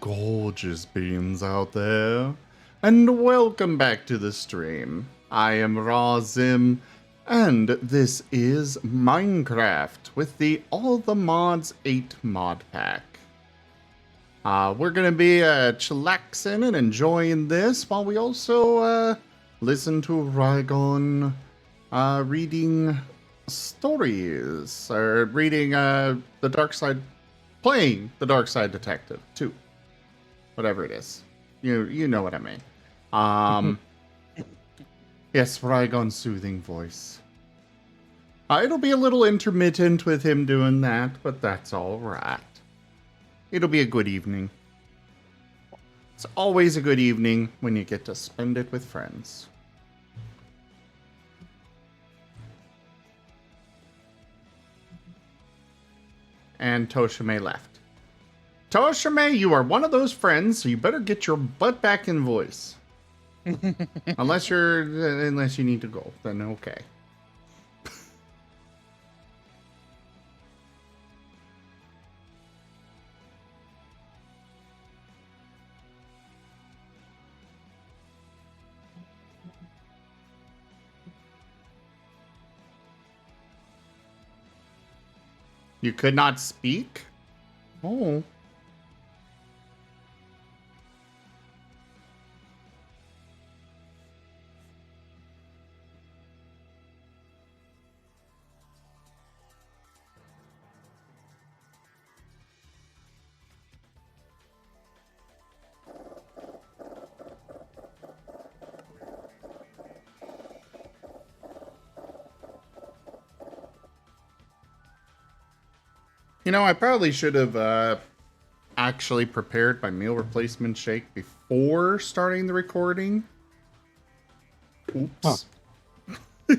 gorgeous beings out there, and welcome back to the stream. I am Razim, and this is Minecraft with the All the Mods 8 mod pack. We're gonna be chillaxing and enjoying this while we also listen to Rygon reading stories, or reading the Dark Side, playing the Dark Side Detective 2. Whatever it is. You know what I mean. Yes, Rygon's soothing voice. It'll be a little intermittent with him doing that, but that's alright. It'll be a good evening. It's always a good evening when you get to spend it with friends. And Toshime left. Toshime, you are one of those friends, so you better get your butt back in voice. unless you need to go, then okay. You could not speak? Oh. You know, I probably should have actually prepared my meal replacement shake before starting the recording. Oops. Huh.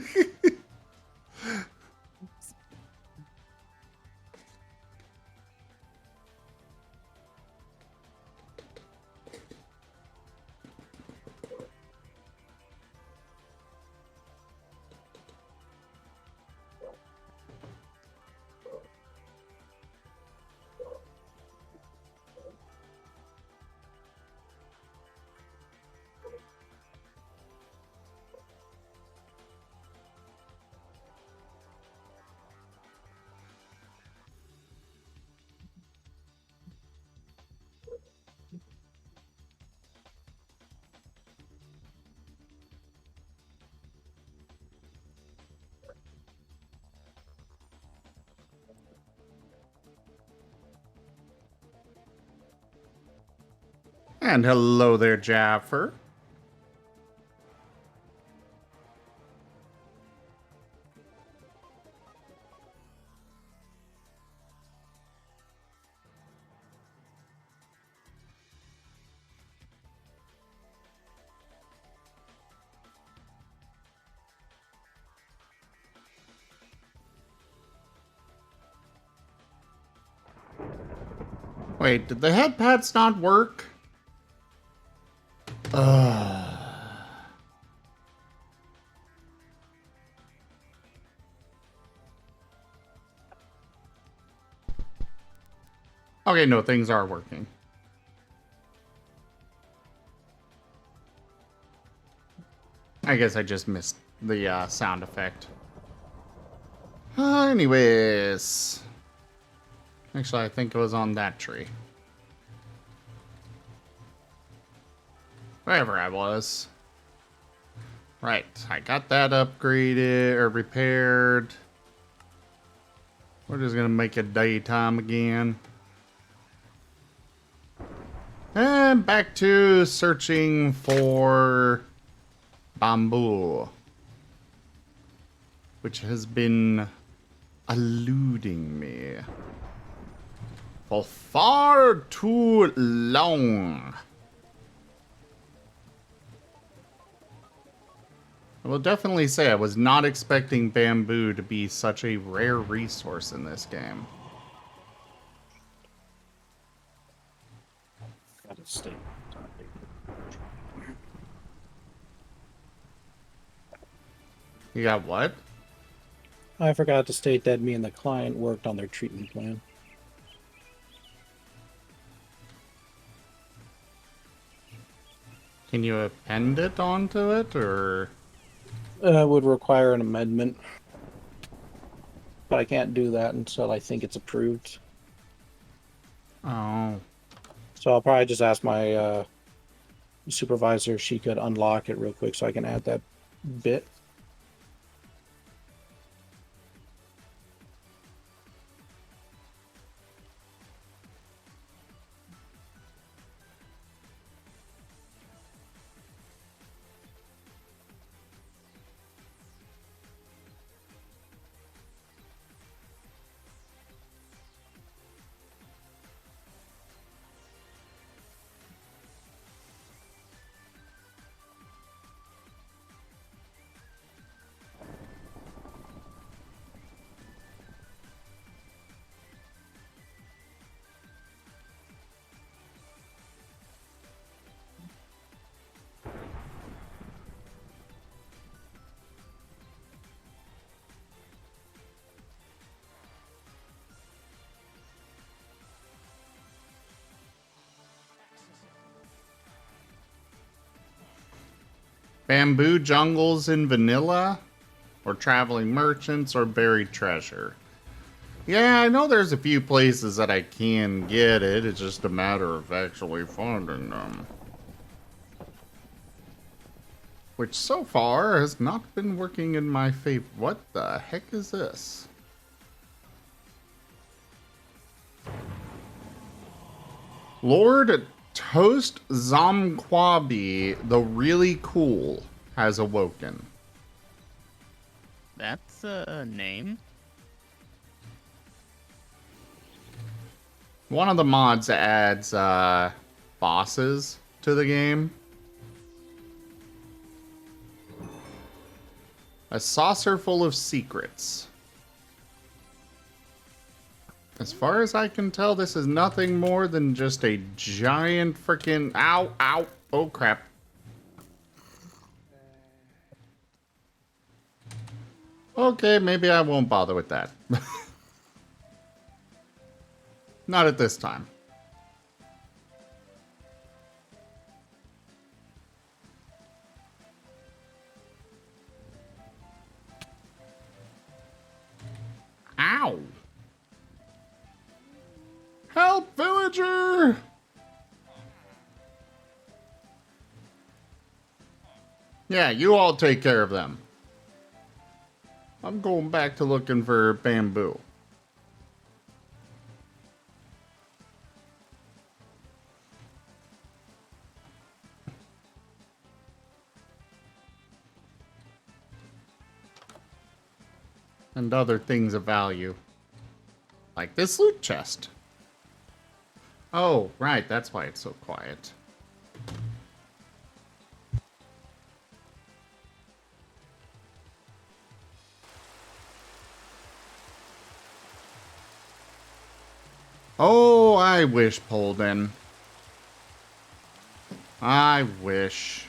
And hello there, Jaffer. Wait, did the head pads not work? Okay, no, things are working. I guess I just missed the sound effect. Anyways. Actually, I think it was on that tree. Wherever I was. Right, I got that upgraded or repaired. We're just gonna make it daytime again. And back to searching for bamboo, which has been eluding me for far too long. I will definitely say I was not expecting bamboo to be such a rare resource in this game. You got what? I forgot to state that me and the client worked on their treatment plan. Can you append it onto it, or? Would require an amendment, but I can't do that until I think it's approved. Oh. So I'll probably just ask my supervisor if she could unlock it real quick so I can add that bit. Bamboo jungles in vanilla? Or traveling merchants or buried treasure? Yeah, I know there's a few places that I can get it. It's just a matter of actually finding them. Which so far has not been working in my favor. What the heck is this? Lord Toast Zomquabi, the really cool, has awoken. That's a name. One of the mods adds bosses to the game. A saucer full of secrets. As far as I can tell, this is nothing more than just a giant freaking ow, ow, oh crap. Okay, maybe I won't bother with that. Not at this time. Ow! Help, villager! Yeah, you all take care of them. I'm going back to looking for bamboo. And other things of value. Like this loot chest. Oh, right, that's why it's so quiet. Oh, I wish, Polden. I wish.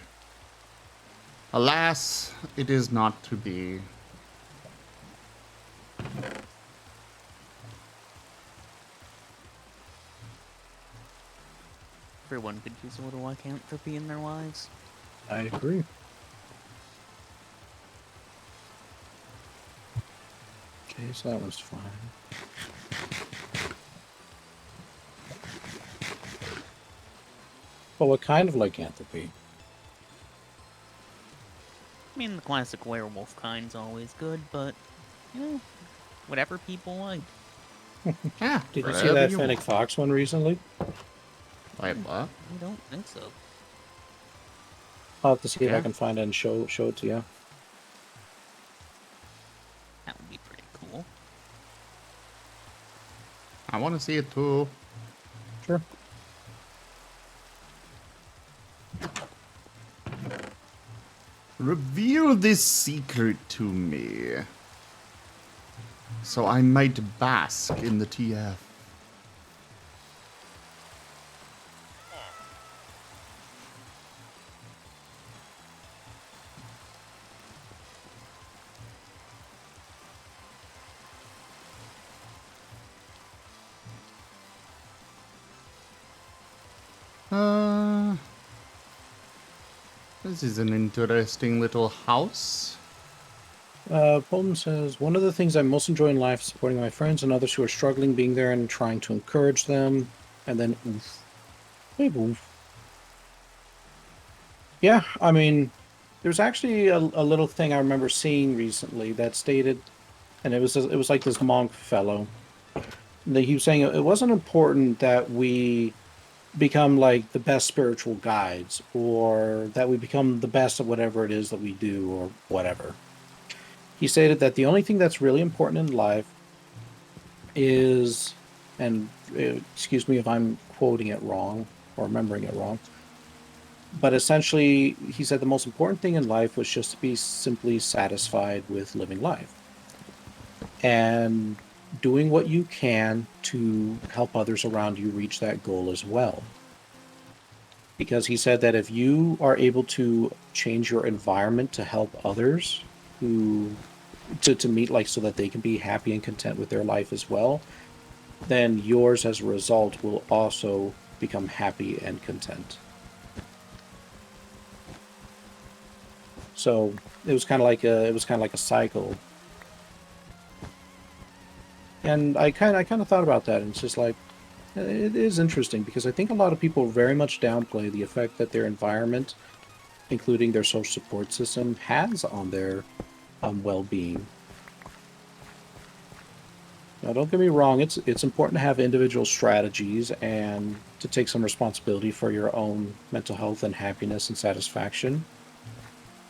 Alas, it is not to be. Everyone could use a little lycanthropy in their lives. I agree. Okay, so that was fine. Well, what kind of lycanthropy? I mean, the classic werewolf kind's always good, but, you know, whatever people like. Yeah, Did you see that Fennec Fox one recently? Wait, what? I don't think so. I'll have to see if Yeah. I can find it and show it to you. That would be pretty cool. I want to see it too. Sure. Reveal this secret to me, so I might bask in the TF. This is an interesting little house. Polden says, one of the things I most enjoy in life is supporting my friends and others who are struggling, being there and trying to encourage them. And then, oof. Hey, oof. Yeah, I mean, there's actually a little thing I remember seeing recently that stated, and it was like this monk fellow. He was saying it wasn't important that we become like the best spiritual guides or that we become the best at whatever it is that we do or whatever. He stated that the only thing that's really important in life is, and excuse me if I'm quoting it wrong or remembering it wrong, but essentially he said the most important thing in life was just to be simply satisfied with living life and doing what you can to help others around you reach that goal as well. Because he said that if you are able to change your environment to help others who to meet like so that they can be happy and content with their life as well, then yours as a result will also become happy and content. So it was kind of like a cycle. And I kind of thought about that, and it's just like, it is interesting because I think a lot of people very much downplay the effect that their environment, including their social support system, has on their well-being. Now, don't get me wrong, it's important to have individual strategies and to take some responsibility for your own mental health and happiness and satisfaction.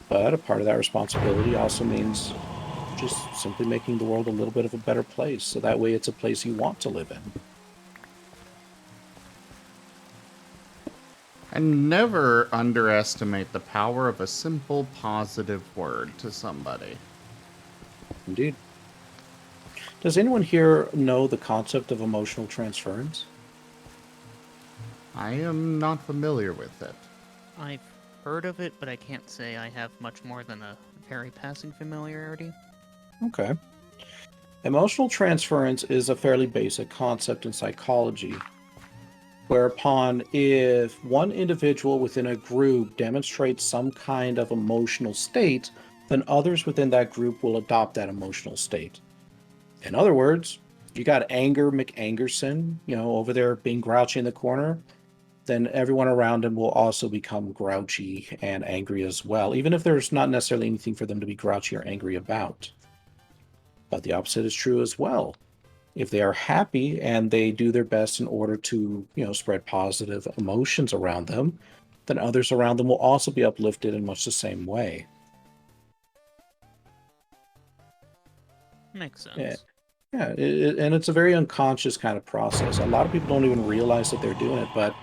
But a part of that responsibility also means just simply making the world a little bit of a better place, so that way it's a place you want to live in. And never underestimate the power of a simple positive word to somebody. Indeed. Does anyone here know the concept of emotional transference? I am not familiar with it. I've heard of it, but I can't say I have much more than a very passing familiarity. Okay. Emotional transference is a fairly basic concept in psychology, whereupon if one individual within a group demonstrates some kind of emotional state, then others within that group will adopt that emotional state. In other words, you got Anger McAngerson, over there being grouchy in the corner, then everyone around him will also become grouchy and angry as well, even if there's not necessarily anything for them to be grouchy or angry about. But the opposite is true as well. If they are happy and they do their best in order to, spread positive emotions around them, then others around them will also be uplifted in much the same way. Makes sense. Yeah, and it's a very unconscious kind of process. A lot of people don't even realize that they're doing it, but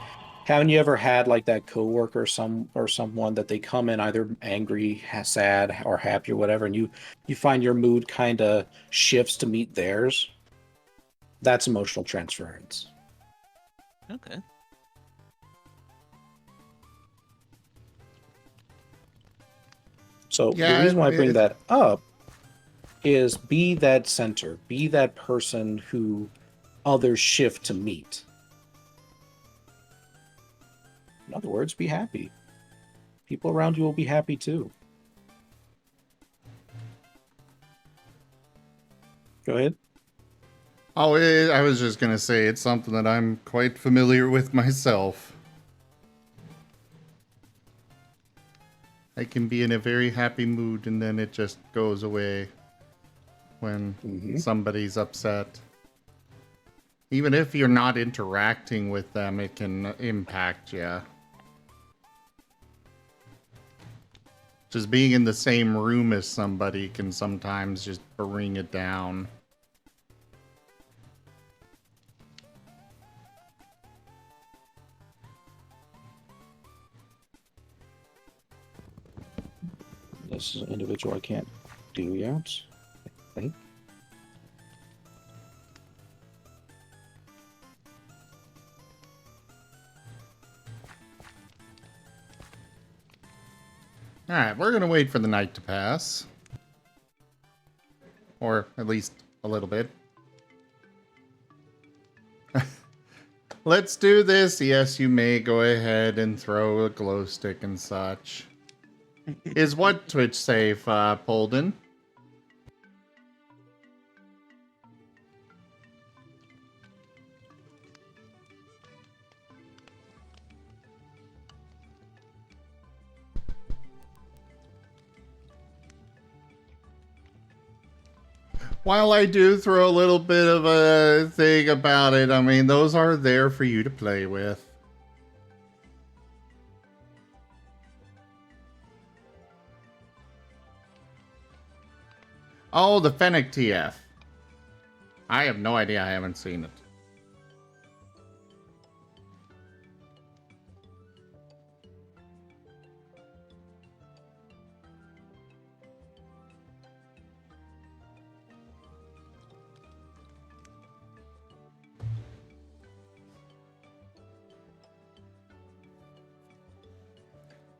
haven't you ever had like that coworker or someone that they come in either angry, sad, or happy or whatever, and you find your mood kind of shifts to meet theirs? That's emotional transference. Okay. So Yeah, the reason why I bring it- that up is be that center, be that person who others shift to meet. In other words, be happy. People around you will be happy too. Go ahead. Oh, I was just gonna say it's something that I'm quite familiar with myself. I can be in a very happy mood and then it just goes away when somebody's upset. Even if you're not interacting with them, it can impact you. Just being in the same room as somebody can sometimes just bring it down. This is an individual I can't do yet, I think. Alright, we're gonna wait for the night to pass. Or at least a little bit. Let's do this. Yes, you may go ahead and throw a glow stick and such. Is what Twitch safe, Polden? While I do throw a little bit of a thing about it, I mean, those are there for you to play with. Oh, the Fennec TF. I have no idea. I haven't seen it.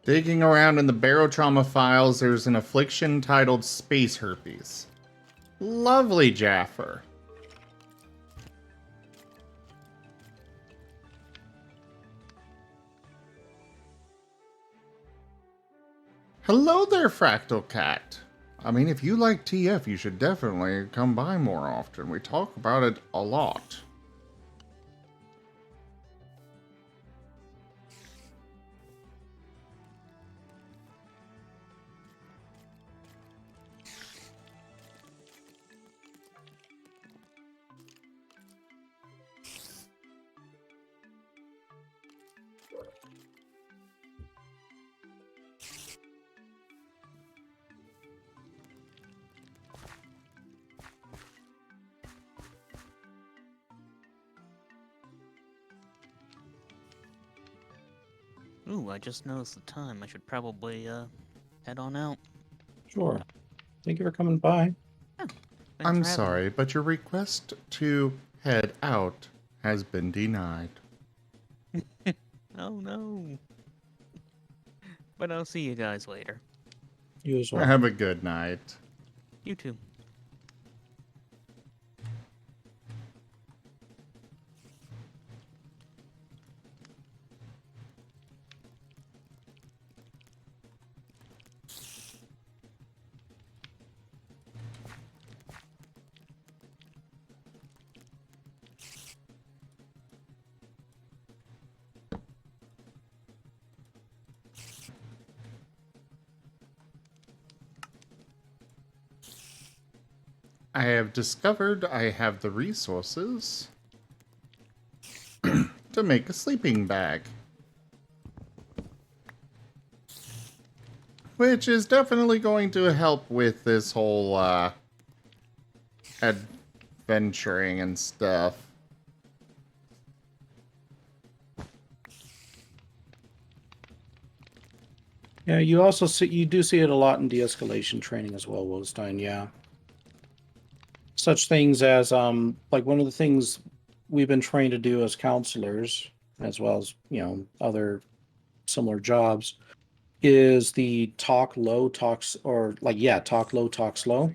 Digging around in the barotrauma files, there's an affliction titled Space Herpes. Lovely, Jaffer. Hello there, Fractal Cat. I mean, if you like TF, you should definitely come by more often. We talk about it a lot. Ooh, I just noticed the time. I should probably head on out. Sure. Thank you for coming by. Yeah, thanks I'm for having me. sorry, but your request to head out has been denied. Oh no. But I'll see you guys later. You as well. Have a good night. You too. I have discovered I have the resources to make a sleeping bag. Which is definitely going to help with this whole, adventuring and stuff. Yeah, you do see it a lot in de-escalation training as well, Wolstein, yeah. Such things as like one of the things we've been trained to do as counselors, as well as, other similar jobs, is the talk low, talk low, talk slow.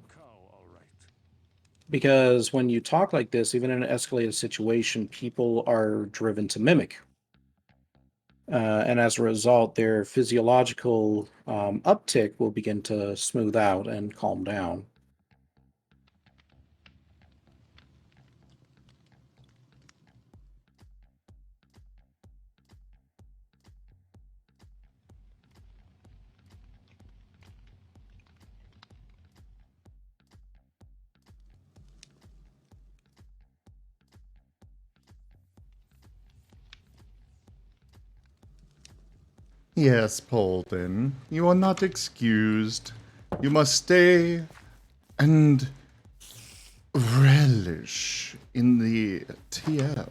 Because when you talk like this, even in an escalated situation, people are driven to mimic. And as a result, their physiological uptick will begin to smooth out and calm down. Yes, Polden, you are not excused. You must stay and relish in the TF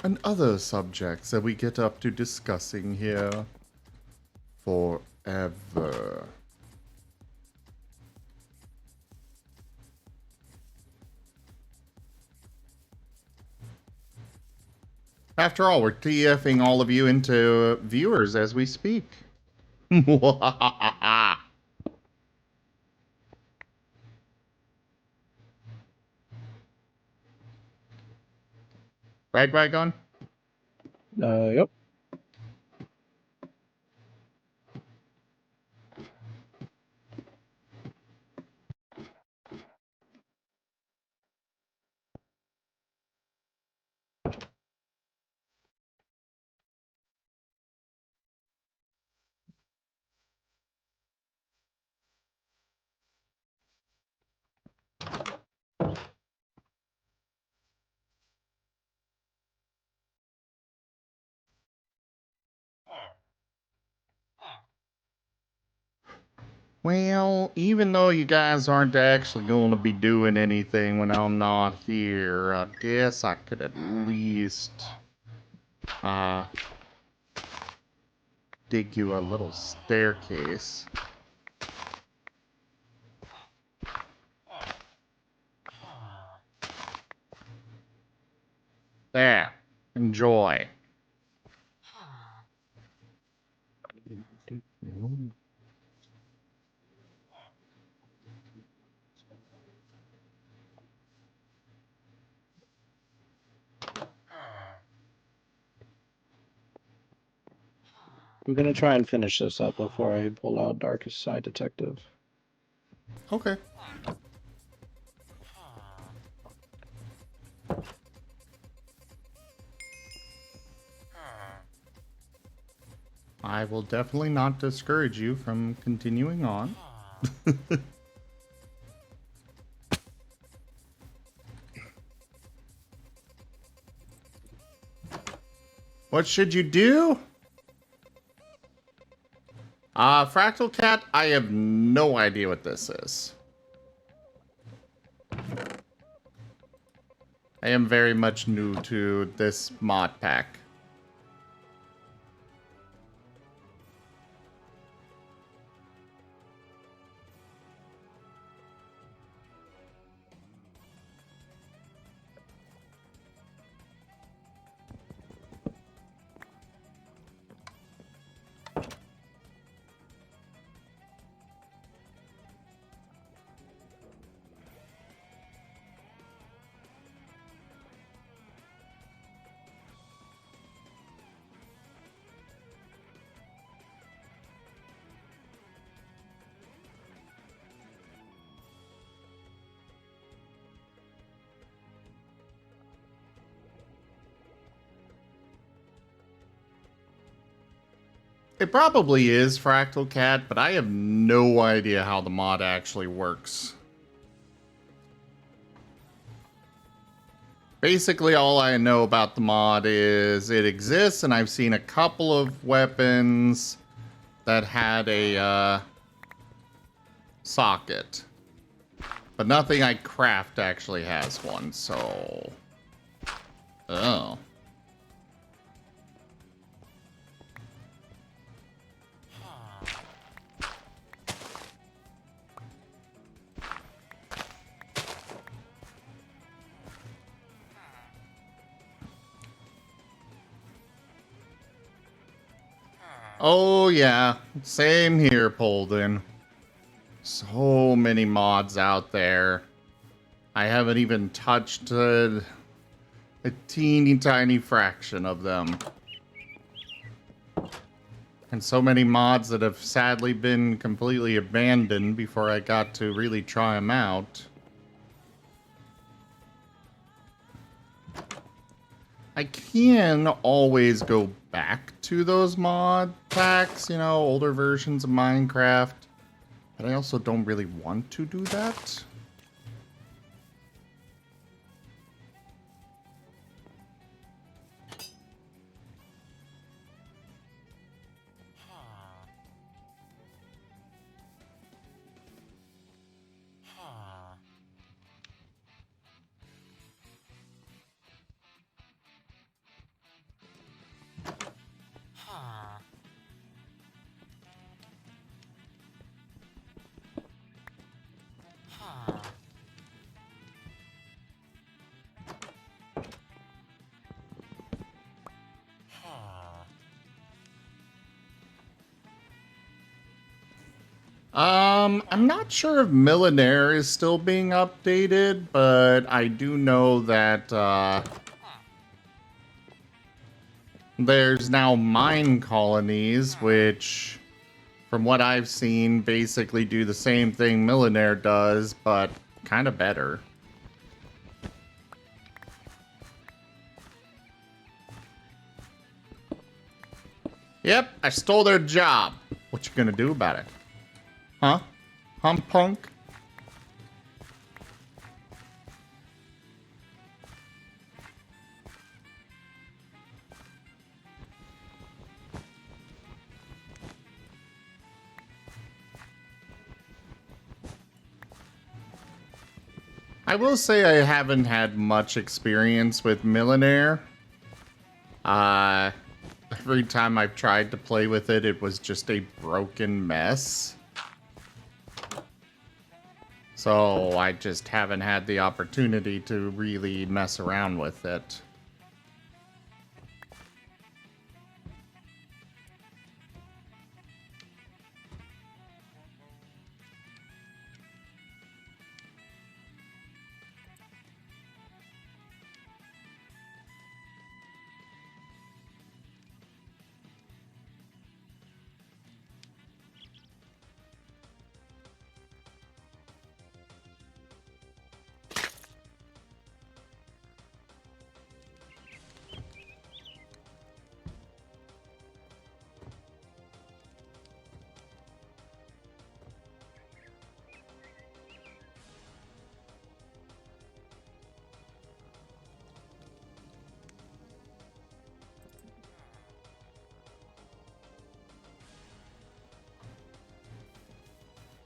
and other subjects that we get up to discussing here forever. After all, we're TFing all of you into viewers as we speak. Right, Dragon? Yep. Well, even though you guys aren't actually going to be doing anything when I'm not here, I guess I could at least, uh, dig you a little staircase. There. Enjoy. I'm gonna try and finish this up before I pull out Darkest Side Detective. Okay. I will definitely not discourage you from continuing on. What should you do? Fractal Cat, I have no idea what this is. I am very much new to this mod pack. It probably is Fractal Cat, but I have no idea how the mod actually works. Basically, all I know about the mod is it exists, and I've seen a couple of weapons that had a socket. But nothing I craft actually has one, so... Oh. Oh yeah, same here, Polden. So many mods out there. I haven't even touched a teeny tiny fraction of them. And so many mods that have sadly been completely abandoned before I got to really try them out. I can always go back to those mod packs, you know, older versions of Minecraft. But I also don't really want to do that. I'm not sure if Millionaire is still being updated, but I do know that, there's now mine colonies, which, from what I've seen, basically do the same thing Millionaire does, but kind of better. Yep, I stole their job. What you gonna do about it? Huh? Punk? I will say I haven't had much experience with Millionaire. Every time I've tried to play with it, it was just a broken mess. So I just haven't had the opportunity to really mess around with it.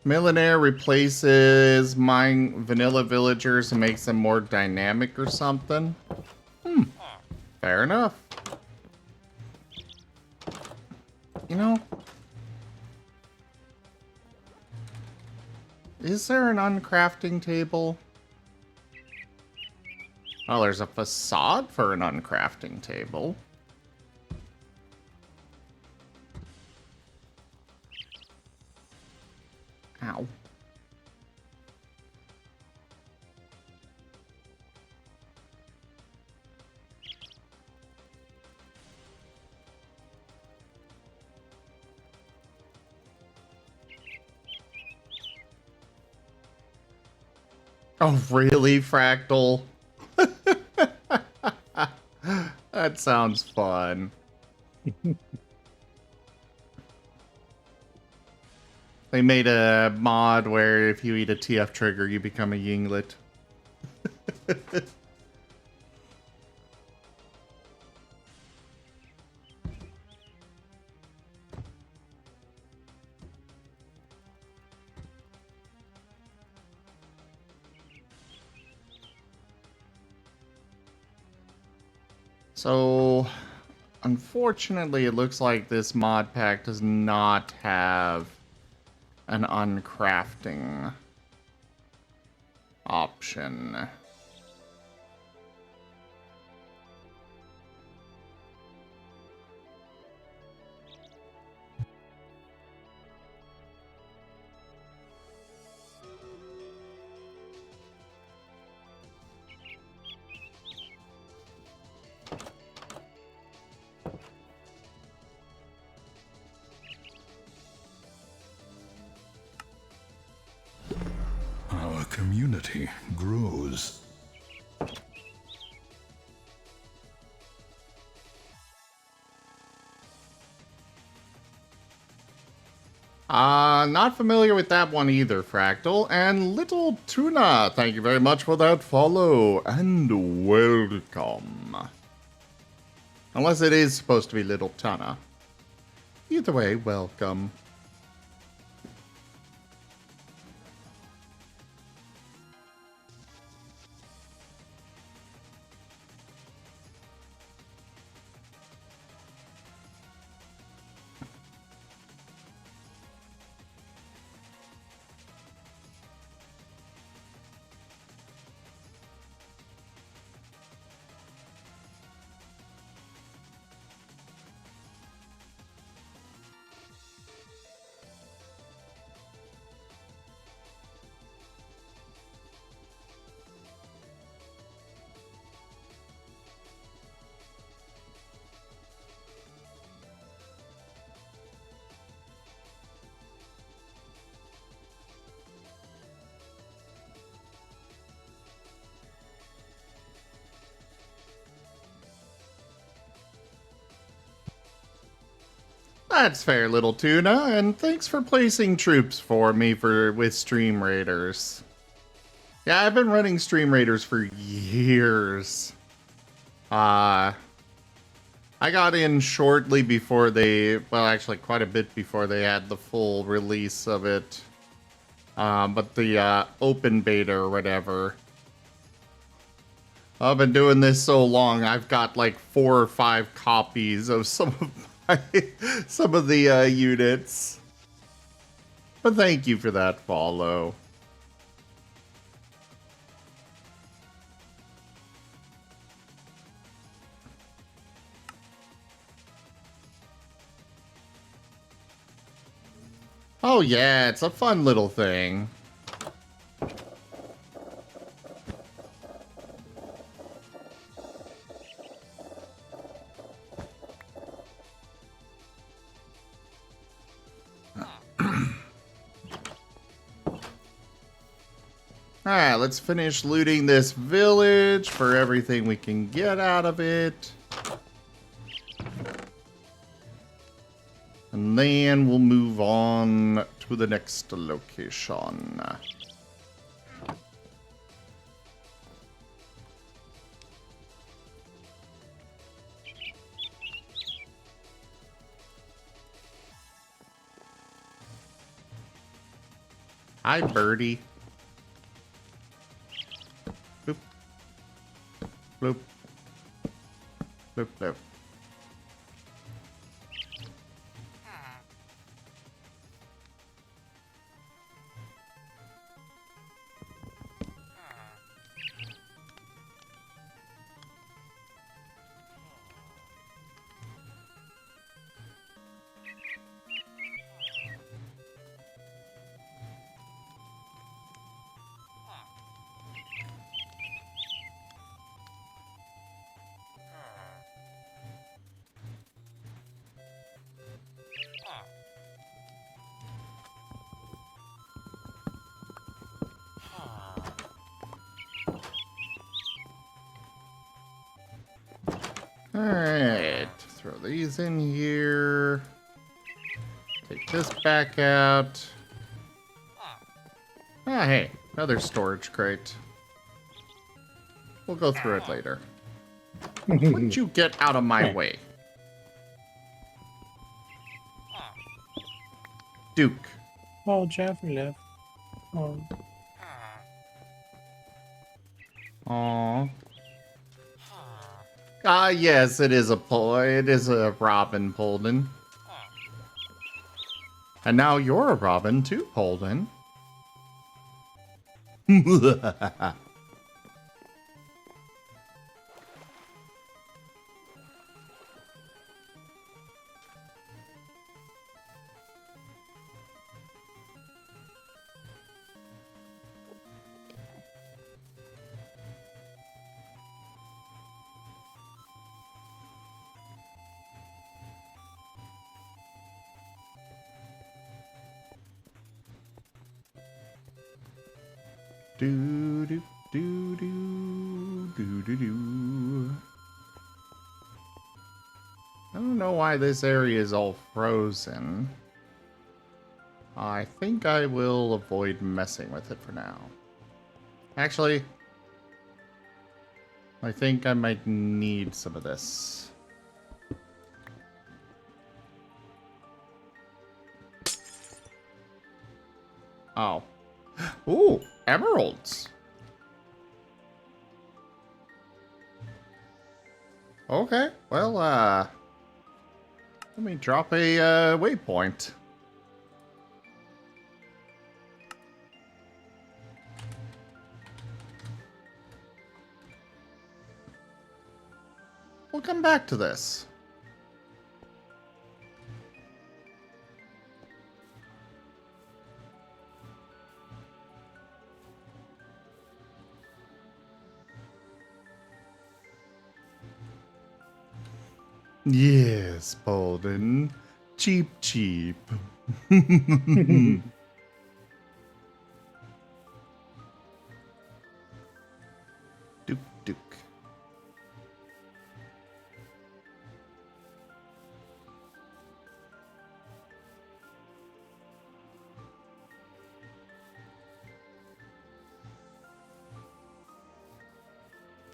Millionaire replaces mine vanilla villagers and makes them more dynamic or something. Fair enough. You know, is there an uncrafting table? Oh, there's a facade for an uncrafting table. Ow. Oh, really, Fractal? That sounds fun. They made a mod where if you eat a TF trigger, you become a yinglet. So, unfortunately, it looks like this mod pack does not have an uncrafting option. Our community grows. Not familiar with that one either, Fractal. And Little Tuna, thank you very much for that follow, and welcome. Unless it is supposed to be Little Tuna. Either way, welcome. That's fair, Little Tuna, and thanks for placing troops for me with Stream Raiders. Yeah, I've been running Stream Raiders for years. I got in shortly before well, actually quite a bit before they had the full release of it. But the open beta or whatever I've been doing this so long, I've got like 4 or 5 copies of some of the units. But thank you for that follow. Oh yeah, it's a fun little thing. Alright, let's finish looting this village for everything we can get out of it. And then we'll move on to the next location. Hi, birdie. Bloop. Bloop. Bloop, bloop. Alright, throw these in here. Take this back out. Ah, hey, another storage crate. We'll go through it later. Wouldn't you get out of my way? Duke. Oh, Jeffrey left. Oh. Aww. Ah, yes, it is a Robin, Polden. And now you're a Robin too, Polden. Do do do do do do do. I don't know why this area is all frozen. I think I will avoid messing with it for now. Actually, I think I might need some of this. Oh. Ooh, emeralds. Okay, well, let me drop a waypoint. We'll come back to this. Yes, Bolden. Cheap, cheap. Duke, Duke.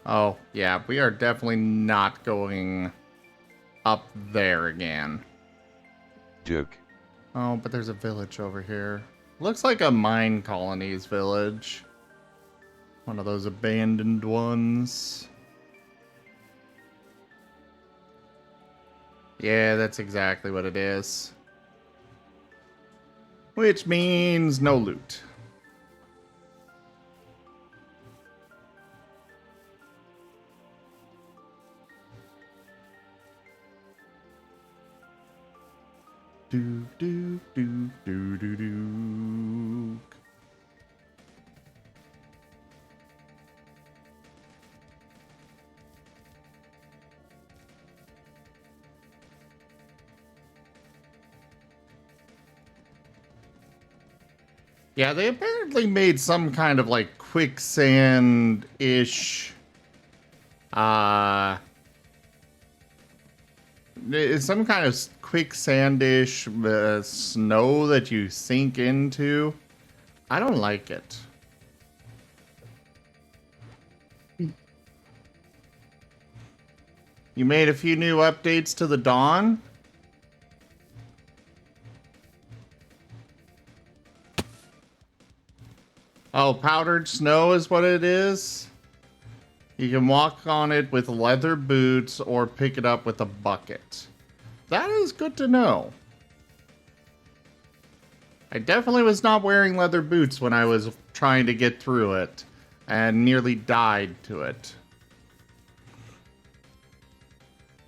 Oh, yeah, we are definitely not going up there again. Duke. Oh, but there's a village over here. Looks like a mine colony's village. One of those abandoned ones. Yeah, that's exactly what it is. Which means no loot. Do do do do do do. Yeah, they apparently made some kind of like quicksand-ish some kind of quicksand-ish snow that you sink into. I don't like it. You made a few new updates to the Dawn? Oh, powdered snow is what it is? You can walk on it with leather boots or pick it up with a bucket. That is good to know. I definitely was not wearing leather boots when I was trying to get through it and nearly died to it.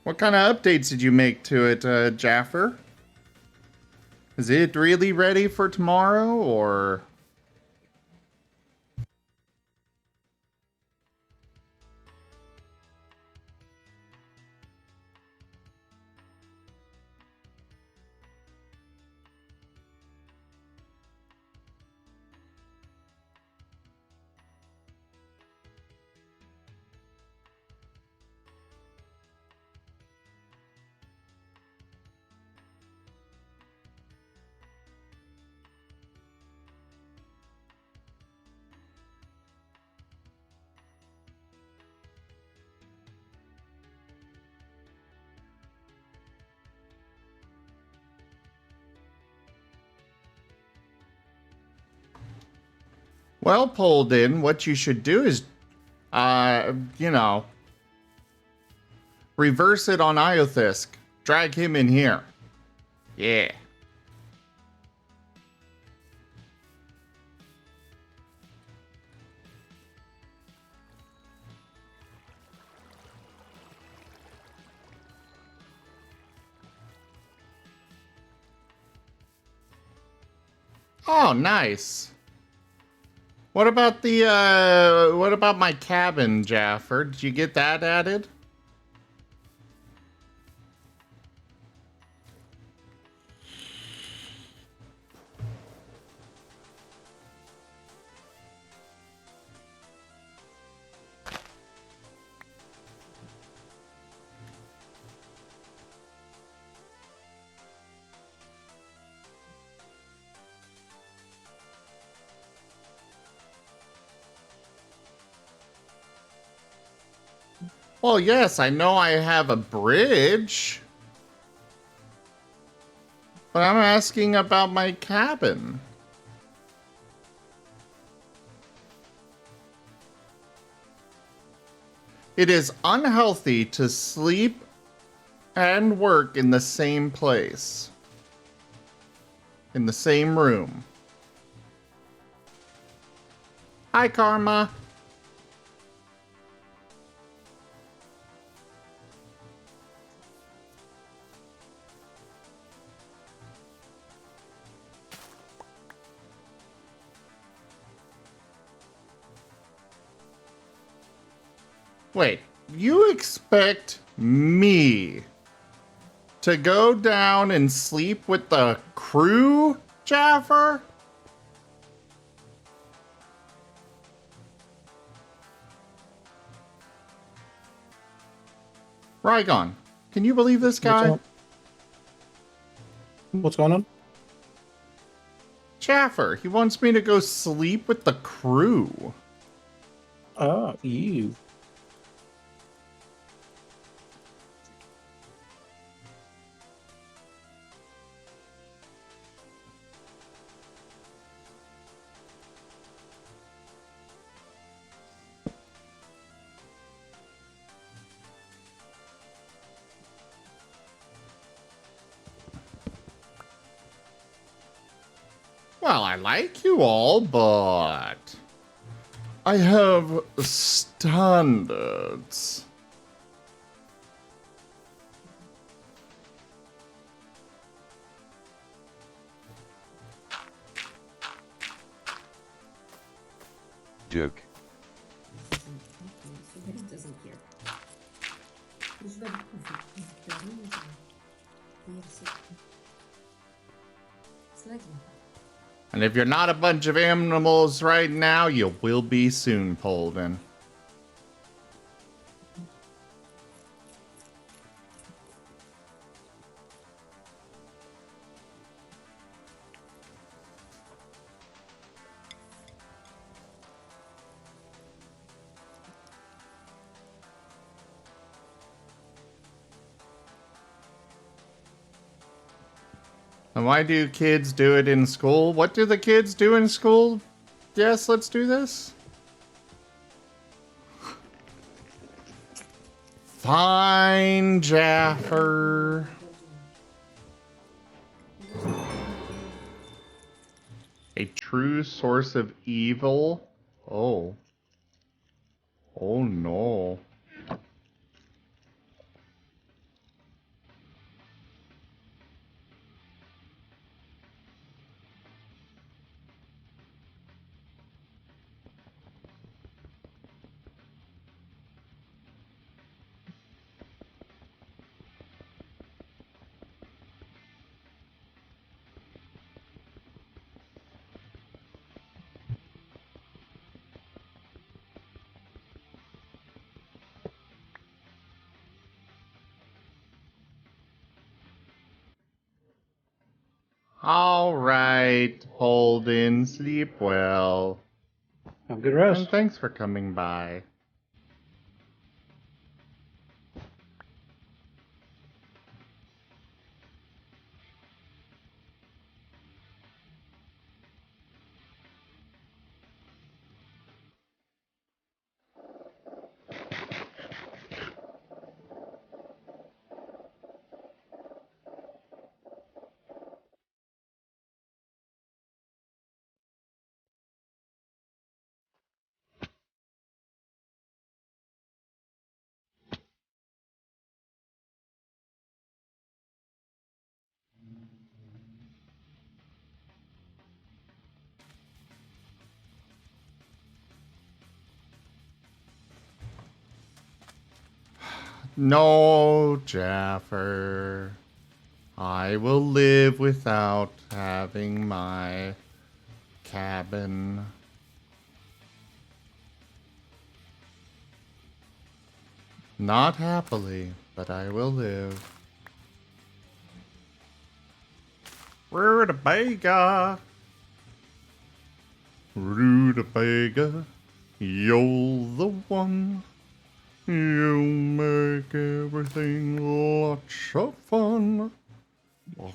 What kind of updates did you make to it, Jaffer? Is it really ready for tomorrow, or... Well, pulled in, what you should do is, you know, reverse it on Iothisk. Drag him in here. Yeah. Oh, nice. What about what about my cabin, Jaffer? Did you get that added? Well, yes, I know I have a bridge. But I'm asking about my cabin. It is unhealthy to sleep and work in the same place. In the same room. Hi, Karma. Wait, you expect me to go down and sleep with the crew, Jaffer? Rygon, can you believe this guy? What's going on? Jaffer, he wants me to go sleep with the crew. Ah, you. Well, I like you all, but I have standards. Joke. And if you're not a bunch of animals right now, you will be soon, Polden. And why do kids do it in school? What do the kids do in school? Yes, let's do this. Fine, Jaffer. A true source of evil? Oh. Oh no. All right, Holden, sleep well. Have a good rest. And thanks for coming by. No, Jaffer. I will live without having my cabin. Not happily, but I will live. Rutabaga. Rutabaga. You're the one. You make everything lots of fun.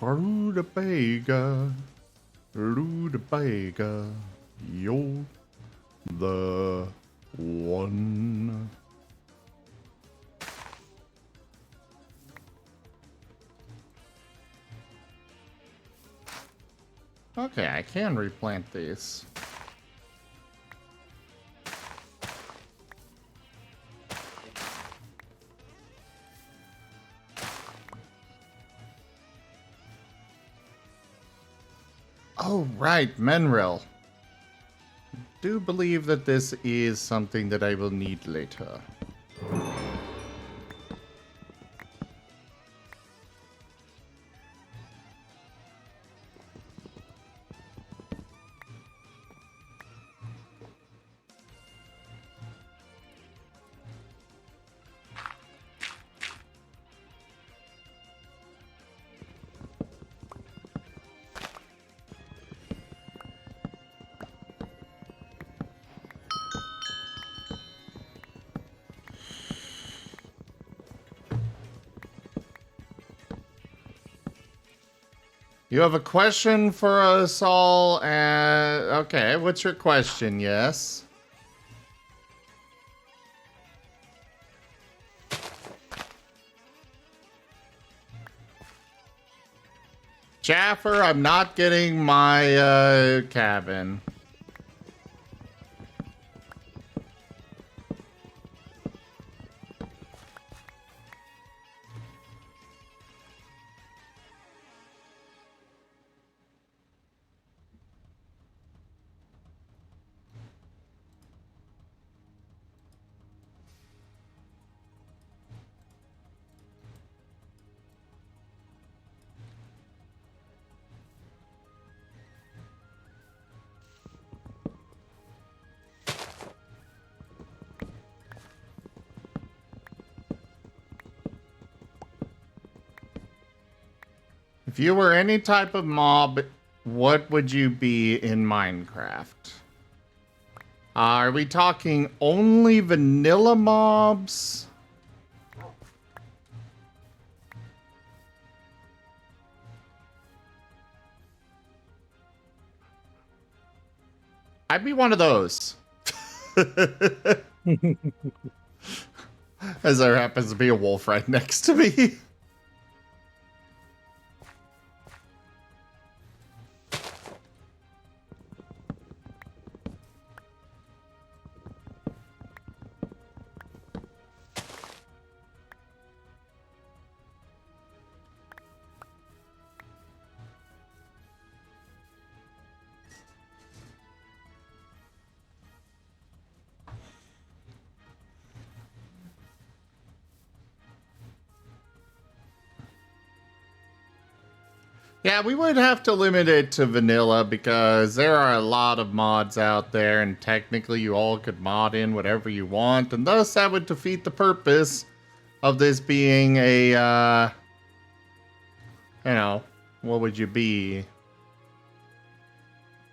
Rutabaga. Rutabaga. You're the one. Okay, I can replant these. Oh, right, Menril. Do believe that this is something that I will need later. You have a question for us all, and okay, what's your question? Yes. Jaffer, I'm not getting my cabin. If you were any type of mob, what would you be in Minecraft? Are we talking only vanilla mobs? I'd be one of those. As there happens to be a wolf right next to me. Yeah, we would have to limit it to vanilla because there are a lot of mods out there, and technically you all could mod in whatever you want, and thus that would defeat the purpose of this being a, you know, what would you be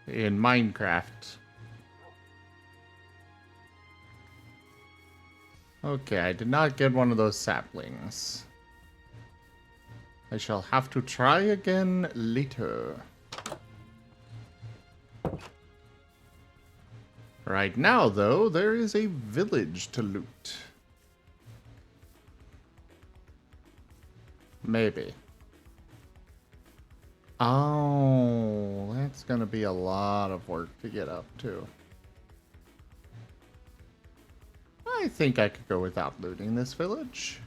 in Minecraft? Okay, I did not get one of those saplings. I shall have to try again later. Right now, though, there is a village to loot. Maybe. Oh, that's gonna be a lot of work to get up to. I think I could go without looting this village.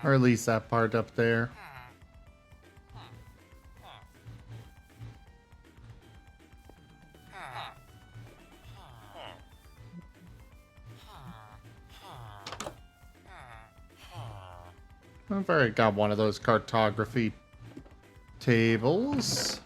Or at least that part up there. I've already got one of those cartography tables.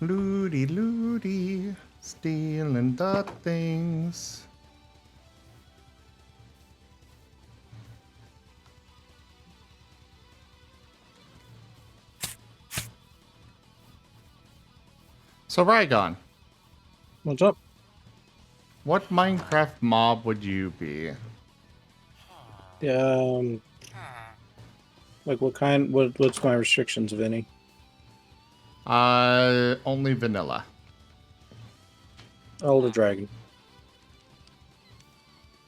Looty looty, stealing the things. So Rygon, What's up? what Minecraft mob would you be? Like what kind? What's my restrictions, of any? Only vanilla. Elder Dragon.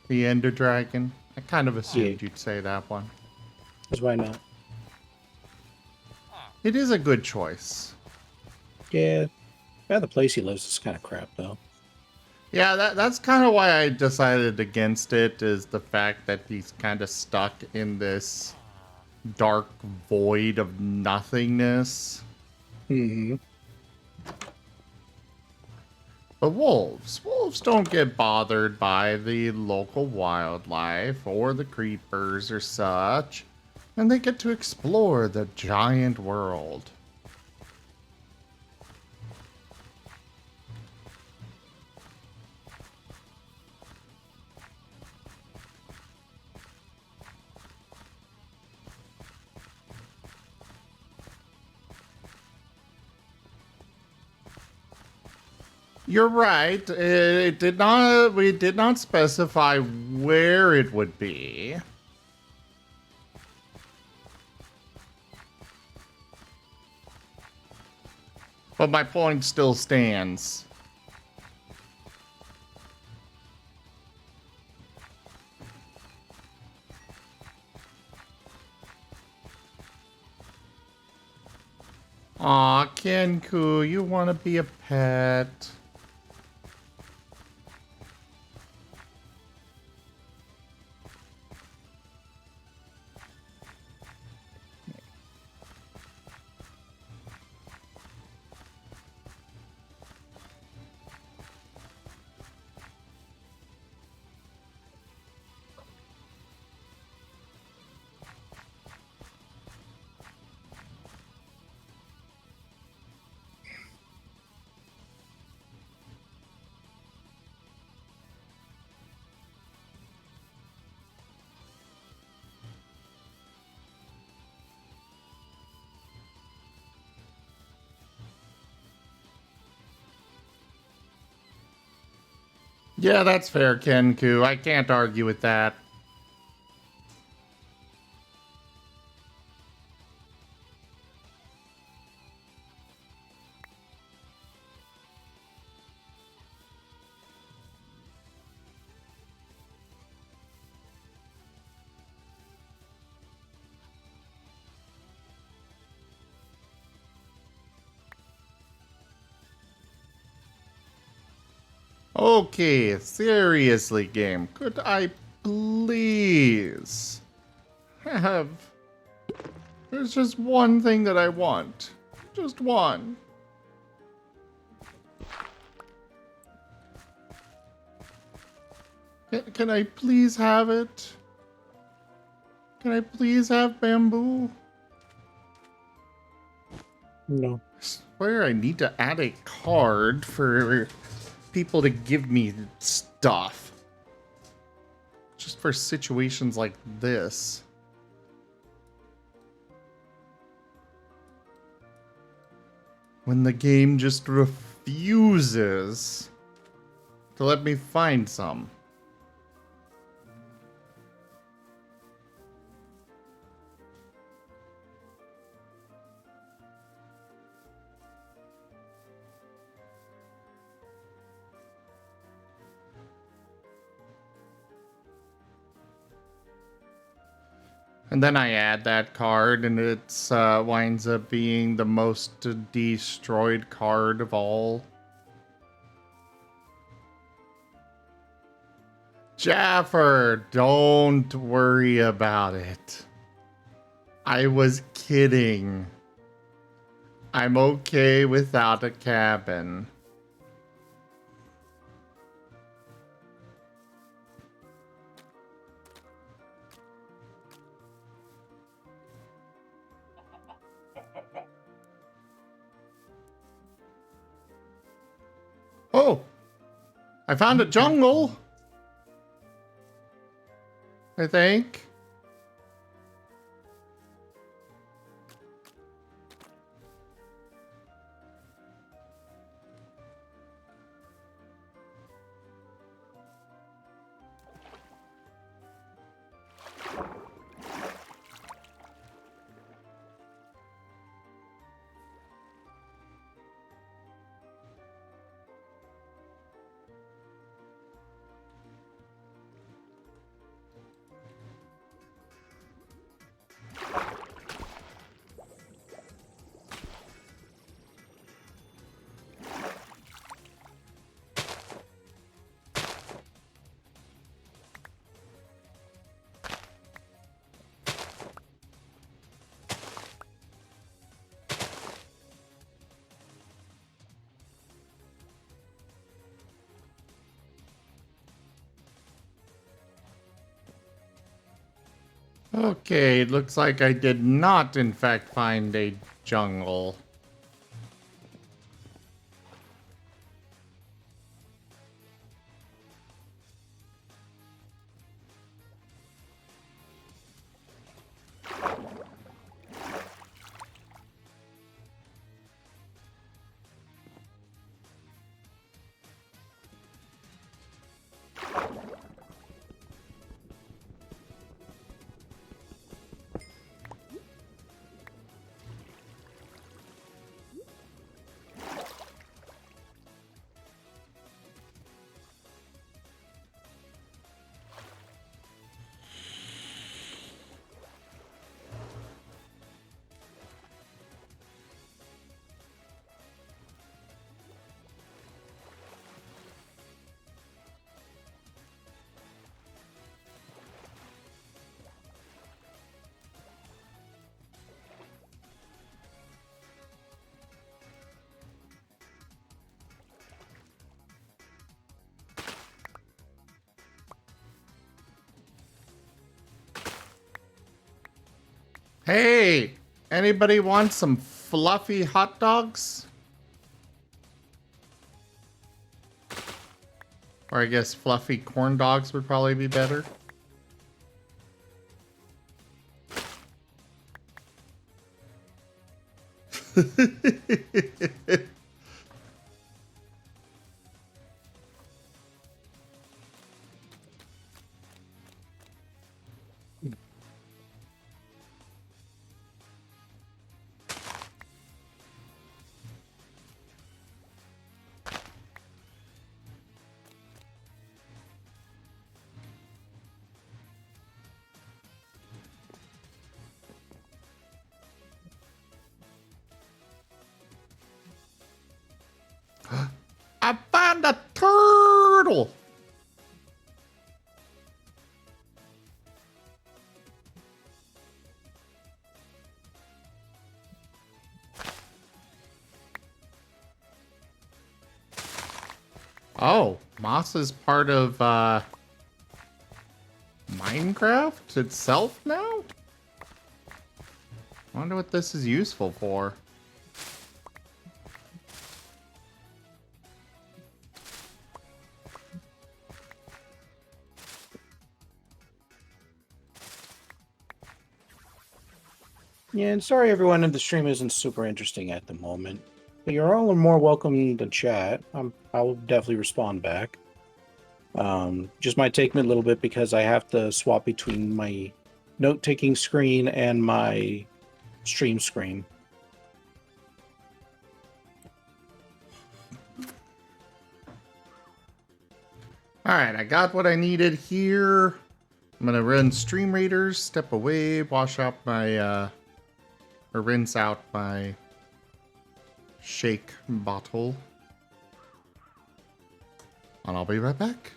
The Ender Dragon. I kind of assumed Yeah. you'd say that one. Because why not? It is a good choice. Yeah, Yeah, the place he lives is kind of crap, though. Yeah, that's kind of why I decided against it, is the fact that he's kind of stuck in this dark void of nothingness. Hmm. But wolves don't get bothered by the local wildlife or the creepers or such, and they get to explore the giant world. You're right. It did not. We did not specify where it would be. But my point still stands. Aw, Kenku, you want to be a pet? Yeah, that's fair, Kenku. I can't argue with that. Okay, seriously, game. Could I please have... There's just one thing that I want. Just one. Can I please have it? Can I please have bamboo? No. I swear I need to add a card for people to give me stuff. Just for situations like this. When the game just refuses to let me find some. And then I add that card, and it winds up being the most destroyed card of all. Jaffer, don't worry about it. I was kidding. I'm okay without a cabin. Oh, I found a jungle. I think. Okay, it looks like I did not, in fact, find a jungle. Hey, anybody want some fluffy hot dogs? Or I guess fluffy corn dogs would probably be better. I found a turtle! Oh, moss is part of, Minecraft itself now? I wonder what this is useful for. Yeah, and sorry everyone in the stream isn't super interesting at the moment. But you're all more welcome to chat. I'll definitely respond back. Just might take me a little bit because I have to swap between my note-taking screen and my stream screen. Alright, I got what I needed here. I'm gonna run Stream Raiders, step away, wash out my, or rinse out my shake bottle. And I'll be right back.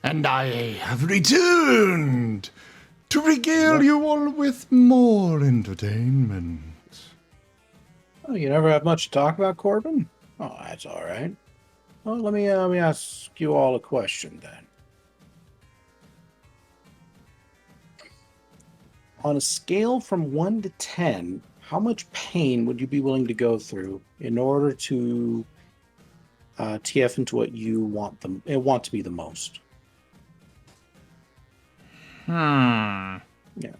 And I have returned to regale you all with more entertainment. Oh, you never have much to talk about, Corbin? Oh, that's all right. Well, let me ask you all a question then. On a scale from 1 to 10, how much pain would you be willing to go through in order to TF into what you want to be the most? Yeah,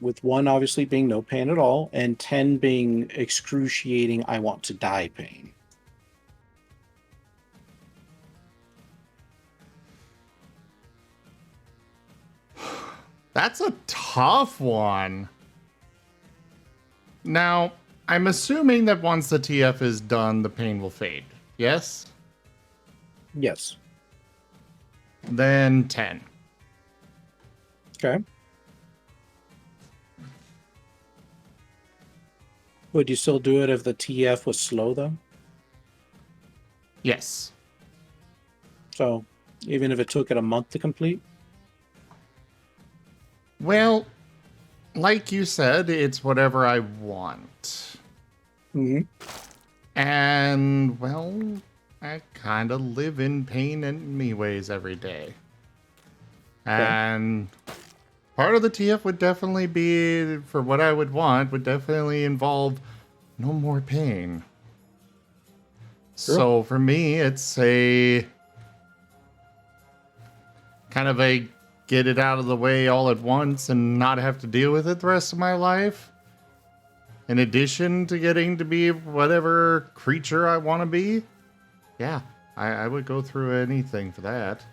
with 1 obviously being no pain at all, and 10 being excruciating, I want to die pain. That's a tough one. Now, I'm assuming that once the TF is done, the pain will fade. Yes? Yes. Then 10. Okay. Would you still do it if the TF was slow, though? Yes. So, even if it took it a month to complete? Well, like you said, it's whatever I want. Mm-hmm. And, well, I kind of live in pain anyways every day. And part of the TF would definitely be, for what I would want, would definitely involve no more pain. Sure. So for me, it's a kind of a get it out of the way all at once and not have to deal with it the rest of my life. In addition to getting to be whatever creature I want to be. Yeah, I would go through anything for that.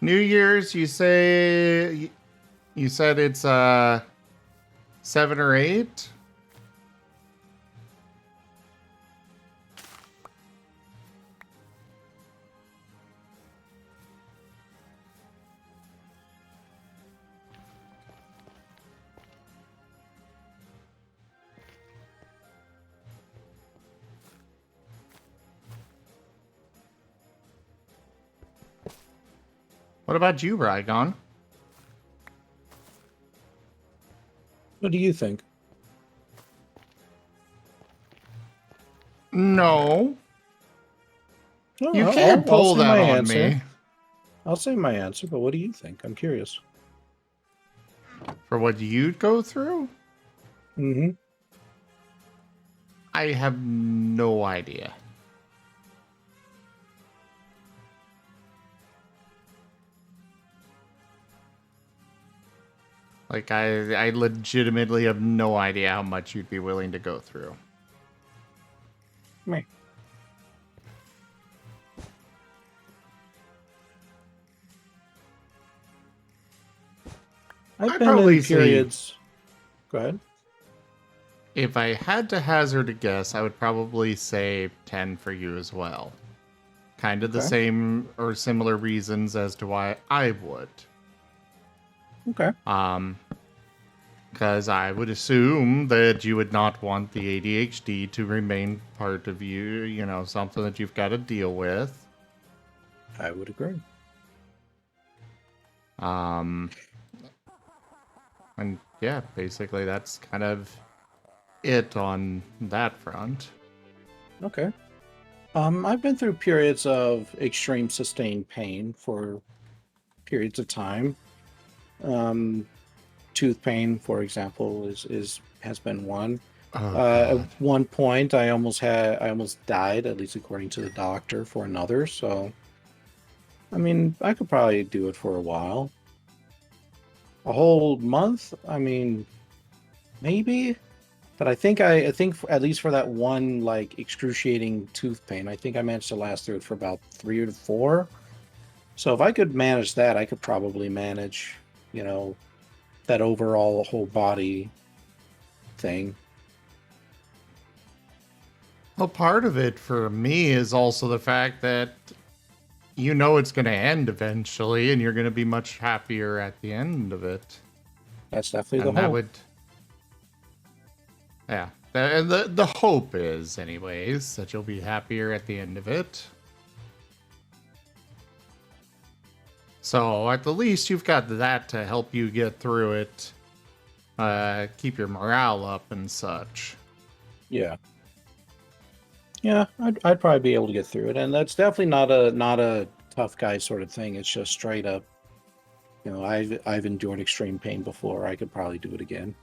New Year's, you said it's 7 or 8? What about you, Rygon? What do you think? No. Oh, You can't pull say that my on answer. me. I'll say my answer, but what do you think? I'm curious. For what you'd go through? Mm-hmm. I have no idea. Like, I legitimately have no idea how much you'd be willing to go through. Me. I've I'd been probably in say- periods. Go ahead. If I had to hazard a guess, I would probably say 10 for you as well. Kind of the Okay. same or similar reasons as to why I would. Okay. Because I would assume that you would not want the ADHD to remain part of you, you know, something that you've got to deal with. I would agree. And yeah, basically that's kind of it on that front. Okay. I've been through periods of extreme sustained pain for periods of time. Tooth pain, for example, has been one. At one point, I almost died, at least according to the doctor, for another. So, I mean, I could probably do it for a while. A whole month? I mean, maybe. But I think at least for that one like excruciating tooth pain, I think I managed to last through it for about 3 or 4. So if I could manage that, I could probably manage, you know, that overall whole body thing. Well, part of it for me is also the fact that you know it's going to end eventually, and you're going to be much happier at the end of it. That's definitely And the that hope. would, yeah. The hope is, anyways, that you'll be happier at the end of it. So at the least, you've got that to help you get through it, keep your morale up and such. Yeah. Yeah, I'd probably be able to get through it, and that's definitely not a tough guy sort of thing. It's just straight up, you know, I've endured extreme pain before. I could probably do it again.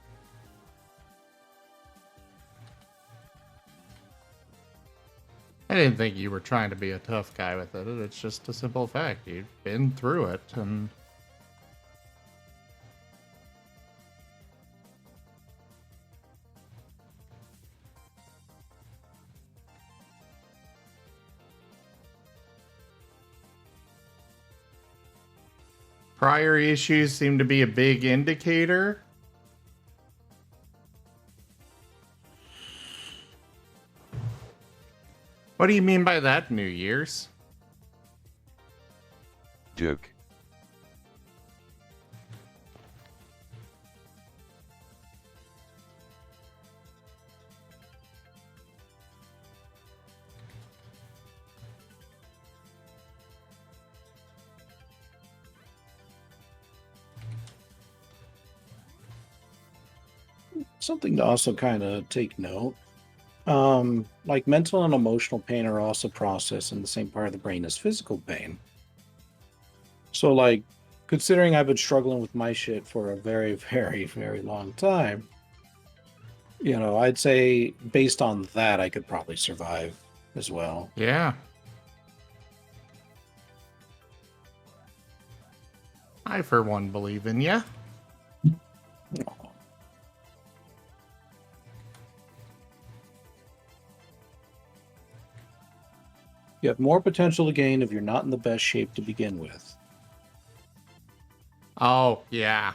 I didn't think you were trying to be a tough guy with it. It's just a simple fact. You've been through it, and prior issues seem to be a big indicator. What do you mean by that, New Year's? Duke. Something to also kind of take note. Like mental and emotional pain are also processed in the same part of the brain as physical pain. So, like, considering I've been struggling with my shit for a very, very, very long time, you know, I'd say based on that, I could probably survive as well. Yeah. I, for one, believe in ya. You have more potential to gain if you're not in the best shape to begin with. Oh, yeah.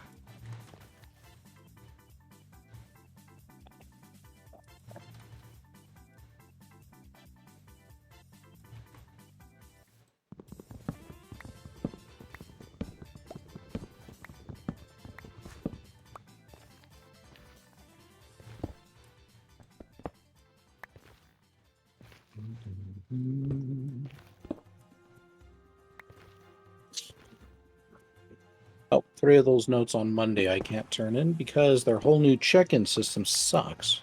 Oh, 3 of those notes on Monday I can't turn in because their whole new check-in system sucks.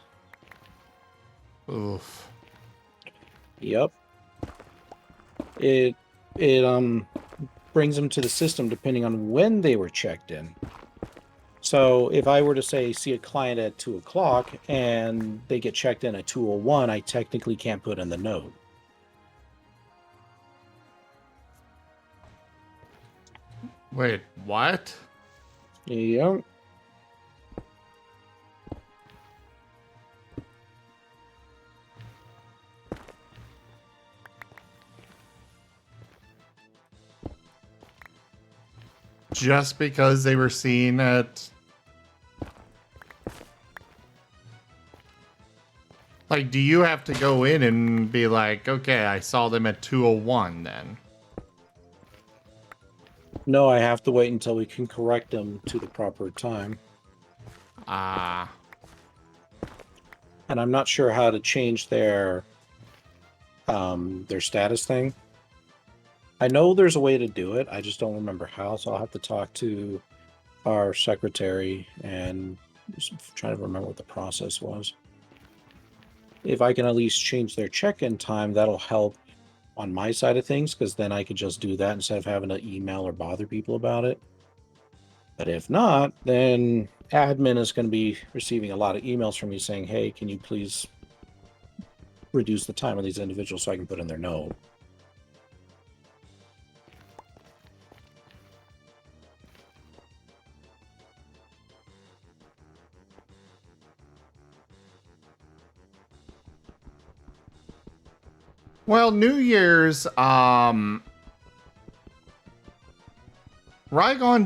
Oof. Yep. It brings them to the system depending on when they were checked in. So if I were to say see a client at 2 o'clock and they get checked in at 2:01, I technically can't put in the note. Wait, what? Yep. Just because they were seen at... Like, do you have to go in and be like, okay, I saw them at 2:01 then? No, I have to wait until we can correct them to the proper time. Ah. And I'm not sure how to change their status thing. I know there's a way to do it. I just don't remember how, so I'll have to talk to our secretary and just try to remember what the process was. If I can at least change their check-in time, that'll help on my side of things, because then I could just do that instead of having to email or bother people about it. But if not, then admin is going to be receiving a lot of emails from me saying, hey, can you please reduce the time of these individuals so I can put in their note. Well, New Year's, Rygon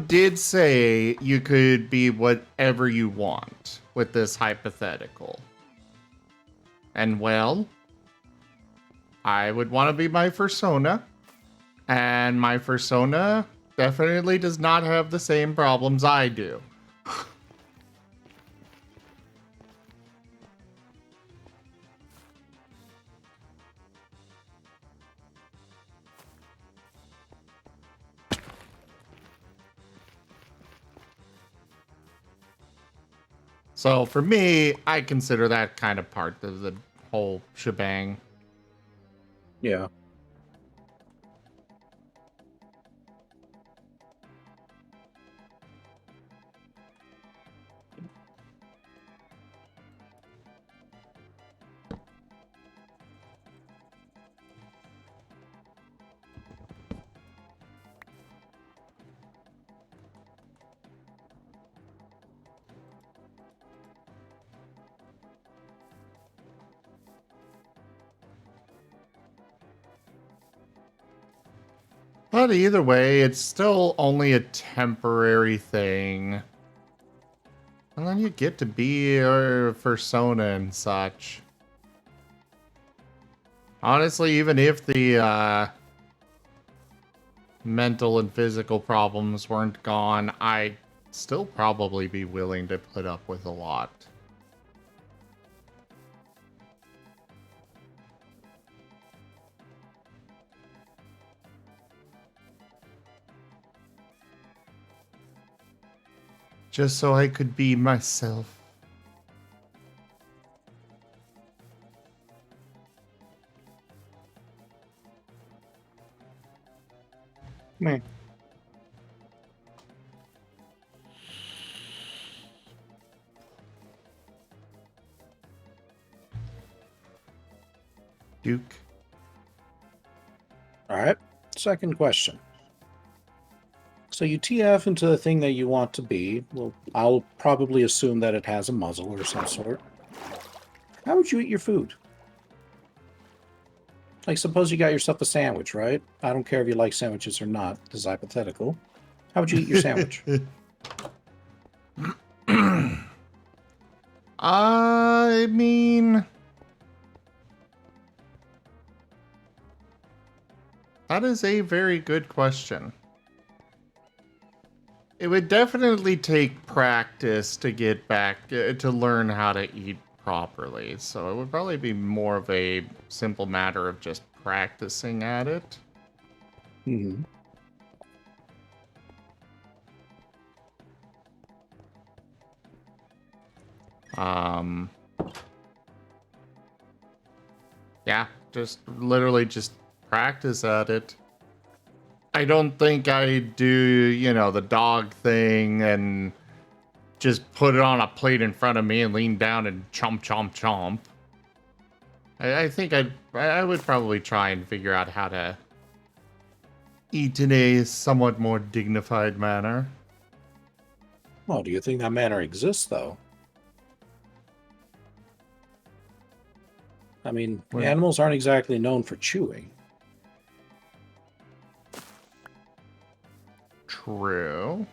did say you could be whatever you want with this hypothetical. And well, I would want to be my persona. And my persona definitely does not have the same problems I do. So for me, I consider that kind of part of the whole shebang. Yeah. But either way, it's still only a temporary thing. And then you get to be your persona and such. Honestly, even if the mental and physical problems weren't gone, I'd still probably be willing to put up with a lot. Just so I could be myself. Man. Duke. All right. Second question. So you TF into the thing that you want to be. Well, I'll probably assume that it has a muzzle or some sort. How would you eat your food? Like, suppose you got yourself a sandwich, right? I don't care if you like sandwiches or not. This is hypothetical. How would you eat your sandwich? I mean... that is a very good question. It would definitely take practice to get back, to learn how to eat properly. So it would probably be more of a simple matter of just practicing at it. Mm-hmm. Yeah, just literally just practice at it. I don't think I do, you know, the dog thing and just put it on a plate in front of me and lean down and chomp, chomp, chomp. I think I would probably try and figure out how to eat in a somewhat more dignified manner. Well, do you think that manner exists, though? I mean, Well- animals aren't exactly known for chewing. True.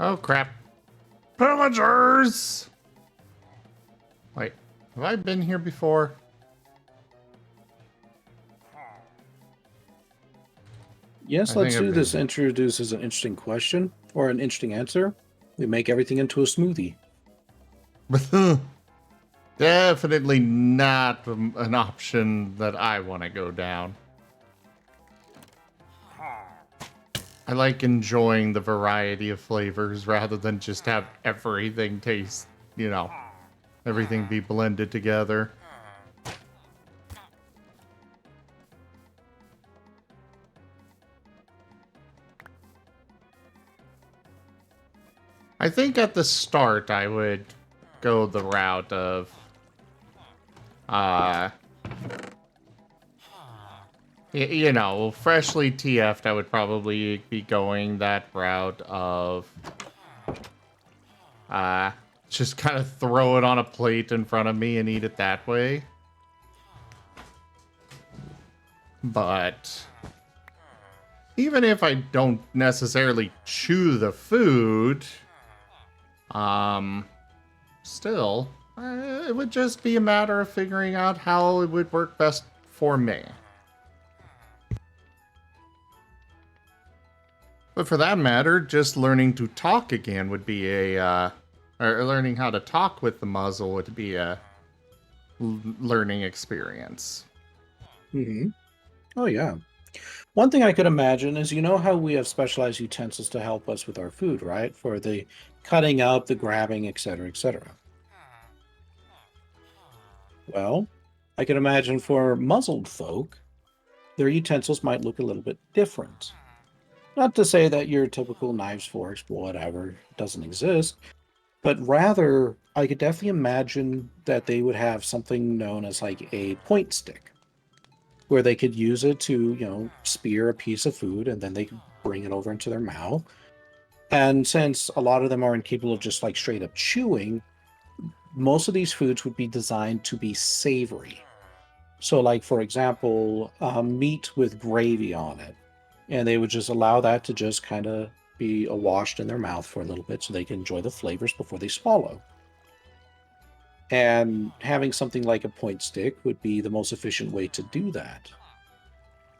Oh, crap. Pillagers! Wait, have I been here before? Yes, I let's think do I've this. been- Introduces an interesting question or an interesting answer. We make everything into a smoothie. Definitely not an option that I want to go down. I like enjoying the variety of flavors rather than just have everything taste, you know, everything be blended together. I think at the start I would go the route of you know, freshly TF'd, I would probably be going that route of just kind of throw it on a plate in front of me and eat it that way. But even if I don't necessarily chew the food, still, It would just be a matter of figuring out how it would work best for me. But for that matter, just learning to talk again would be or learning how to talk with the muzzle would be a learning experience. Mm-hmm. Oh, yeah. One thing I could imagine is, you know how we have specialized utensils to help us with our food, right? For the cutting up, the grabbing, etc., etc. Well, I can imagine for muzzled folk, their utensils might look a little bit different. Not to say that your typical knives, forks, whatever doesn't exist, but rather, I could definitely imagine that they would have something known as like a point stick, where they could use it to, spear a piece of food and then they could bring it over into their mouth. And since a lot of them are incapable of just like straight up chewing, most of these foods would be designed to be savory. So, like, for example, meat with gravy on it. And they would just allow that to just kind of be awashed in their mouth for a little bit so they can enjoy the flavors before they swallow. And having something like a point stick would be the most efficient way to do that.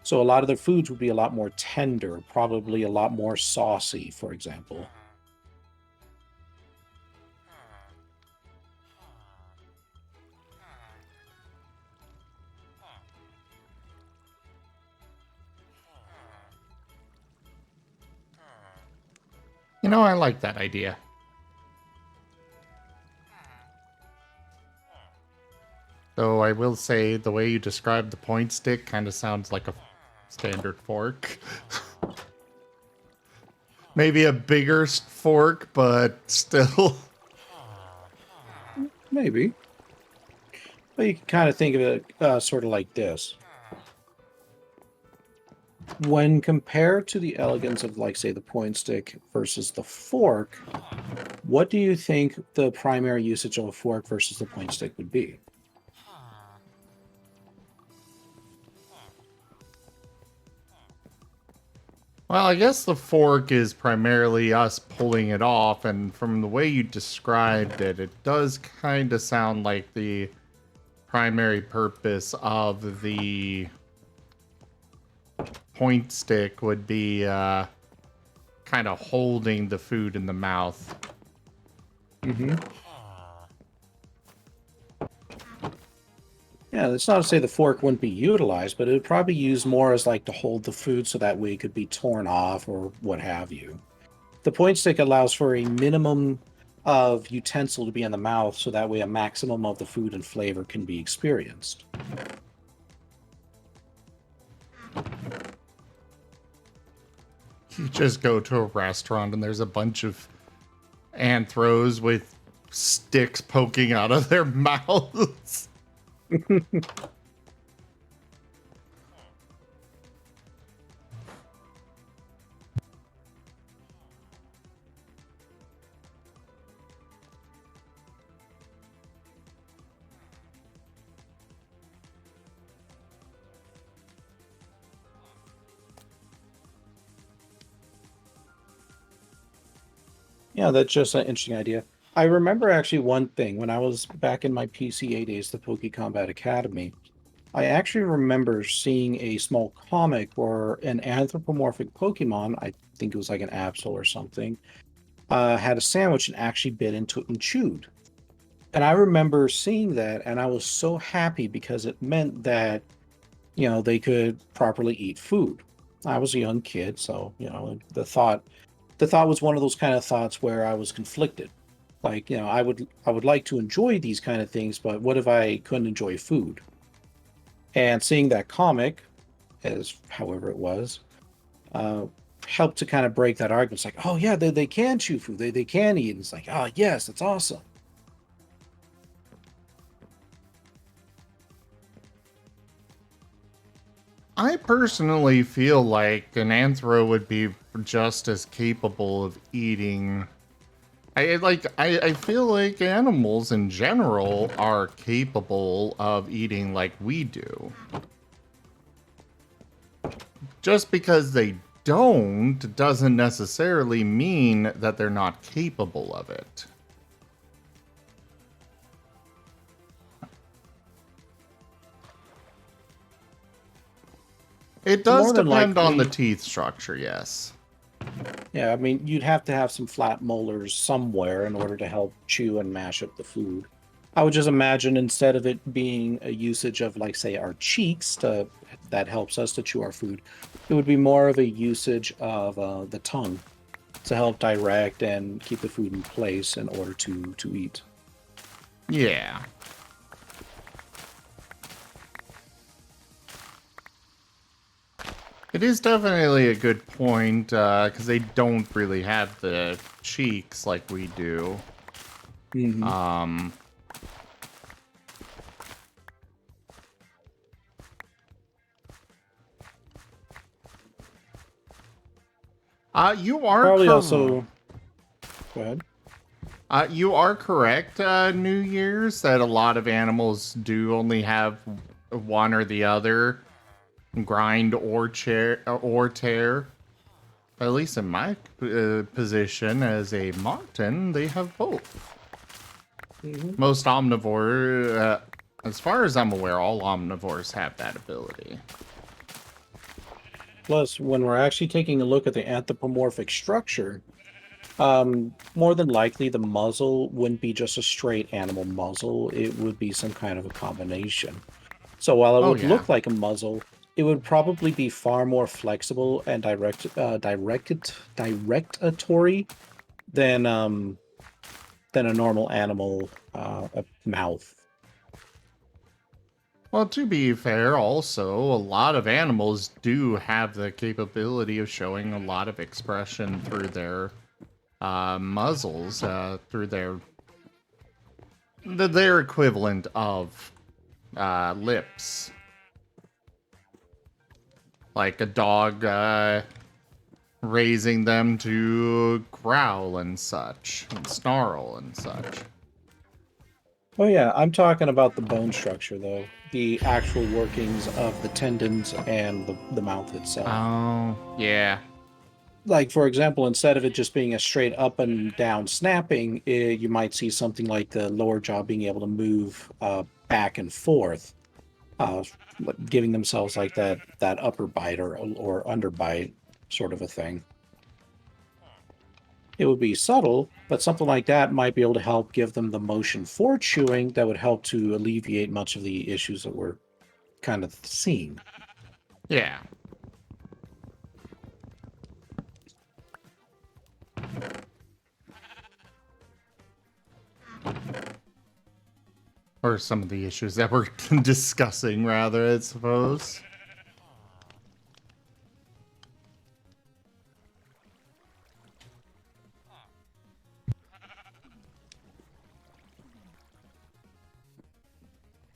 So, a lot of their foods would be a lot more tender, probably a lot more saucy, for example. You know, I like that idea. Though I will say the way you described the point stick kind of sounds like a standard fork. Maybe a bigger fork, but still. Maybe. But you can kind of think of it sort of like this. When compared to the elegance of, like, say, the point stick versus the fork, what do you think the primary usage of a fork versus the point stick would be? Well, I guess the fork is primarily us pulling it off, and from the way you described it, it does kind of sound like the primary purpose of the point stick would be kind of holding the food in the mouth. Mm-hmm. Yeah, that's not to say the fork wouldn't be utilized, but it would probably be used more as like to hold the food so that way it could be torn off or what have you. The point stick allows for a minimum of utensil to be in the mouth so that way a maximum of the food and flavor can be experienced. You just go to a restaurant and there's a bunch of anthros with sticks poking out of their mouths. Yeah, that's just an interesting idea. I remember actually one thing when I was back in my PCA days, the Poke Combat Academy. I actually remember seeing a small comic where an anthropomorphic Pokemon, I think it was like an Absol or something, had a sandwich and actually bit into it and chewed. And I remember seeing that, and I was so happy because it meant that, they could properly eat food. I was a young kid, so, the thought was one of those kind of thoughts where I was conflicted. Like, I would like to enjoy these kind of things, but what if I couldn't enjoy food? And seeing that comic, as however it was, uh, helped to kind of break that argument. It's like, oh yeah, they can chew food, they can eat. And it's like, oh yes, that's awesome. I personally feel like an anthro would be just as capable of eating. I feel like animals in general are capable of eating like we do. Just because they don't doesn't necessarily mean that they're not capable of it. It does More than depend on the likely- teeth structure, yes. Yeah, I mean, you'd have to have some flat molars somewhere in order to help chew and mash up the food. I would just imagine instead of it being a usage of, like, say, our cheeks that helps us to chew our food, it would be more of a usage of the tongue to help direct and keep the food in place in order to eat. Yeah. It is definitely a good point, because they don't really have the cheeks like we do. Mm-hmm. You are Probably cor- also. Go ahead. You are correct, New Year's, that a lot of animals do only have one or the other, grind or tear. At least in my position as a marten, they have both. Mm-hmm. Most omnivore, as far as I'm aware, all omnivores have that ability. Plus, when we're actually taking a look at the anthropomorphic structure, more than likely the muzzle wouldn't be just a straight animal muzzle. It would be some kind of a combination. So while it Oh would yeah. look like a muzzle, it would probably be far more flexible and directatory than a normal animal mouth. Well, to be fair, also, a lot of animals do have the capability of showing a lot of expression through their muzzles, through their equivalent of lips. Like a dog raising them to growl and such, and snarl and such. Oh yeah, I'm talking about the bone structure though, the actual workings of the tendons and the mouth itself. Oh, yeah. Like, for example, instead of it just being a straight up and down snapping, you might see something like the lower jaw being able to move back and forth, uh, giving themselves like that upper bite or underbite sort of a thing. It would be subtle, but something like that might be able to help give them the motion for chewing that would help to alleviate much of the issues that we're kind of seeing. Yeah. Or some of the issues that we're discussing, rather, I suppose.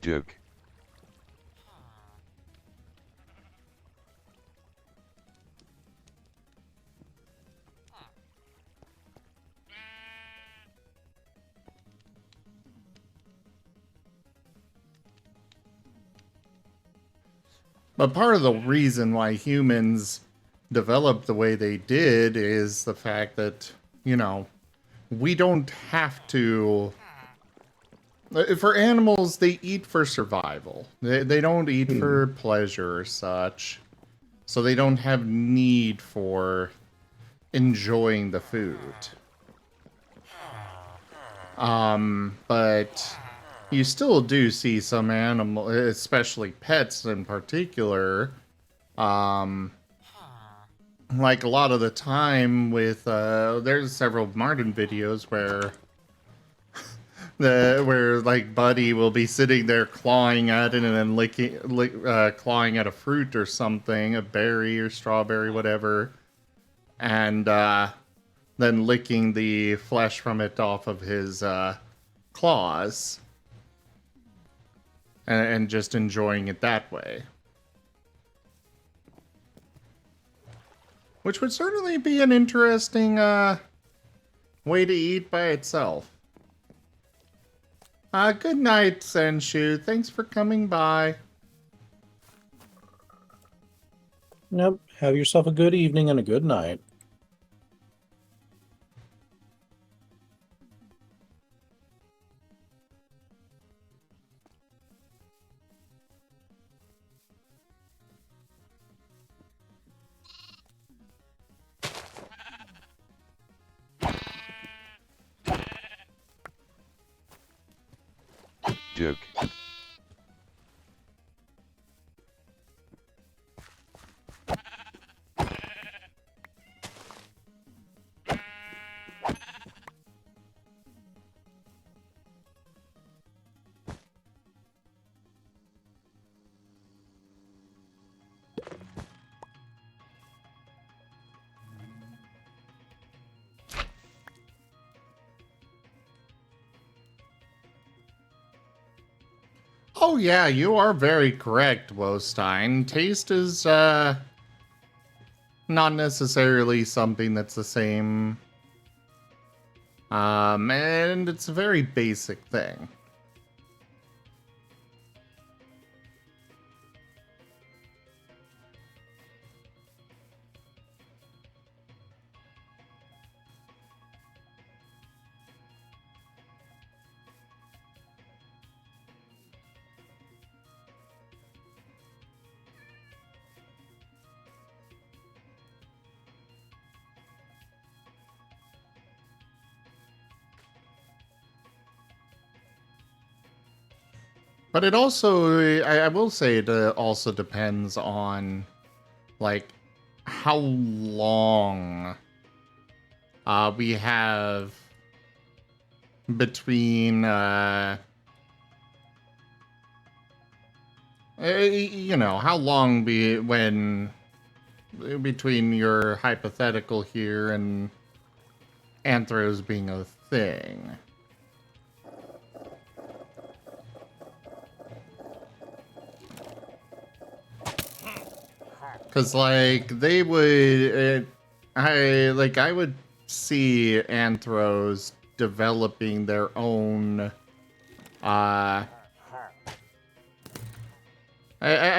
Joke. But part of the reason why humans developed the way they did is the fact that, we don't have to. For animals, they eat for survival. They don't eat Hmm. for pleasure or such. So they don't have need for enjoying the food. But you still do see some animal, especially pets in particular, like a lot of the time with there's several Martin videos where where like Buddy will be sitting there clawing at it and then clawing at a fruit or something, a berry or strawberry, whatever, and then licking the flesh from it off of his claws, and just enjoying it that way. Which would certainly be an interesting way to eat by itself. Good night, Senshu. Thanks for coming by. Yep. Have yourself a good evening and a good night. Joke. Oh yeah, you are very correct, Wostein. Taste is, not necessarily something that's the same. And it's a very basic thing. But it also, I will say, it also depends on, like, how long we have between, you know, how long between your hypothetical here and anthros being a thing. Because, like, they would, I would see anthros developing their own, I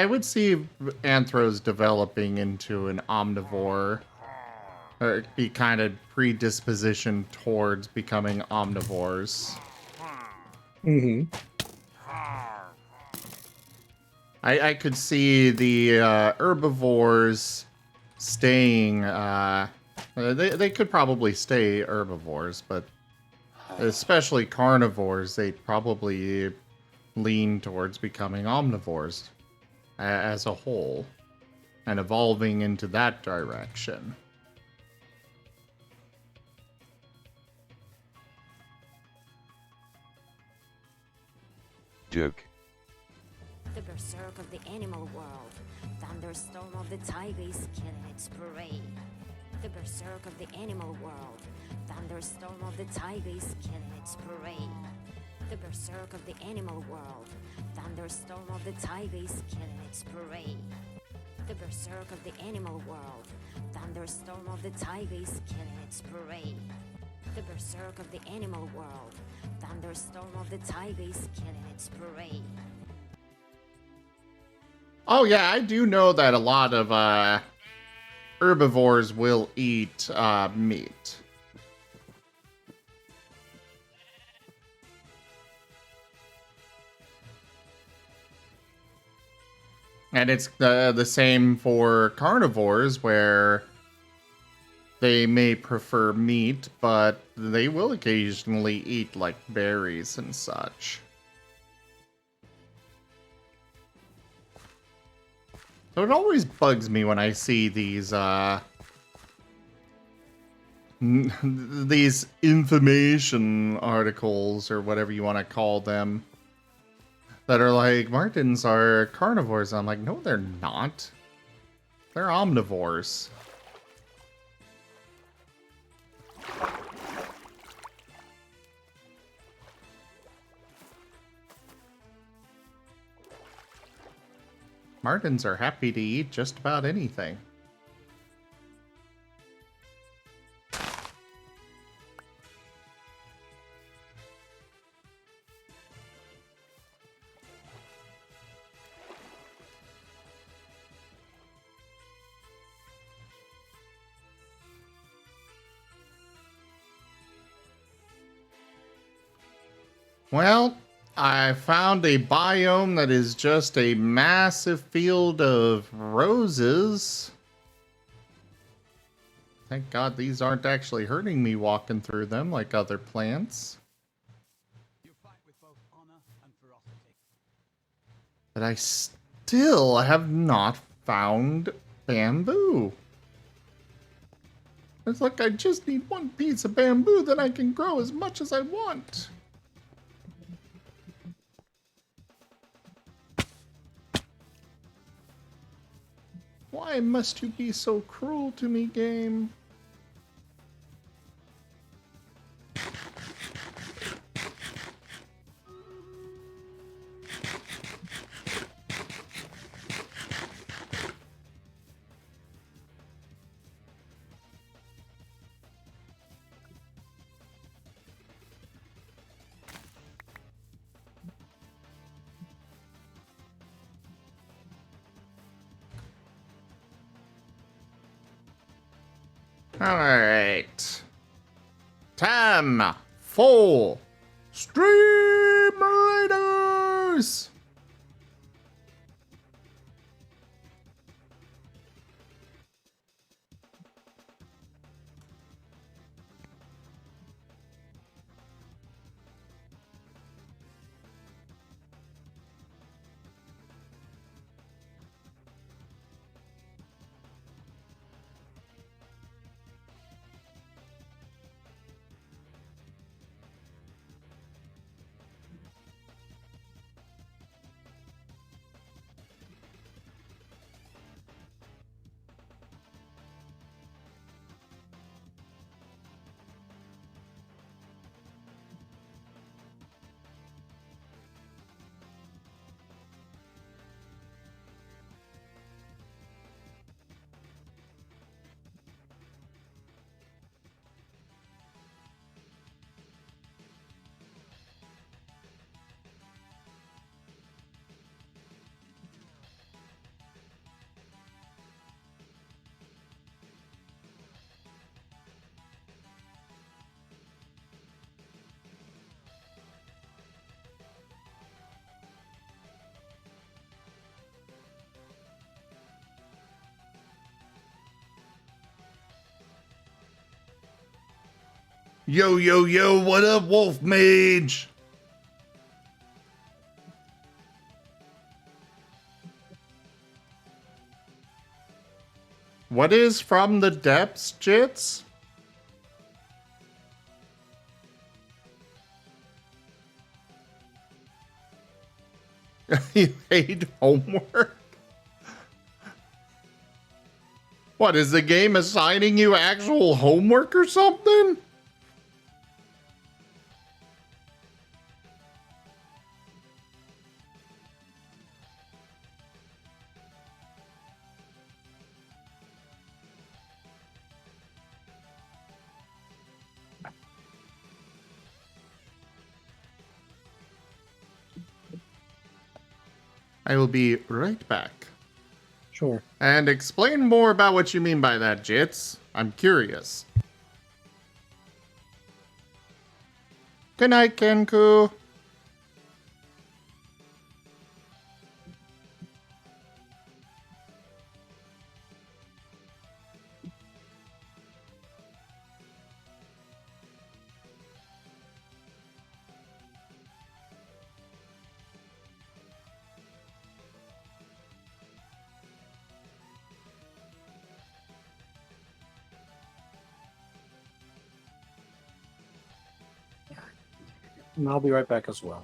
would see anthros developing into an omnivore, or be kind of predispositioned towards becoming omnivores. Mm-hmm. I could see the herbivores staying, they could probably stay herbivores, but especially carnivores, they'd probably lean towards becoming omnivores as a whole and evolving into that direction. Joke. The berserk of the animal world. Thunderstorm of the tiger is killing its prey. The berserk of the animal world. Thunderstorm of the tiger is killing its prey. The berserk of the animal world. Thunderstorm of the tiger is killing its prey. The berserk of the animal world. Thunderstorm of the tiger is killing its prey. The berserk of the animal world. Thunderstorm of the tiger is killing its prey. Oh yeah, I do know that a lot of herbivores will eat meat. And it's the same for carnivores, where they may prefer meat, but they will occasionally eat, like, berries and such. So it always bugs me when I see these, these information articles, or whatever you want to call them, that are like, Martins are carnivores. I'm like, no, they're not. They're omnivores. Martins are happy to eat just about anything. Well, I found a biome that is just a massive field of roses. Thank God these aren't actually hurting me walking through them like other plants. You fight with both honor and ferocity. But I still have not found bamboo. It's like I just need one piece of bamboo, then I can grow as much as I want. Why must you be so cruel to me, game? Alright. Time for Stream Raiders! Yo, yo, yo, what up, Wolf Mage? What is From the Depths, Jits? You hate homework? What, is the game assigning you actual homework or something? I will be right back. Sure. And explain more about what you mean by that, Jits. I'm curious. Good night, Kenku. And I'll be right back as well.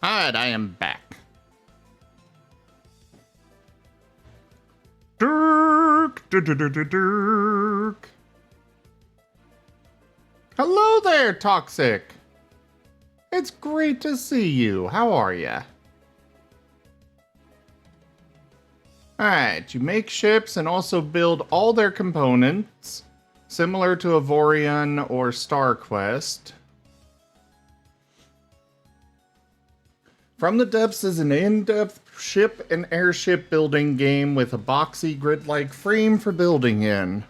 Alright, I am back. Dirk, dirk. Hello there, Toxic. It's great to see you. How are ya? Alright, you make ships and also build all their components, similar to Avorion or StarQuest. From the Depths is an in-depth ship and airship building game with a boxy grid-like frame for building in.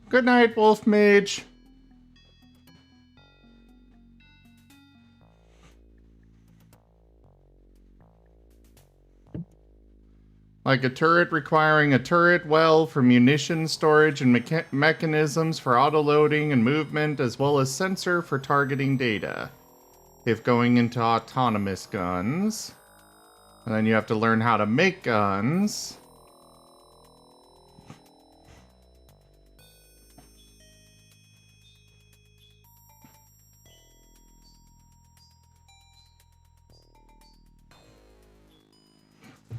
Good night, Wolf Mage. Like a turret requiring a turret well for munition storage and mechanisms for auto-loading and movement, as well as sensor for targeting data. If going into autonomous guns. And then you have to learn how to make guns.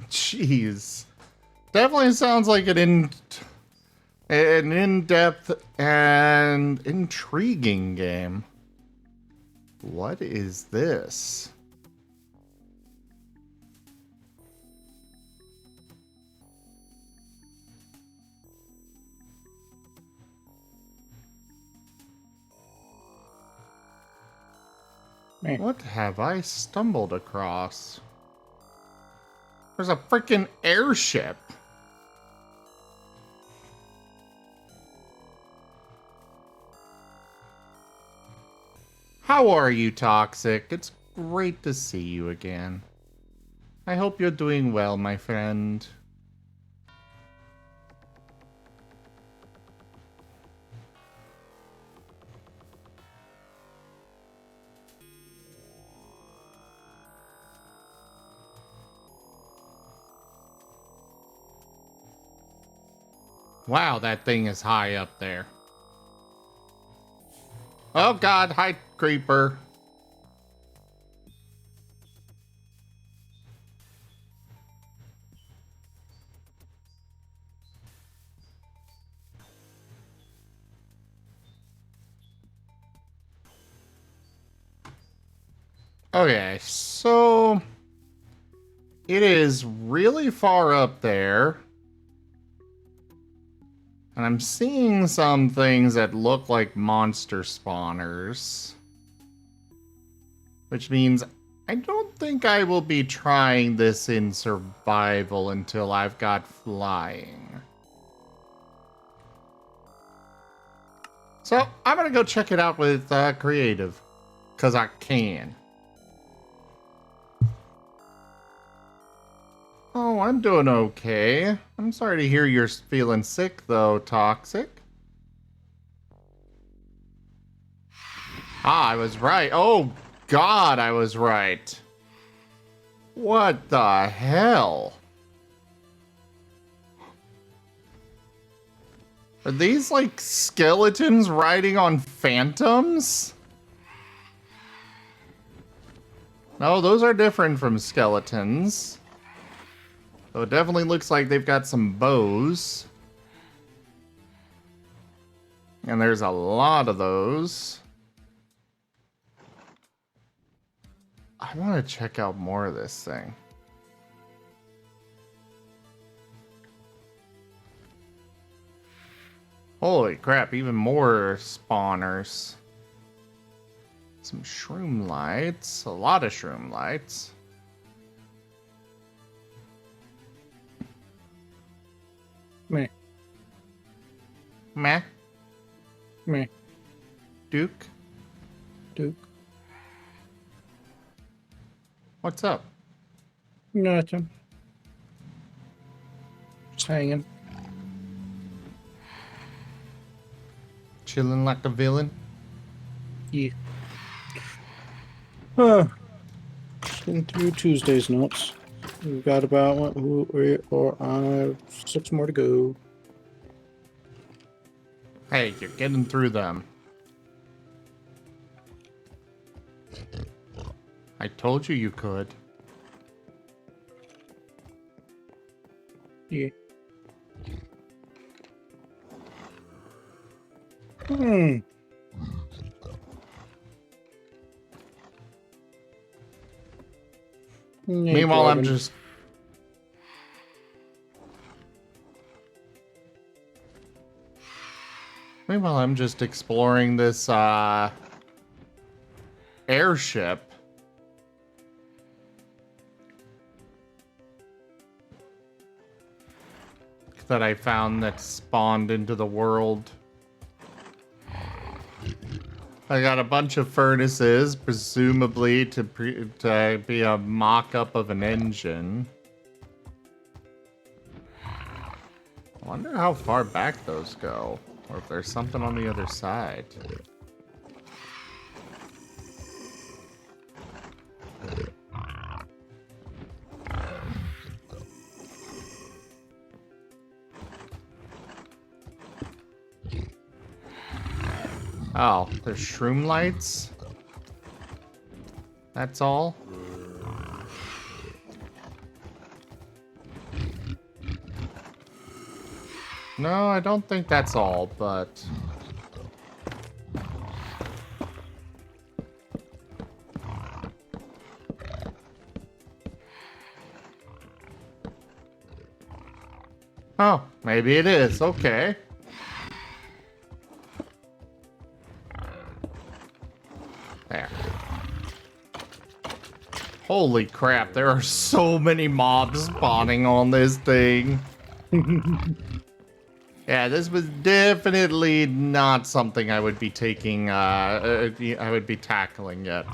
Jeez. Definitely sounds like an in-depth and intriguing game. What is this? Man. What have I stumbled across? There's a freaking airship. How are you, Toxic? It's great to see you again. I hope you're doing well, my friend. Wow, that thing is high up there. Oh god, hi, creeper. Okay, so it is really far up there. And I'm seeing some things that look like monster spawners. Which means I don't think I will be trying this in survival until I've got flying. So I'm gonna go check it out with creative. Cause I can. Oh, I'm doing okay. I'm sorry to hear you're feeling sick, though, Toxic. Ah, I was right. Oh, God, I was right. What the hell? Are these, like, skeletons riding on phantoms? No, those are different from skeletons. So it definitely looks like they've got some bows. And there's a lot of those. I want to check out more of this thing. Holy crap, even more spawners. Some shroom lights. A lot of shroom lights. Meh. Meh. Meh. Duke. Duke. What's up? Nothing. Just hanging. Chilling like a villain. Yeah. Getting through Tuesday's notes. We've got about 6 more to go. Hey, you're getting through them. I told you you could. Yeah. Hmm. Meanwhile, I'm just... Meanwhile, I'm just exploring this, airship. That I found that spawned into the world. I got a bunch of furnaces, presumably to be a mock-up of an engine. I wonder how far back those go, or if there's something on the other side. Oh, there's shroom lights? That's all? No, I don't think that's all, but... Oh, maybe it is. Okay. There. Holy crap, there are so many mobs spawning on this thing. Yeah, this was definitely not something I would be taking, I would be tackling yet.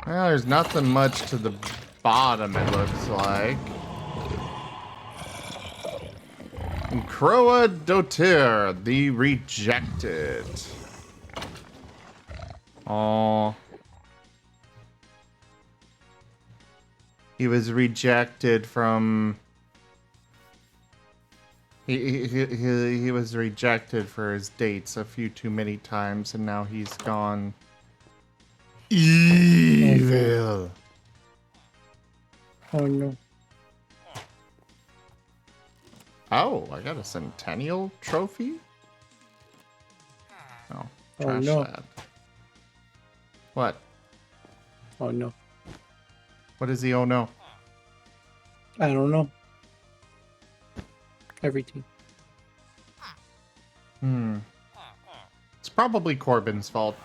Well, there's nothing much to the bottom, it looks like. Croa Dotir, the rejected. Oh. He was rejected from... He was rejected for his dates a few too many times, and now he's gone... evil. Oh no. Oh, I got a Centennial trophy? Oh, Oh, trash no. that. What? Oh no. What is he? Oh no. I don't know. Everything. It's probably Corbin's fault.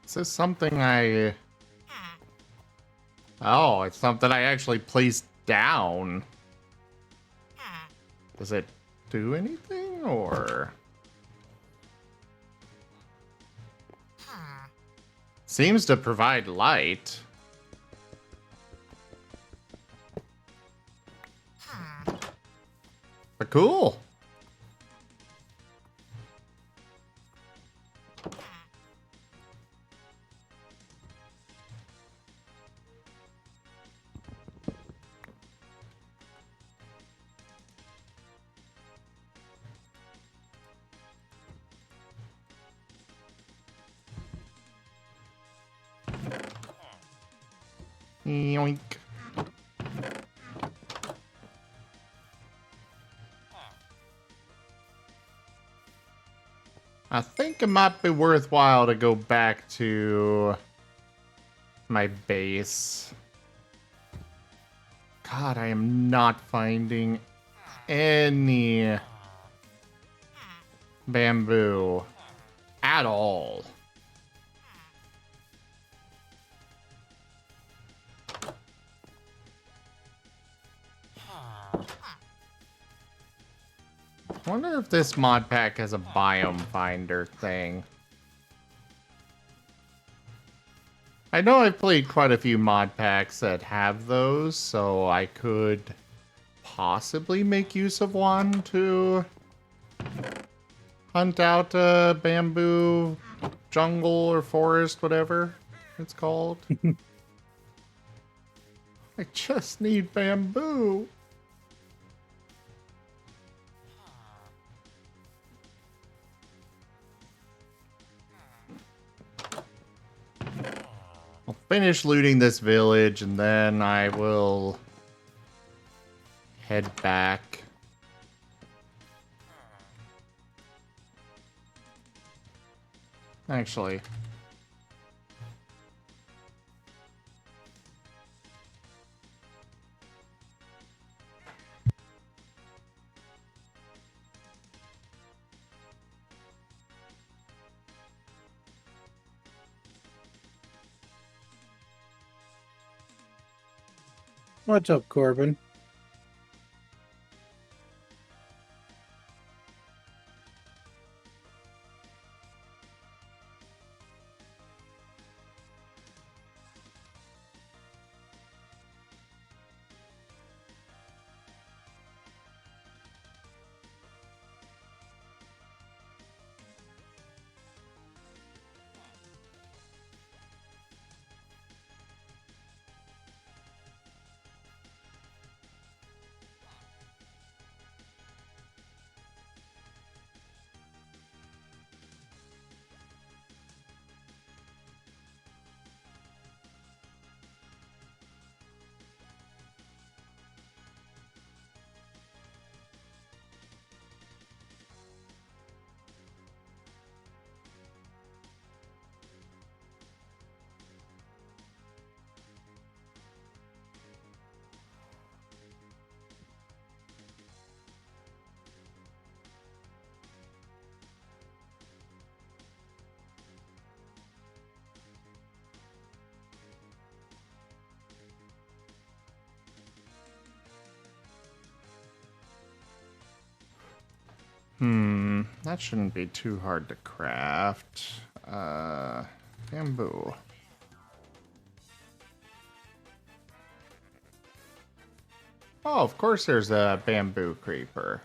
Is this something I... Oh, it's something I actually placed down. Does it do anything, or... Seems to provide light. But cool. Yoink. I think it might be worthwhile to go back to my base. God, I am not finding any bamboo at all. I wonder if this mod pack has a biome finder thing. I know I've played quite a few mod packs that have those, so I could possibly make use of one to hunt out a bamboo jungle or forest, whatever it's called. I just need bamboo. I'll finish looting this village and then I will head back. Actually, What's up, Corbin? that shouldn't be too hard to craft. Bamboo. Oh, of course there's a bamboo creeper.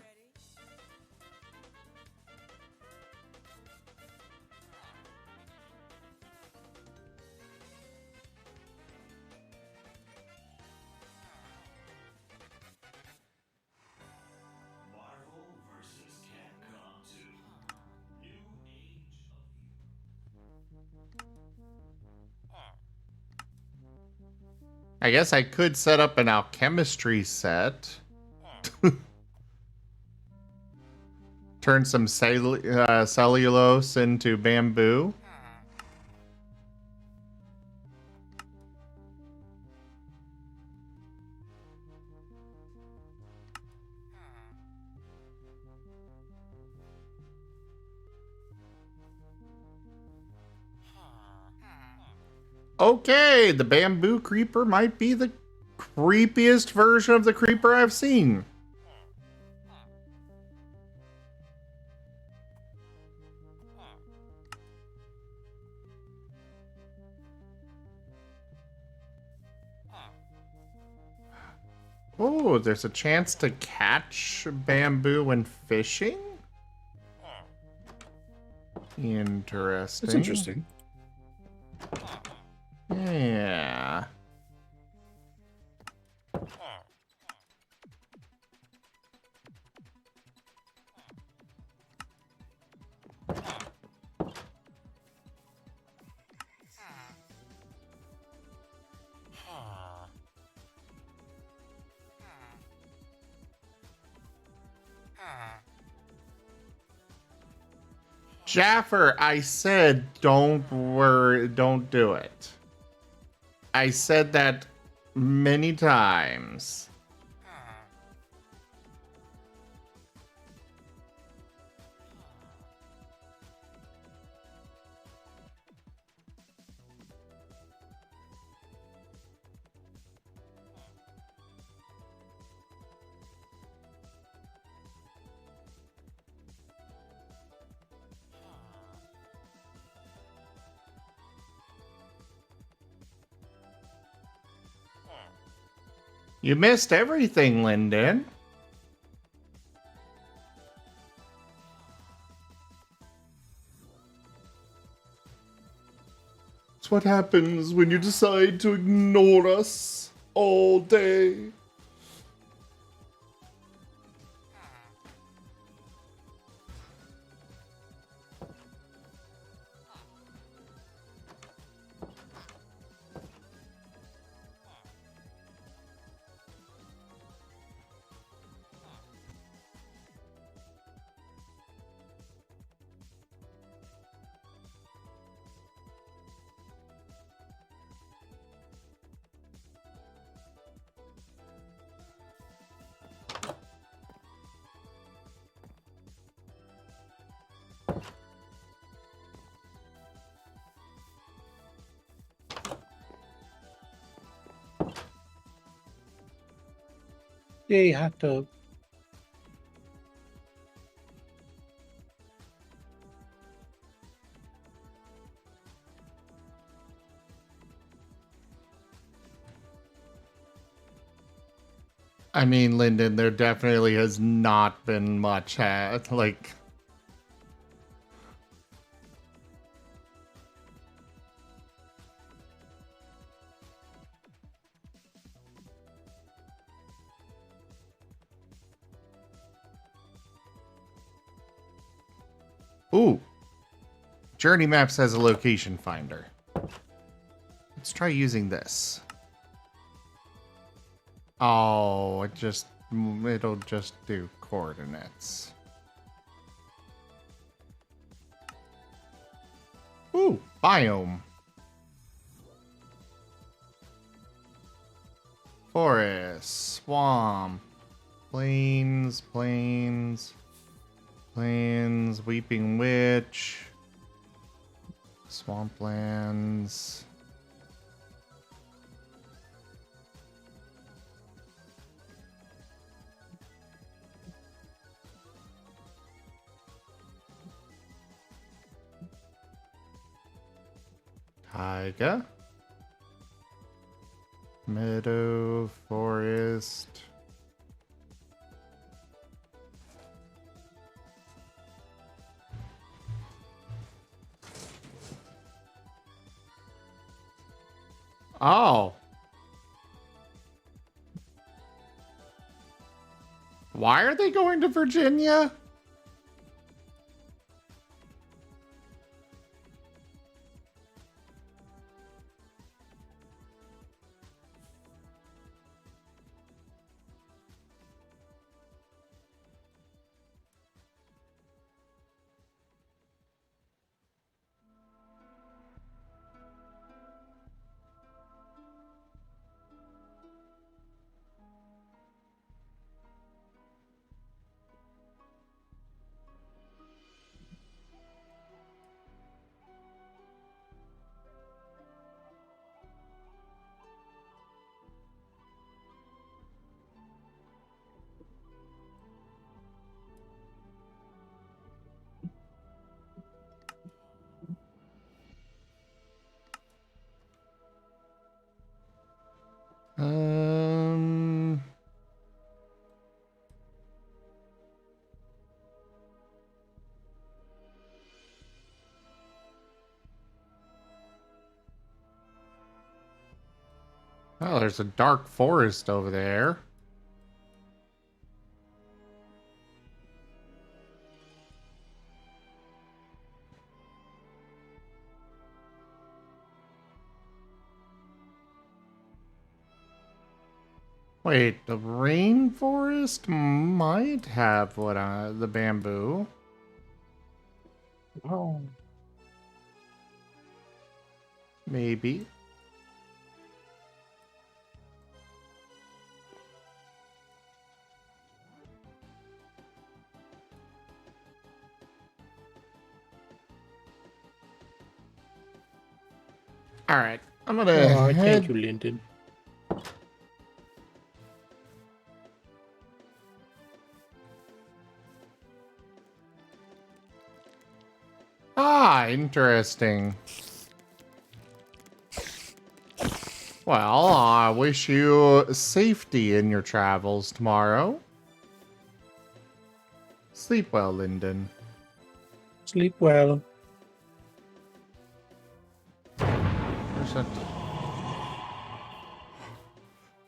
I guess I could set up an alchemistry set. Turn some cellulose into bamboo. Okay, the bamboo creeper might be the creepiest version of the creeper I've seen. Oh, there's a chance to catch bamboo when fishing? Interesting. It's interesting. Yeah. Jaffer, I said don't worry, don't do it. I said that many times. You missed everything, Lyndon. It's what happens when you decide to ignore us all day. Yay, hot dog. I mean, Lyndon, there definitely has not been much, like... Ooh. Journey Maps has a location finder. Let's try using this. Oh, it'll just do coordinates. Ooh, biome. Forest, swamp, plains, Weeping Witch, swamplands. Taiga. Meadow, forest. Oh. Why are they going to Virginia? Um. Oh, there's a dark forest over there. Wait, the rainforest might have the bamboo. Oh. Maybe. All right, I'm gonna Oh, thank head. you, Lyndon. Ah, interesting. Well, I wish you safety in your travels tomorrow. Sleep well, Lyndon. Sleep well. Where's that?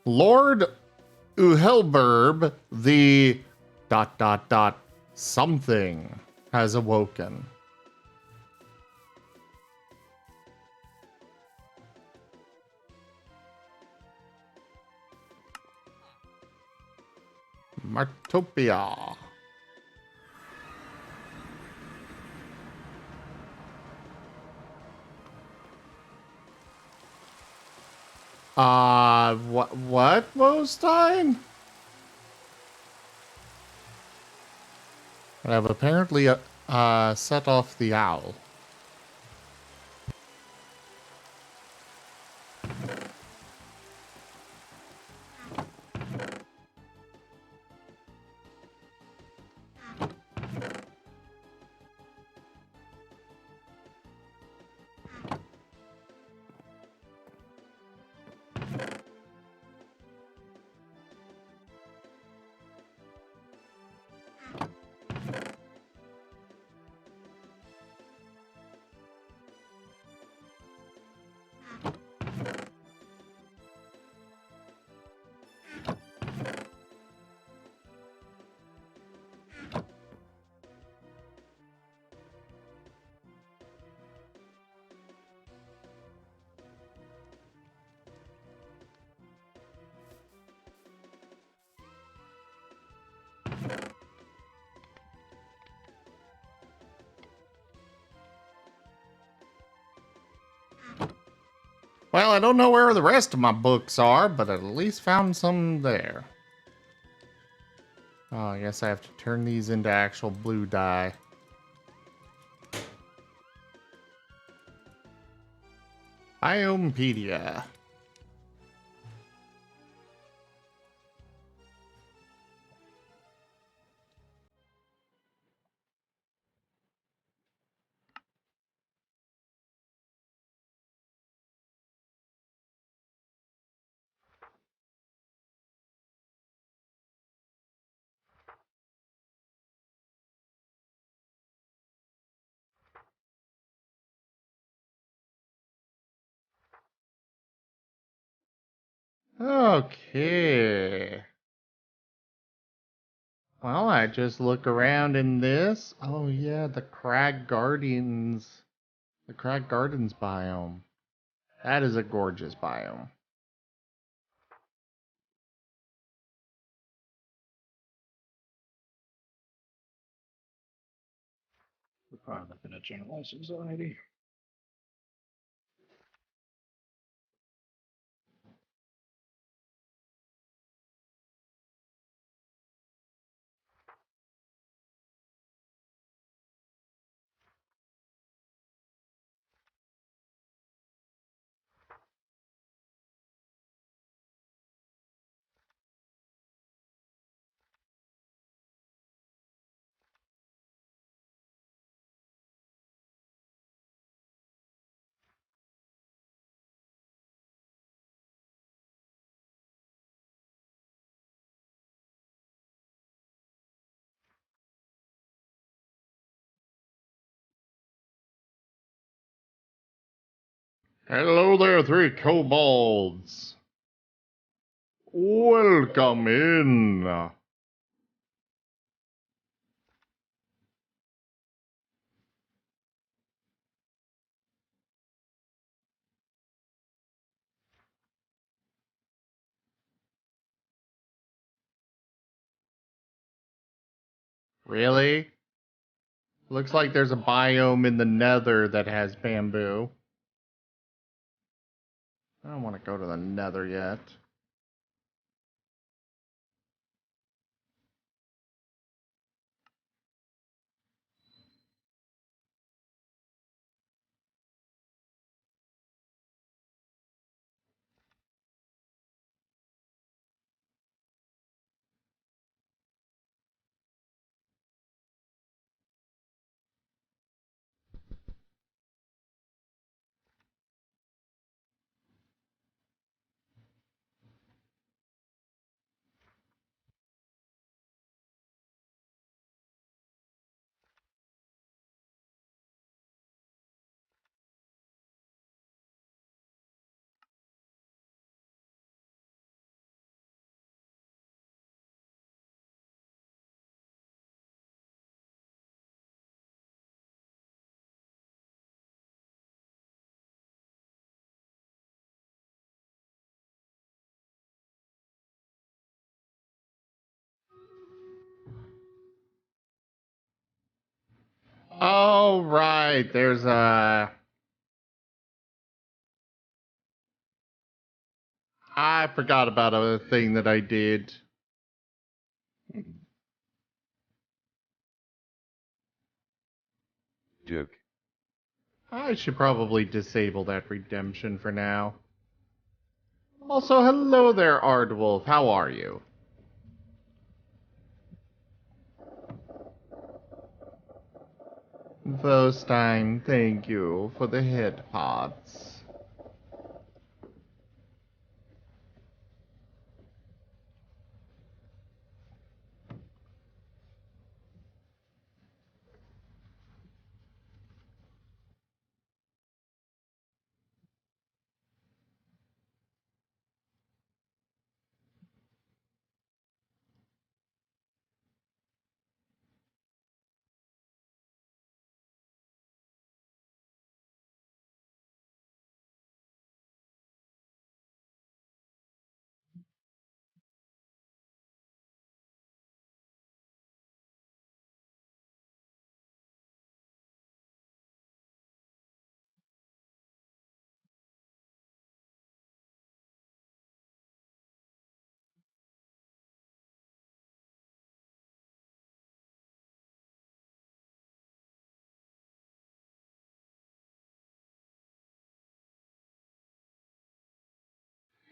Lord Uhelberb, the ... something has awoken. Martopia. What, Wostein? I have apparently set off the owl. Well, I don't know where the rest of my books are, but I at least found some there. Oh, I guess I have to turn these into actual blue dye. Biomedia. Okay. Well, I just look around in this. Oh yeah, the Crag Gardens. The Crag Gardens biome. That is a gorgeous biome. We're probably looking at generalized anxiety. Hello there, three kobolds. Welcome in. Really? Looks like there's a biome in the nether that has bamboo. I don't want to go to the nether yet. Oh, right. There's a... I forgot about a thing that I did. Duke. I should probably disable that redemption for now. Also, hello there, Ardwolf. How are you? Vostein, thank you for the head pods.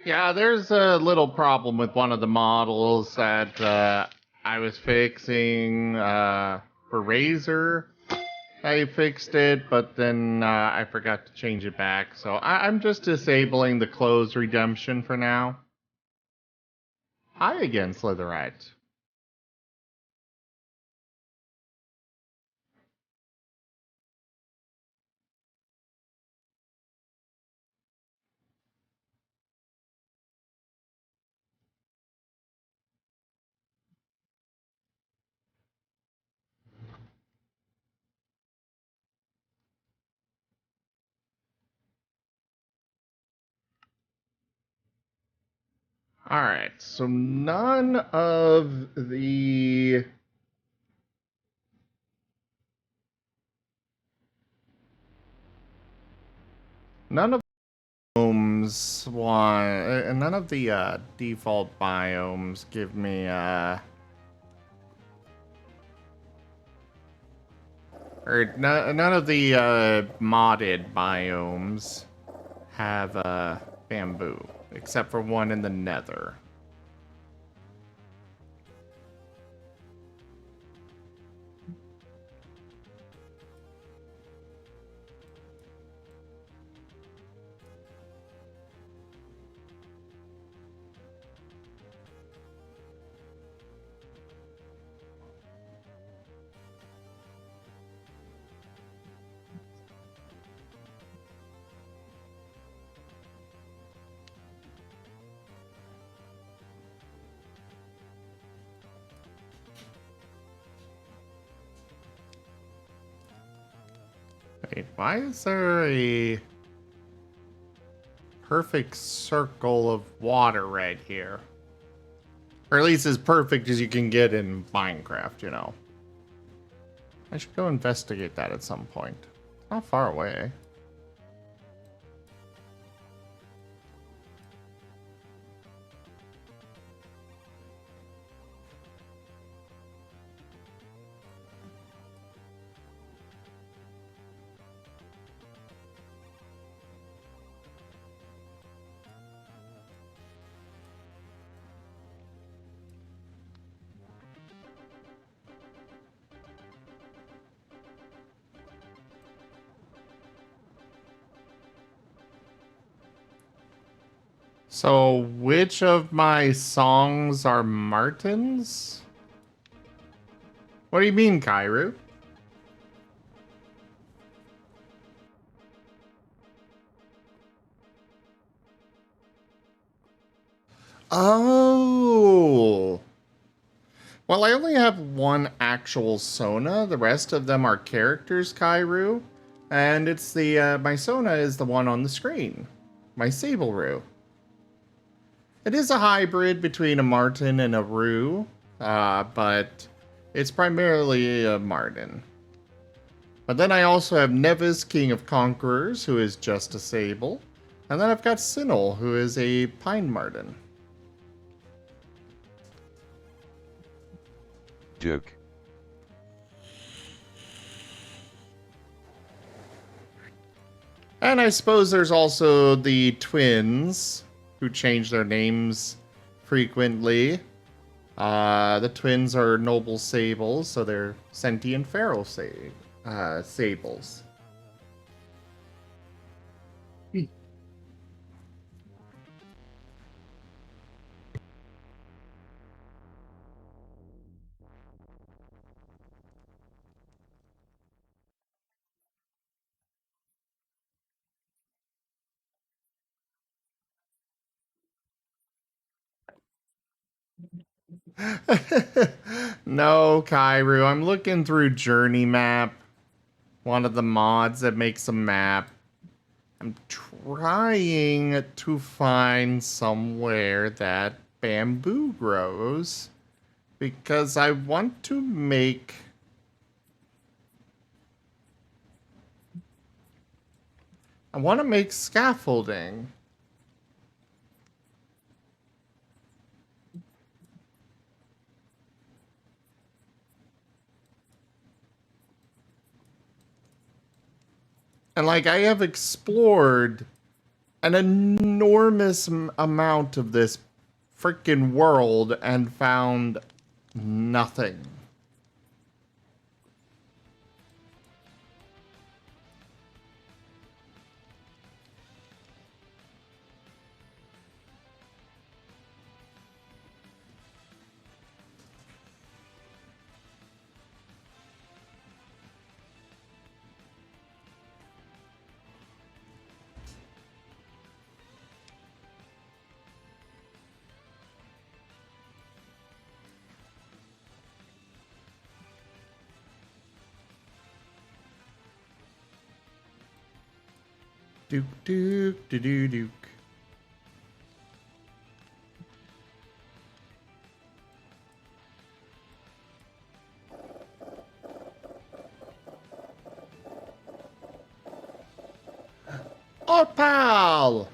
Yeah, there's a little problem with one of the models that I was fixing for Razor. I fixed it, but then I forgot to change it back, so I'm just disabling the close redemption for now. Hi again, Slitherite. Alright, so none of the... None of the biomes want... none of the default biomes give me, or none of the modded biomes have bamboo, except for one in the nether. Wait, why is there a perfect circle of water right here? Or at least as perfect as you can get in Minecraft, you know. I should go investigate that at some point. It's not far away. So, which of my songs are Martin's? What do you mean, Kairu? Oh. Well, I only have one actual Sona. The rest of them are characters, Kairu. And it's the, my Sona is the one on the screen. My Sableru. It is a hybrid between a Martin and a Rue, but it's primarily a Martin. But then I also have Nevis, King of Conquerors, who is just a Sable. And then I've got Sinel, who is a Pine Martin. Joke. And I suppose there's also the twins, who change their names frequently. The twins are noble sables, so they're sentient feral sables. No, Kairu, I'm looking through Journey Map, one of the mods that makes a map. I'm trying to find somewhere that bamboo grows because I want to make scaffolding. And like I have explored an enormous amount of this freaking world and found nothing. Duke, duke, do do duke. Oh, pal!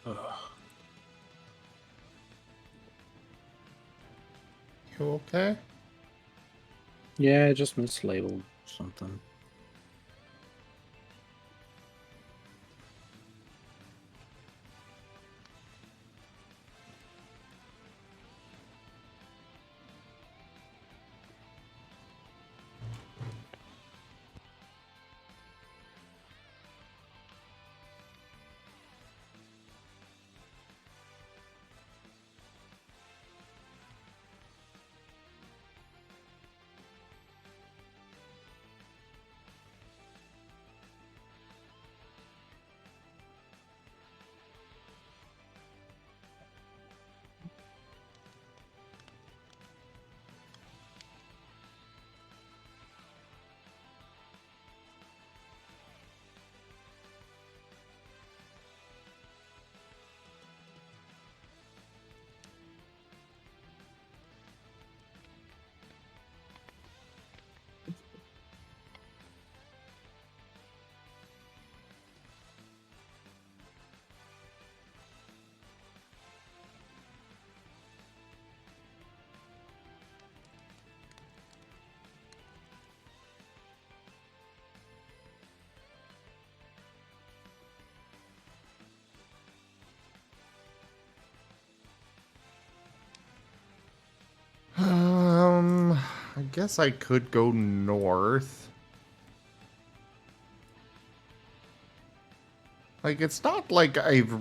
You okay? Yeah, I just mislabeled something. guess I could go north. Like, it's not like I've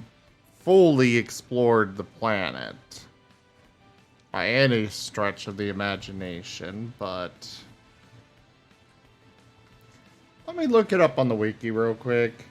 fully explored the planet by any stretch of the imagination, but let me look it up on the wiki real quick.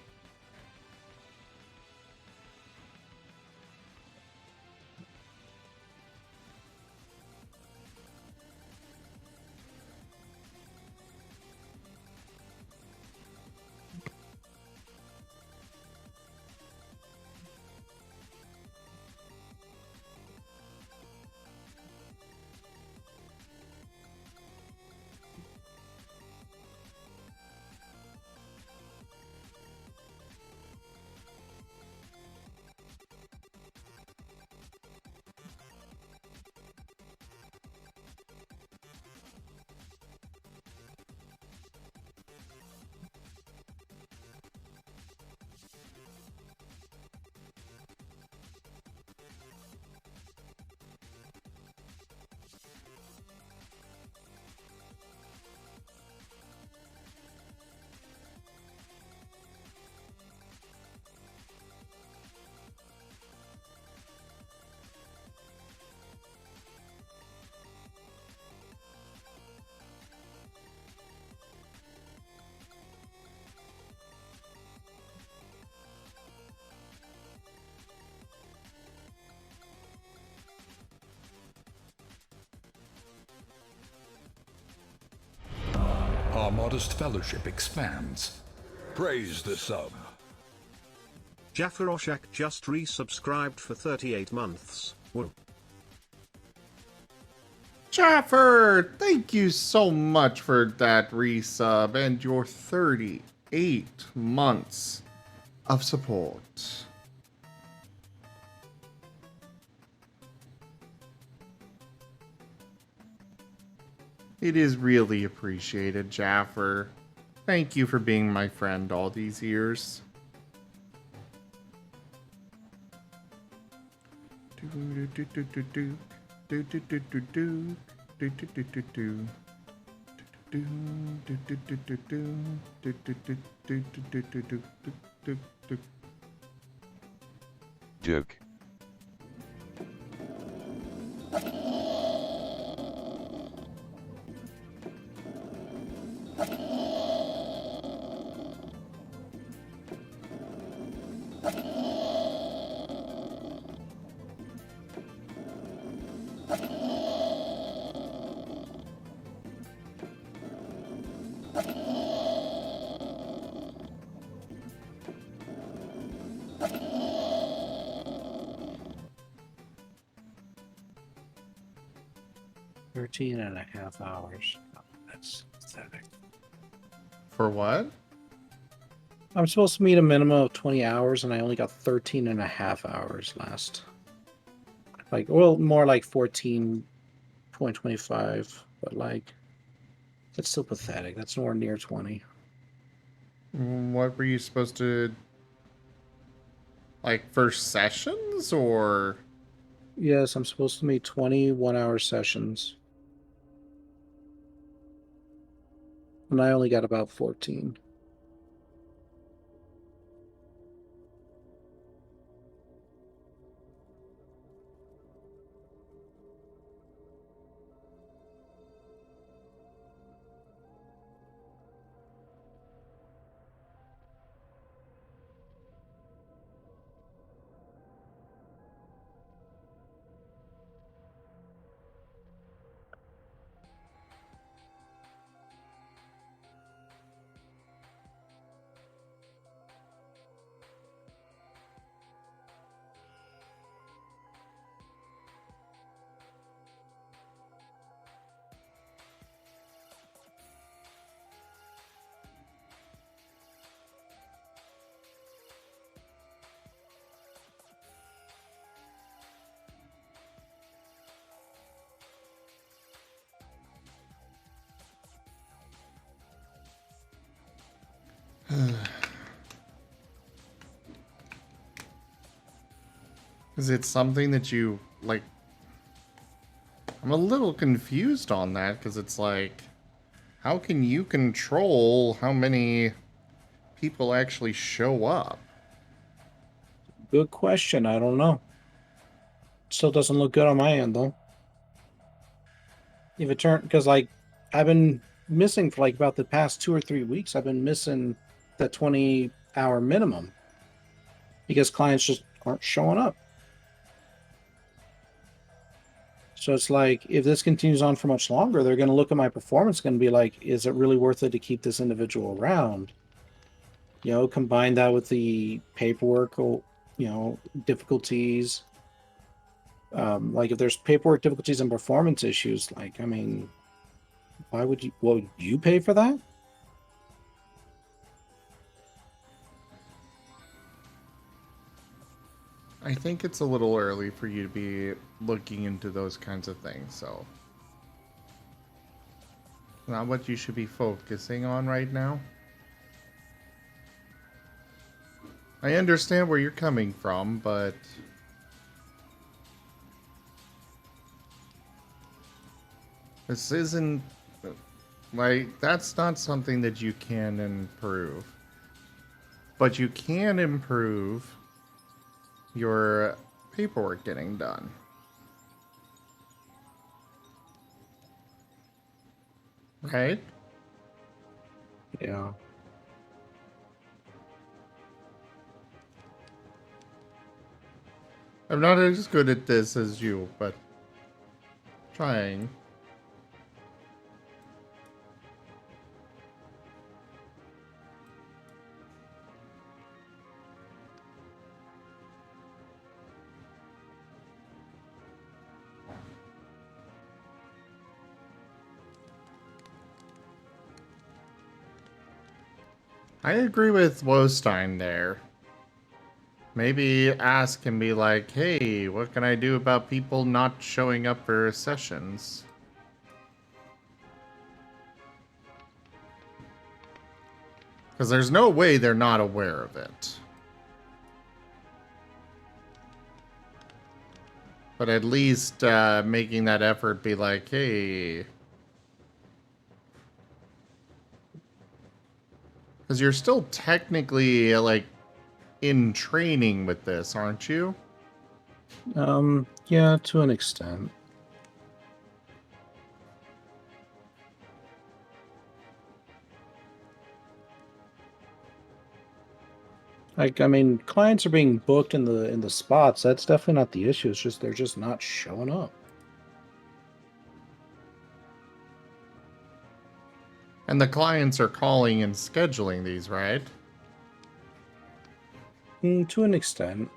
Our modest fellowship expands. Praise the sub. Jaffaroshak just resubscribed for 38 months. Woo. Jaffer, thank you so much for that resub and your 38 months of support. It is really appreciated, Jaffer. Thank you for being my friend all these years. Duke. Thirteen and a half hours. Oh, that's pathetic. For what? I'm supposed to meet a minimum of 20 hours, and I only got 13 and a half hours last. Like, well, more like 14.25, but like, that's still pathetic. That's nowhere near 20. What were you supposed to... Like, first sessions, or... Yes, I'm supposed to meet 20 one-hour sessions. And I only got about 14. Is it something that you, like... I'm I'm a little confused on that, because it's like, how can you control how many people actually show up? Good question. I don't know. Still doesn't look good on my end, though. If it turned, because like I've been missing for like about the past 2 or 3 weeks, I've been missing the 20-hour minimum because clients just aren't showing up. So it's like, if this continues on for much longer, they're going to look at my performance and be like, is it really worth it to keep this individual around? You know, combine that with the paperwork, or, you know, difficulties. Like if there's paperwork difficulties and performance issues, like, I mean, why would you, well, you pay for that? I think it's a little early for you to be looking into those kinds of things, so. Not what you should be focusing on right now. I understand where you're coming from, but this isn't, like, that's not something that you can improve. But you can improve your paperwork getting done. Right? Yeah. I'm not as good at this as you, but trying. I agree with Wostein there. Maybe ask and be like, hey, what can I do about people not showing up for sessions? Because there's no way they're not aware of it. But at least making that effort be like, hey. Because you're still technically, like, in training with this, aren't you? Yeah, to an extent. Like, I mean, clients are being booked in the spots. That's definitely not the issue. It's just they're just not showing up. And the clients are calling and scheduling these, right? To an extent.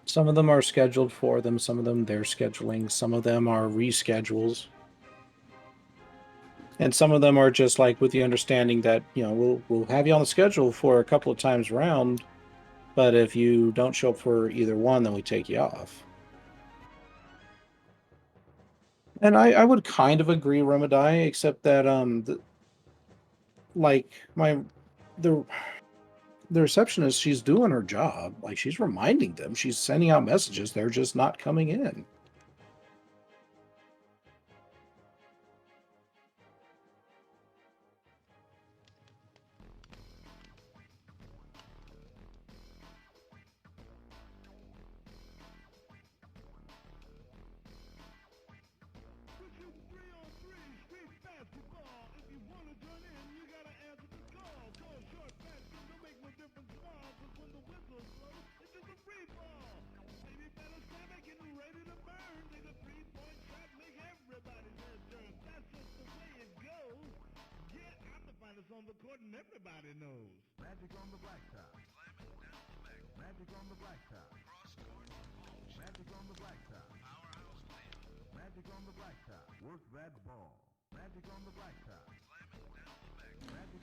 Some of them are scheduled for them, some of them they're scheduling, some of them are reschedules. And some of them are just like with the understanding that, you know, we'll have you on the schedule for a couple of times around, but if you don't show up for either one, then we take you off. And I would kind of agree, Ramadai, except that like the receptionist, she's doing her job. Like, she's reminding them, she's sending out messages, they're just not coming in.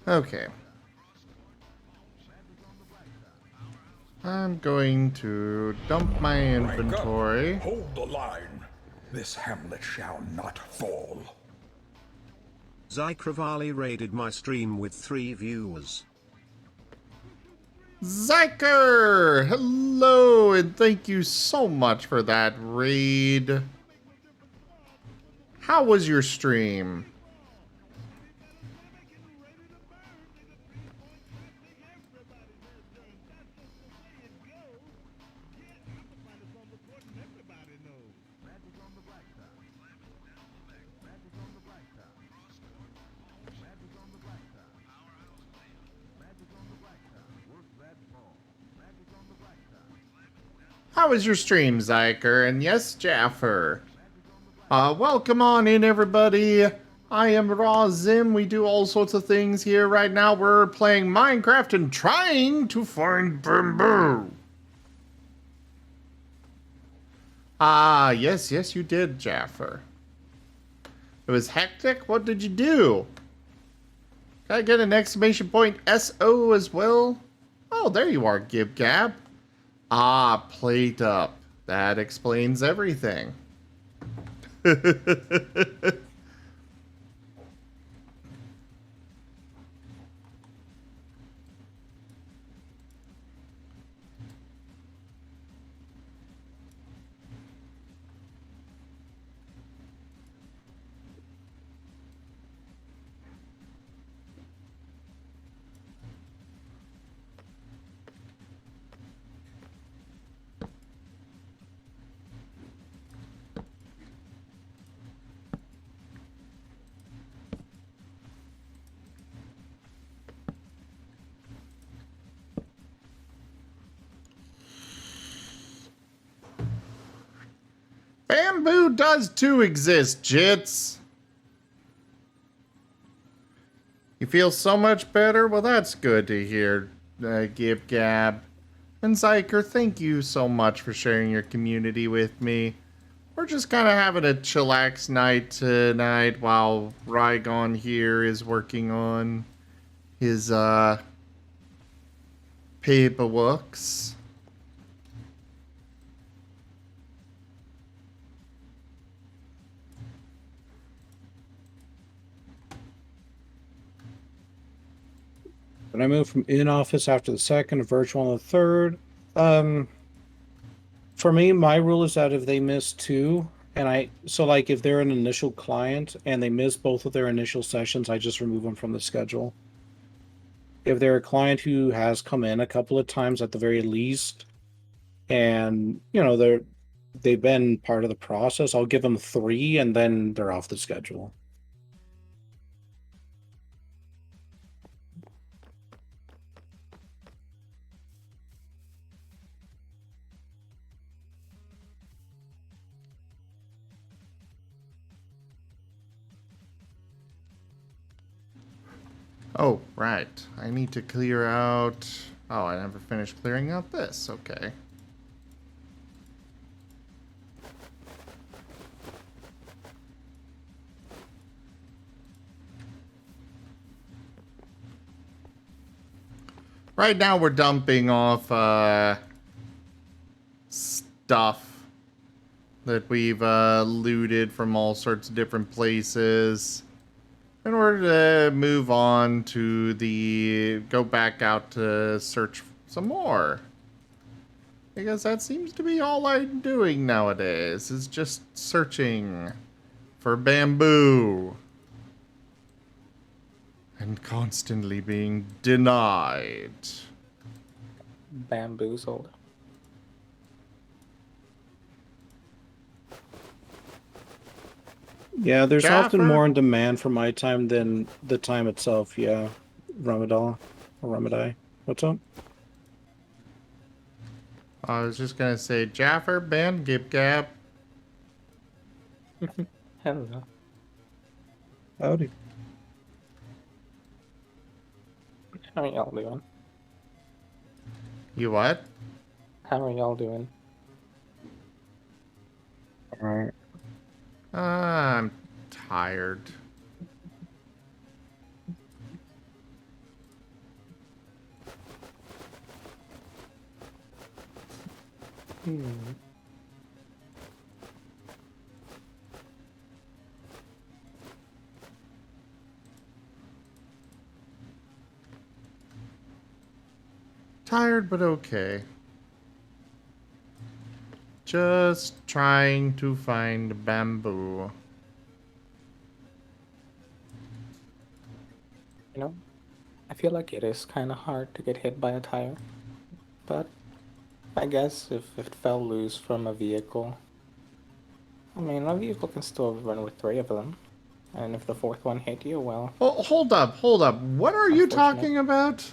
Okay. I'm going to dump my inventory. Hold the line. This hamlet shall not fall. Zykravali raided my stream with 3 viewers. Zyker! Hello, and thank you so much for that raid. How was your stream? How was your stream, Zyker? And yes, Jaffer. Welcome on in, everybody. I am Raw Zim. We do all sorts of things here. Right now, we're playing Minecraft and trying to find bamboo. Ah, yes, you did, Jaffer. It was hectic? What did you do? Can I get an exclamation point SO as well? Oh, there you are, Gib Gab. Ah, plate up. That explains everything. Bamboo does too exist, Jits. You feel so much better? Well, that's good to hear, Gib Gab. And Zyker, thank you so much for sharing your community with me. We're just kind of having a chillax night tonight while Rygon here is working on his, paperworks. When I moved from in-office after the second, virtual on the third. For me, my rule is that if they miss two, so like if they're an initial client and they miss both of their initial sessions, I just remove them from the schedule. If they're a client who has come in a couple of times at the very least, and they've been part of the process, I'll give them 3 and then they're off the schedule. Oh, right. I need to clear out... Oh, I never finished clearing out this. Okay. Right now we're dumping off stuff that we've looted from all sorts of different places in order to move on to go back out to search some more. Because that seems to be all I'm doing nowadays, is just searching for bamboo. And constantly being denied. Bamboozled. Yeah, there's Jaffer? often more in demand for my time than the time itself, yeah. Ramadai. What's up? I was just gonna say, Jaffer, Ben, Gib Gab. Hello. Howdy. How are y'all doing? You what? How are y'all doing? Alright. I'm tired. Tired but okay. Just trying to find bamboo. You know, I feel like it is kind of hard to get hit by a tire, but I guess if it fell loose from a vehicle, I mean, a vehicle can still run with 3 of them, and if the 4th one hit you, well, Oh, hold up, hold up. What are you unfortunate. talking about?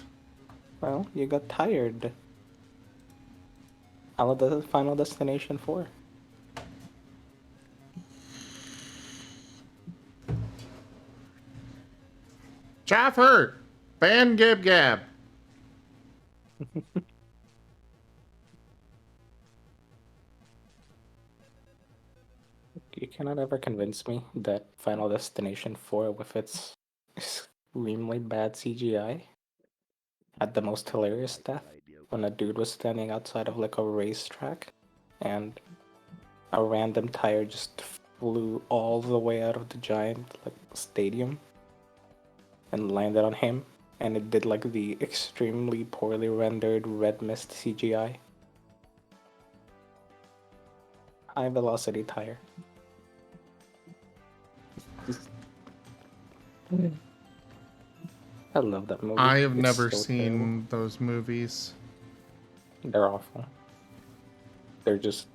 Well, you got tired. How about the Final Destination 4? Jaffer! Ban Gib Gab! You cannot ever convince me that Final Destination 4, with its extremely bad CGI, had the most hilarious death when a dude was standing outside of like a racetrack and a random tire just flew all the way out of the giant like stadium and landed on him, and it did like the extremely poorly rendered red mist CGI. High velocity tire. I love that movie. I have It's never so seen those movies. terrible. They're awful. They're just.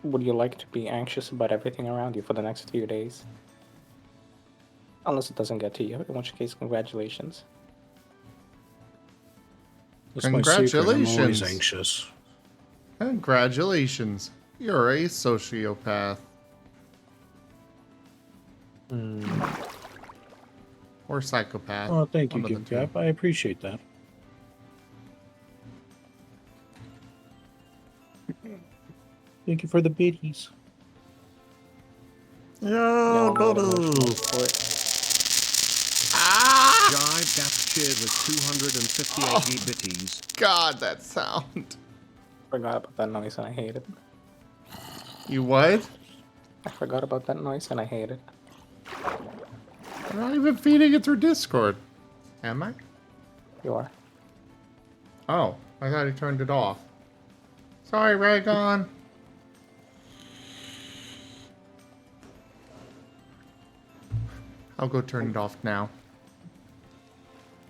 Would you like to be anxious about everything around you for the next few days? Unless it doesn't get to you, in which case, congratulations. That's my secret. I'm always Congratulations. anxious. Congratulations. You're a sociopath. Or psychopath. Oh, thank you, One of the two. Gimcap. I appreciate that. Thank you for the biddies. Yo, Y'all made Doodle. emotional for it. Ah! Jive Gaff cheered with 258 biddies. God, that sound. Forgot about that noise and I hate it. You what? I forgot about that noise and I hate it. I'm not even feeding it through Discord. Am I? You are. Oh, I thought he turned it off. Sorry, Raygon. I'll go turn it off now.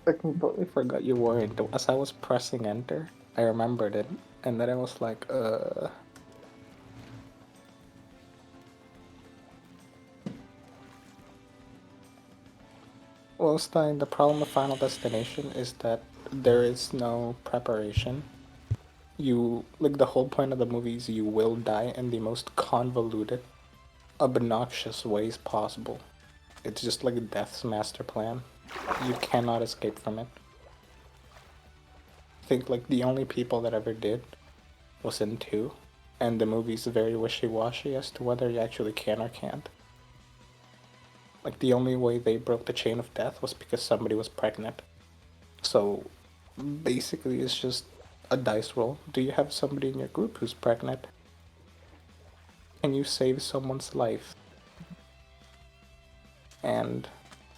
I completely forgot you were in. As I was pressing enter, I remembered it, and then I was like, Well, Stein, the problem with Final Destination is that there is no preparation. Like, the whole point of the movie is you will die in the most convoluted, obnoxious ways possible. It's just like death's master plan. You cannot escape from it. I think, like, the only people that ever did was in 2, and the movie's very wishy-washy as to whether you actually can or can't. Like, the only way they broke the chain of death was because somebody was pregnant. So, basically, it's just a dice roll. Do you have somebody in your group who's pregnant? Can you save someone's life? And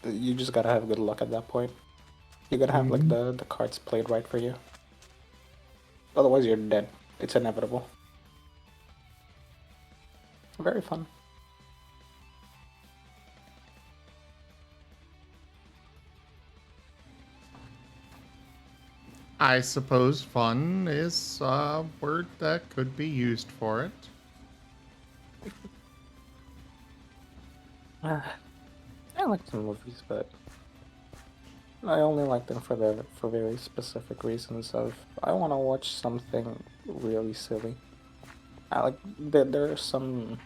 you just gotta have good luck at that point. You gotta have, like, the cards played right for you. Otherwise, you're dead. It's inevitable. Very fun. I suppose fun is a word that could be used for it. I like the movies, but I only like them for very specific reasons. I want to watch something really silly. I like there's some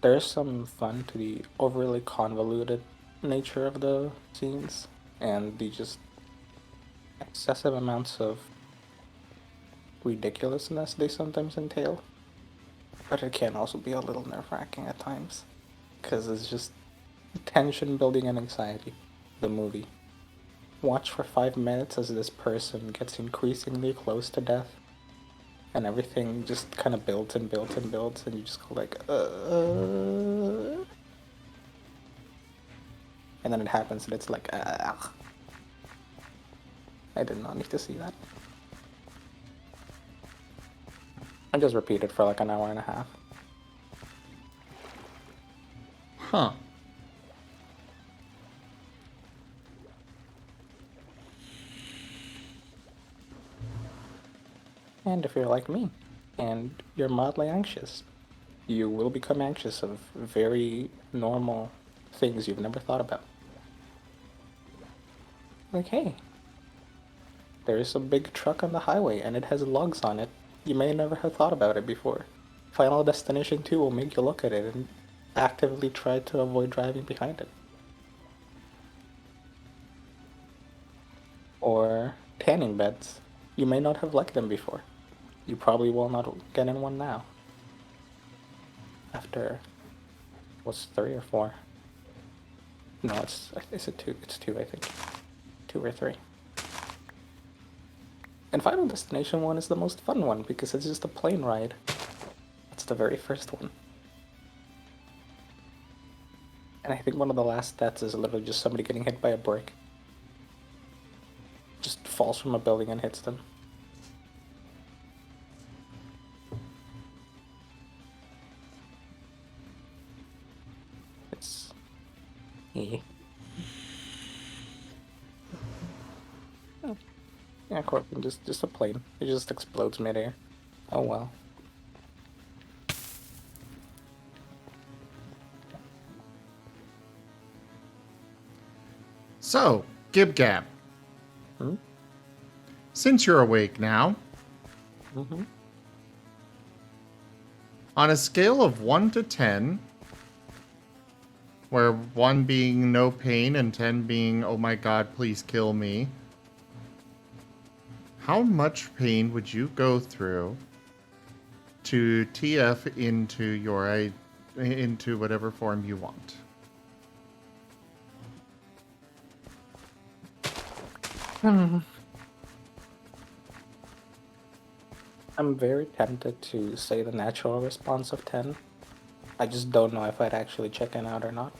fun to the overly convoluted nature of the scenes and the just excessive amounts of ridiculousness they sometimes entail. But it can also be a little nerve-wracking at times, because it's just tension building and anxiety. The movie. Watch for 5 minutes as this person gets increasingly close to death, and everything just kind of builds and builds and builds, and you just go like, and then it happens, and it's like, I did not need to see that. I just repeated for like an hour and a half. Huh. And if you're like me, and you're mildly anxious, you will become anxious of very normal things you've never thought about. Like, hey, there's a big truck on the highway and it has logs on it. You may never have thought about it before. Final Destination 2 will make you look at it and actively try to avoid driving behind it. Or tanning beds. You may not have liked them before. You probably will not get in one now. After, what's 3 or 4? No, it's a 2. It's 2, I think. 2 or 3. And Final Destination 1 is the most fun one because it's just a plane ride. That's the very first one. And I think one of the last deaths is literally just somebody getting hit by a brick. Just falls from a building and hits them. It's... yeah. Yeah, Corbin, just a plane. It just explodes midair. Oh well. So, Gib-Gab. Hmm? Since you're awake now, Mm-hmm. on a scale of 1 to 10, where 1 being no pain and 10 being, oh my god, please kill me, how much pain would you go through to TF into whatever form you want? I'm very tempted to say the natural response of 10. I just don't know if I'd actually chicken out or not.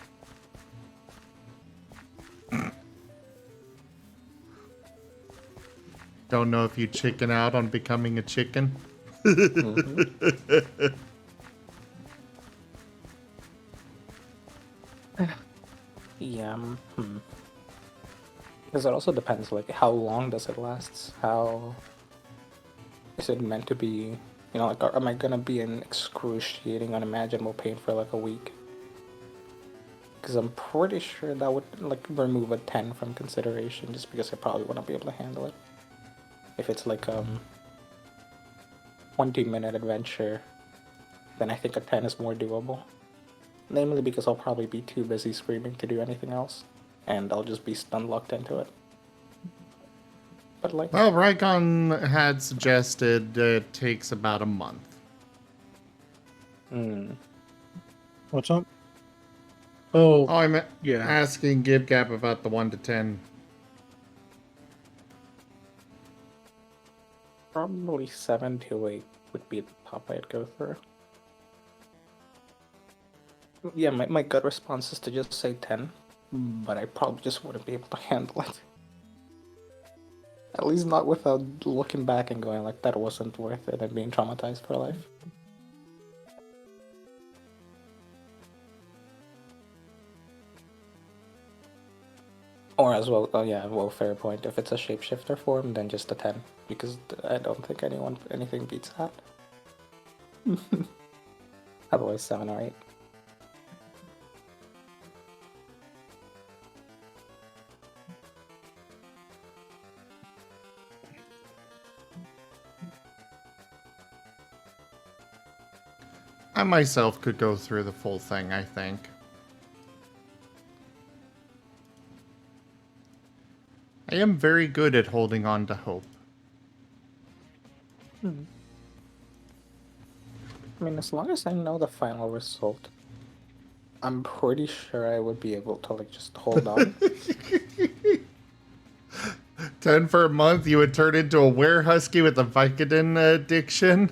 Don't know if you chicken out on becoming a chicken. Mm-hmm. Yeah, because it also depends, like, how long does it last? How is it meant to be, like, am I gonna be in excruciating, unimaginable pain for, like, a week? Because I'm pretty sure that would, like, remove a 10 from consideration, just because I probably wouldn't be able to handle it. If it's, like, 20-minute adventure, then I think a 10 is more doable. Namely because I'll probably be too busy screaming to do anything else, and I'll just be stun locked into it. But like, Well, Rykon had suggested it takes about a month. What's up? Oh, Oh, I'm yeah. asking Gib-Gab about the 1 to 10. probably 7 to 8 would be the top I'd go through. Yeah, my gut response is to just say 10, but I probably just wouldn't be able to handle it. At least not without looking back and going like, that wasn't worth it and being traumatized for life. Or as well, oh yeah, well, fair point. If it's a shapeshifter form, then just a 10, because I don't think anything beats that. Otherwise, 7 or 8. I myself could go through the full thing, I think. I am very good at holding on to hope. I mean, as long as I know the final result, I'm pretty sure I would be able to, like, just hold on. 10 for a month, you would turn into a werehusky with a Vicodin addiction?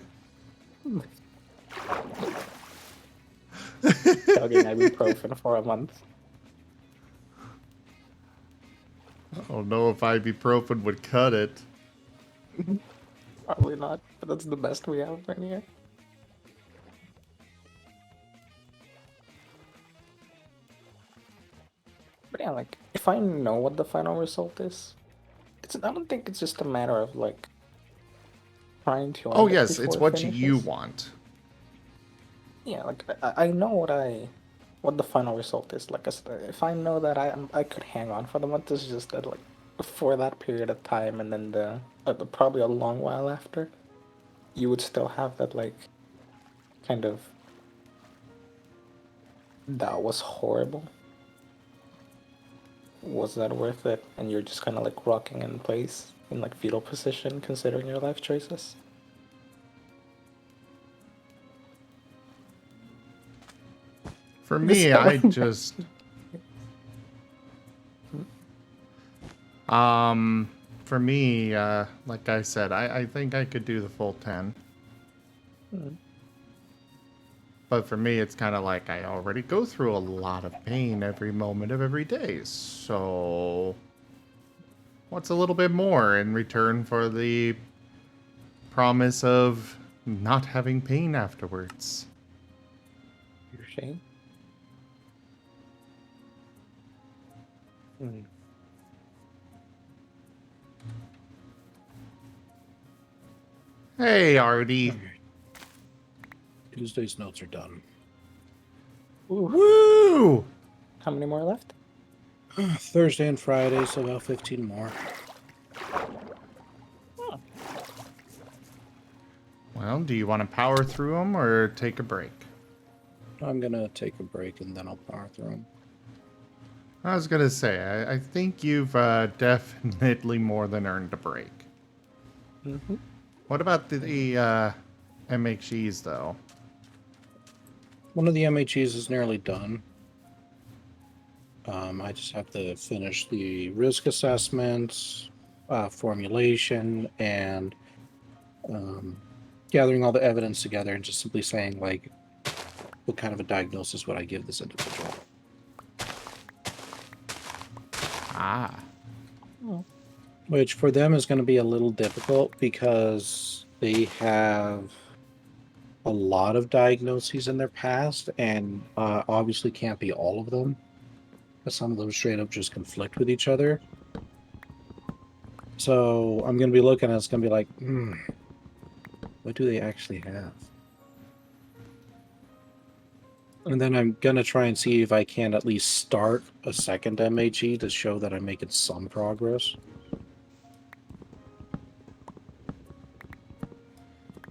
Chugging ibuprofen for a month. I don't know if ibuprofen would cut it. Probably not, but that's the best we have right here. Yeah, like if I know what the final result is, I don't think it's just a matter of like trying to Oh end it yes, it's before it what you finishes. want. Yeah, like I know what the final result is. Like if I know that I could hang on for the month, it's just that like for that period of time, and then probably a long while after, you would still have that like kind of that was horrible. Was that worth it? And you're just kind of like rocking in place in like fetal position, considering your life choices. For This me, I just for me, like I said, I think I could do the full 10. But for me, it's kind of like I already go through a lot of pain every moment of every day. So, what's a little bit more in return for the promise of not having pain afterwards? You're saying? Hey, Artie. Alright. Tuesday's notes are done. Woo! How many more left? Thursday and Friday, so about 15 more. Well, do you want to power through them or take a break? I'm gonna take a break and then I'll power through them. I was going to say, I think you've definitely more than earned a break. Mm-hmm. What about the MHEs, though? One of the MHEs is nearly done. I just have to finish the risk assessments, formulation, and gathering all the evidence together and just simply saying, like, what kind of a diagnosis would I give this individual? Ah. Which for them is going to be a little difficult because they have a lot of diagnoses in their past, and obviously can't be all of them. But some of them straight up just conflict with each other. So I'm going to be looking at it's going to be like, what do they actually have? And then I'm going to try and see if I can at least start a second MHE to show that I'm making some progress.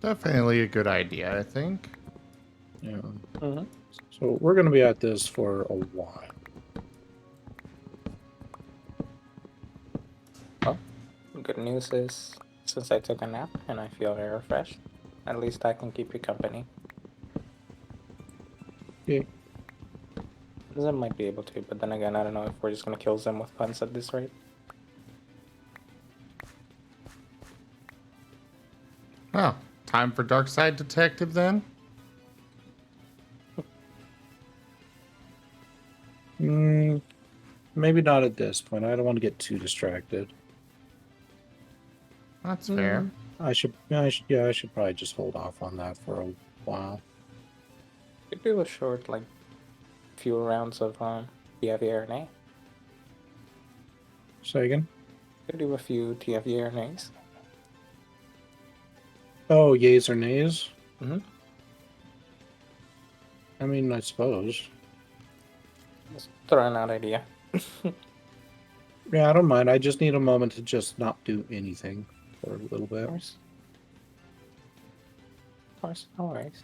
Definitely a good idea, I think. Yeah. Mm-hmm. So we're going to be at this for a while. Well, good news is since I took a nap and I feel very refreshed, at least I can keep you company. Yeah. Zim might be able to, but then again, I don't know if we're just gonna kill Zim with puns at this rate. Oh, time for Dark Side Detective then? Maybe not at this point. I don't want to get too distracted. That's fair. I should probably just hold off on that for a while. Could do a short, like, few rounds of TFE-RNA. Say again? Could do a few TFE-RNAs. Oh, yays or nays? Mm-hmm. I mean, I suppose. Just throwing out idea. Yeah, I don't mind. I just need a moment to just not do anything for a little bit. Of course, no worries.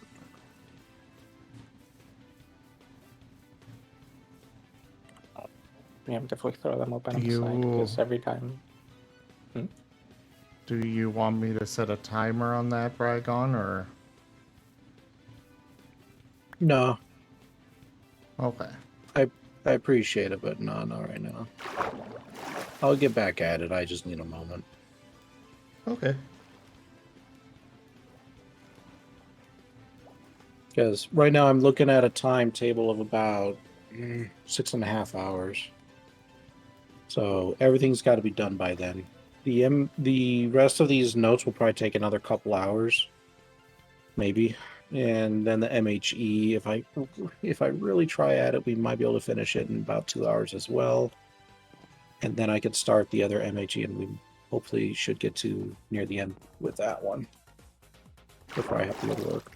Preemptively throw them open on the side, because every time... Do you want me to set a timer on that, Bragon, or... No. Okay. I appreciate it, but no, not right now. I'll get back at it. I just need a moment. Okay. Because right now I'm looking at a timetable of about 6.5 hours. So everything's got to be done by then. The rest of these notes will probably take another couple hours, maybe. And then the MHE, if I really try at it, we might be able to finish it in about 2 hours as well. and then I could start the other MHE, and we hopefully should get to near the end with that one before I have to go to work.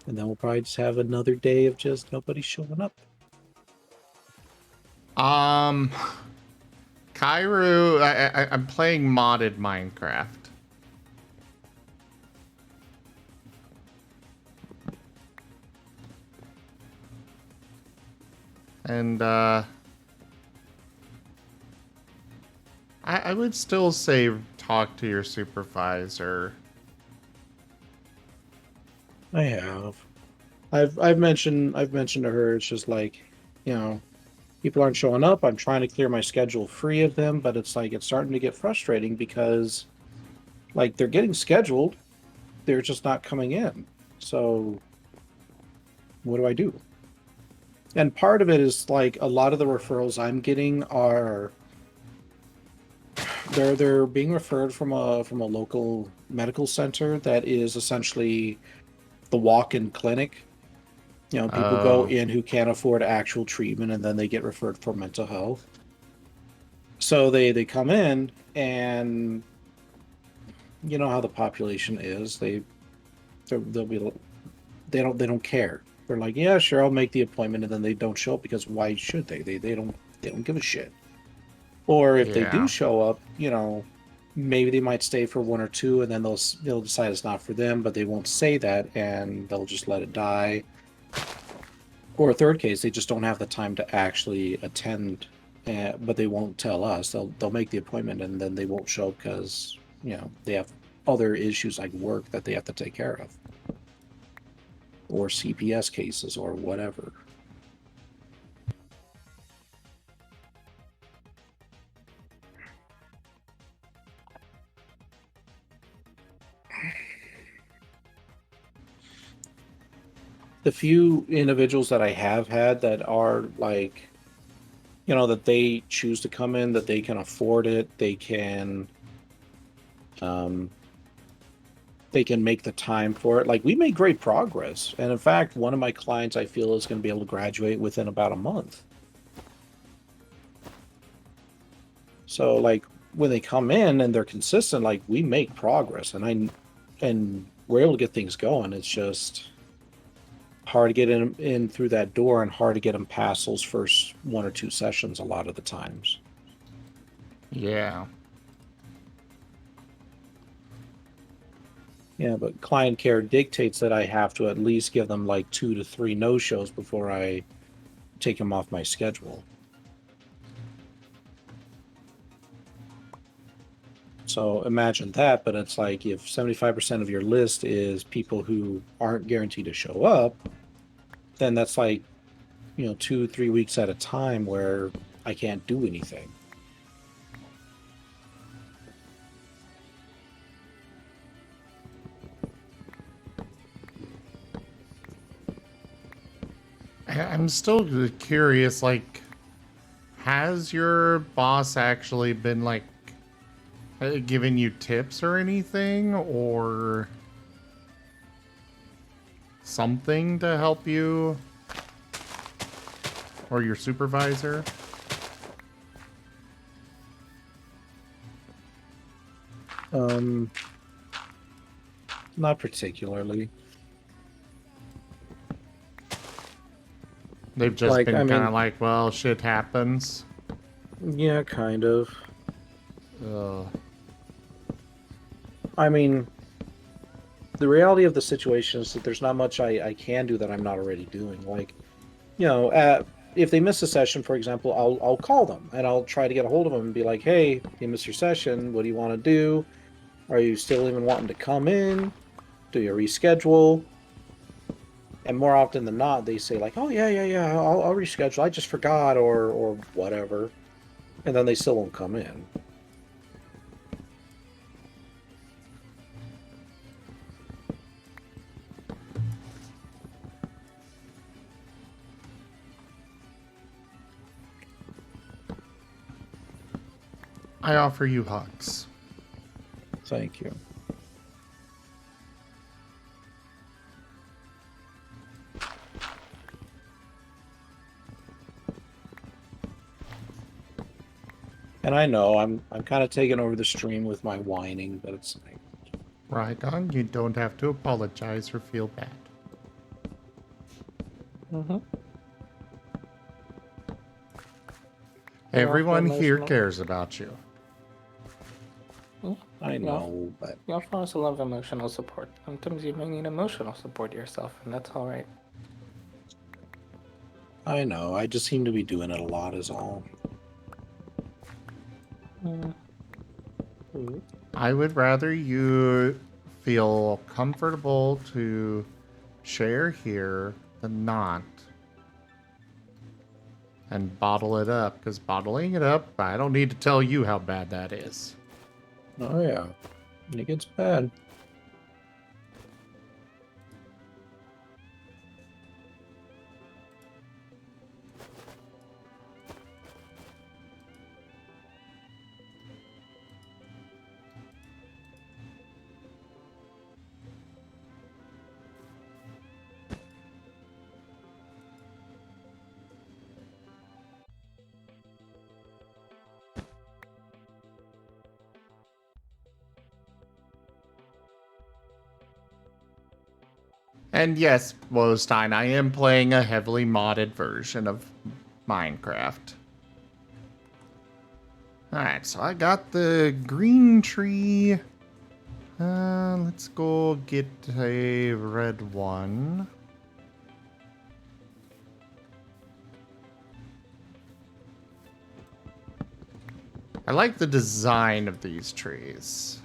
And then we'll probably just have another day of just nobody showing up. Kairu, I'm playing modded Minecraft. And, I would still say talk to your supervisor. I have. I've mentioned to her, it's just like, you know, people aren't showing up. I'm trying to clear my schedule free of them, but it's like it's starting to get frustrating because like they're getting scheduled, they're just not coming in. So what do I do? And part of it is like a lot of the referrals I'm getting are they're being referred from a local medical center that is essentially the walk-in clinic. You know, people go in who can't afford actual treatment, and then they get referred for mental health. So they come in, and you know how the population is. They'll be they don't care. They're like, yeah, sure, I'll make the appointment, and then they don't show up because why should they? They don't give a shit. Or if they do show up, you know, maybe they might stay for 1 or 2, and then they'll decide it's not for them, but they won't say that, and they'll just let it die. Or a third case, they just don't have the time to actually attend, but they won't tell us. They'll make the appointment, and then they won't show because, you know, they have other issues like work that they have to take care of. Or CPS cases or whatever. The few individuals that I have had that are like, you know, that they choose to come in, that they can afford it, they can make the time for it. Like, we made great progress. And in fact, one of my clients I feel is going to be able to graduate within about a month. So like when they come in and they're consistent, like we make progress, and we're able to get things going. It's just hard to get in through that door, and hard to get them past those first 1 or 2 sessions a lot of the times. Yeah. Yeah, but client care dictates that I have to at least give them like 2 to 3 no-shows before I take them off my schedule. So imagine that, but it's like if 75% of your list is people who aren't guaranteed to show up, then that's like, you know, 2-3 weeks at a time where I can't do anything. I'm still curious, like, has your boss actually been, like, giving you tips or anything, or something to help you? Or your supervisor? Not particularly. They've just Like, been I kind mean- of like, well, shit happens. Yeah, kind of. Ugh. I mean, the reality of the situation is that there's not much I can do that I'm not already doing. Like, you know, if they miss a session, for example, I'll call them and I'll try to get a hold of them and be like, hey, you missed your session. What do you want to do? Are you still even wanting to come in? Do you reschedule? And more often than not, they say like, oh, yeah, I'll reschedule. I just forgot or whatever. And then they still won't come in. I offer you hugs. Thank you. And I know I'm kind of taking over the stream with my whining, but it's like, Right on, you don't have to apologize or feel bad. Mm-hmm. Everyone here cares about you. I know, but You offer us a lot of emotional support. Sometimes you may need emotional support yourself, and that's all right. I know. I just seem to be doing it a lot, is all. I would rather you feel comfortable to share here than not. And bottle it up, because bottling it up, I don't need to tell you how bad that is. Oh yeah, it gets bad. And yes, Wostein, I am playing a heavily modded version of Minecraft. Alright, so I got the green tree. Let's go get a red one. I like the design of these trees.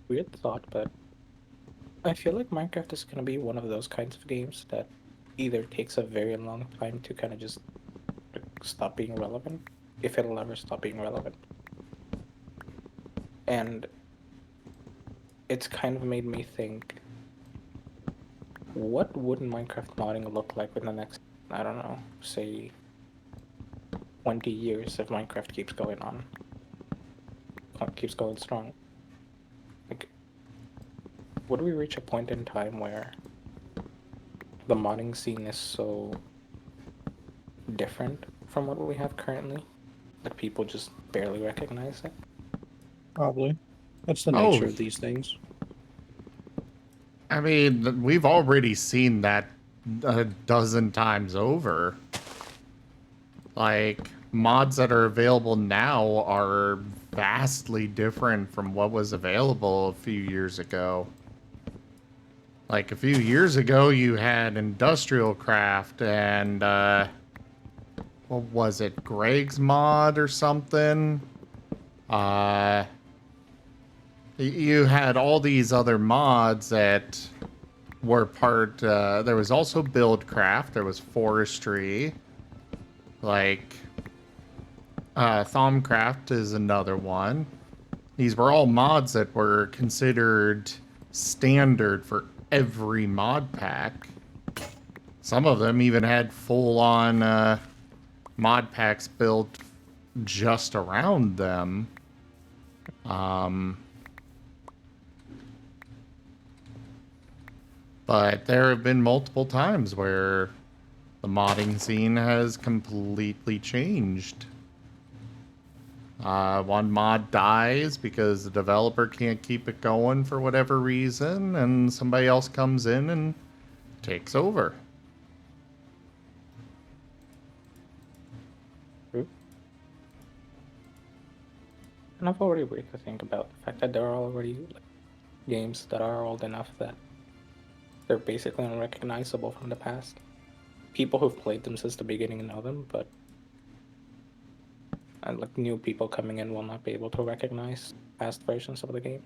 Weird thought, but I feel like Minecraft is going to be one of those kinds of games that either takes a very long time to kind of just stop being relevant, if it'll ever stop being relevant. And it's kind of made me think, what would Minecraft modding look like in the next, I don't know, say 20 years if Minecraft keeps going on, keeps going strong? Like, would we reach a point in time where the modding scene is so different from what we have currently that people just barely recognize it? Probably. That's the Oh, nature of these things. I mean, we've already seen that a dozen times over. Like, mods that are available now are vastly different from what was available a few years ago. Like, a few years ago, you had Industrial Craft and, what was it, Greg's Mod or something? You had all these other mods that were part, there was also Buildcraft, there was Forestry, like, Thaumcraft is another one. These were all mods that were considered standard for every mod pack. Some of them even had full-on mod packs built just around them. But there have been multiple times where the modding scene has completely changed. One mod dies because the developer can't keep it going for whatever reason, and somebody else comes in and takes over. True. And I've already begun to think about the fact that there are already games that are old enough that they're basically unrecognizable from the past. People who've played them since the beginning know them, but like new people coming in will not be able to recognize past versions of the game.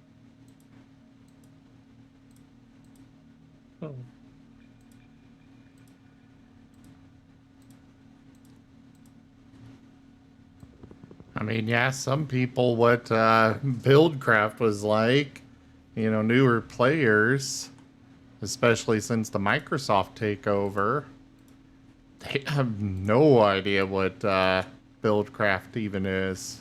I mean, yeah, some people, what Buildcraft was like, newer players, especially since the Microsoft takeover, they have no idea what Buildcraft even is.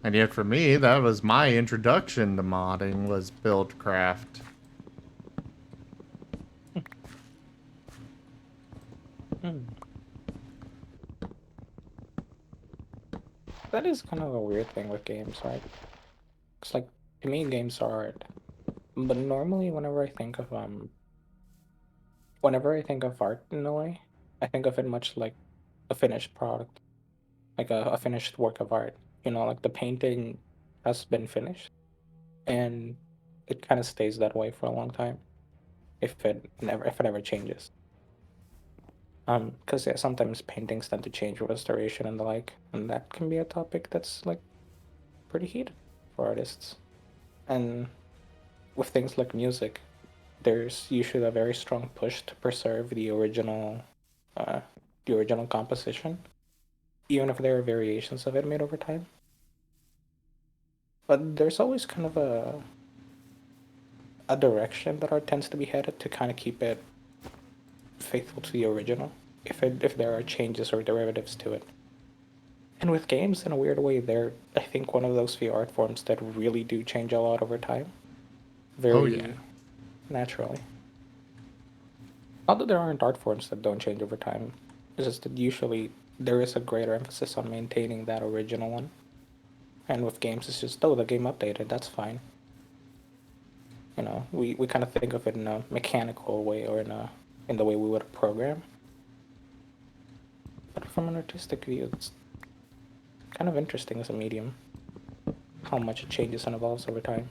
And yet for me, that was my introduction to modding, was Buildcraft. That is kind of a weird thing with games, right? It's like, to me, games are art. But normally, whenever I think of art in a way, I think of it much like a finished product, like a finished work of art. Like the painting has been finished, and it kind of stays that way for a long time if it ever changes. Because yeah, sometimes paintings tend to change with restoration and the like, and that can be a topic that's like pretty heated for artists. And with things like music, there's usually a very strong push to preserve uh, the original composition, even if there are variations of it made over time. But there's always kind of a direction that art tends to be headed to kind of keep it faithful to the original, if there are changes or derivatives to it. And with games, in a weird way, they're, I think, one of those few art forms that really do change a lot over time. Oh, yeah. Very naturally. Not that there aren't art forms that don't change over time. It's just that usually there is a greater emphasis on maintaining that original one. And with games, it's just, oh, the game updated, that's fine. We kind of think of it in a mechanical way or in the way we would program. But from an artistic view, it's kind of interesting as a medium, how much it changes and evolves over time.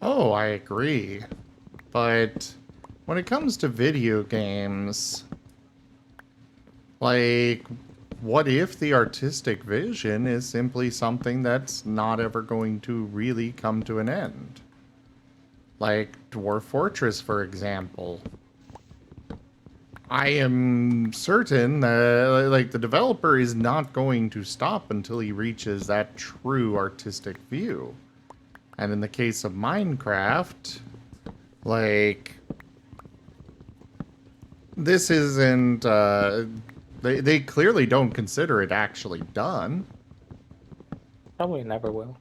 Oh, I agree. But when it comes to video games, like, what if the artistic vision is simply something that's not ever going to really come to an end? Like Dwarf Fortress, for example. I am certain that, like, the developer is not going to stop until he reaches that true artistic view. And in the case of Minecraft, like, this isn't, they clearly don't consider it actually done. Probably never will.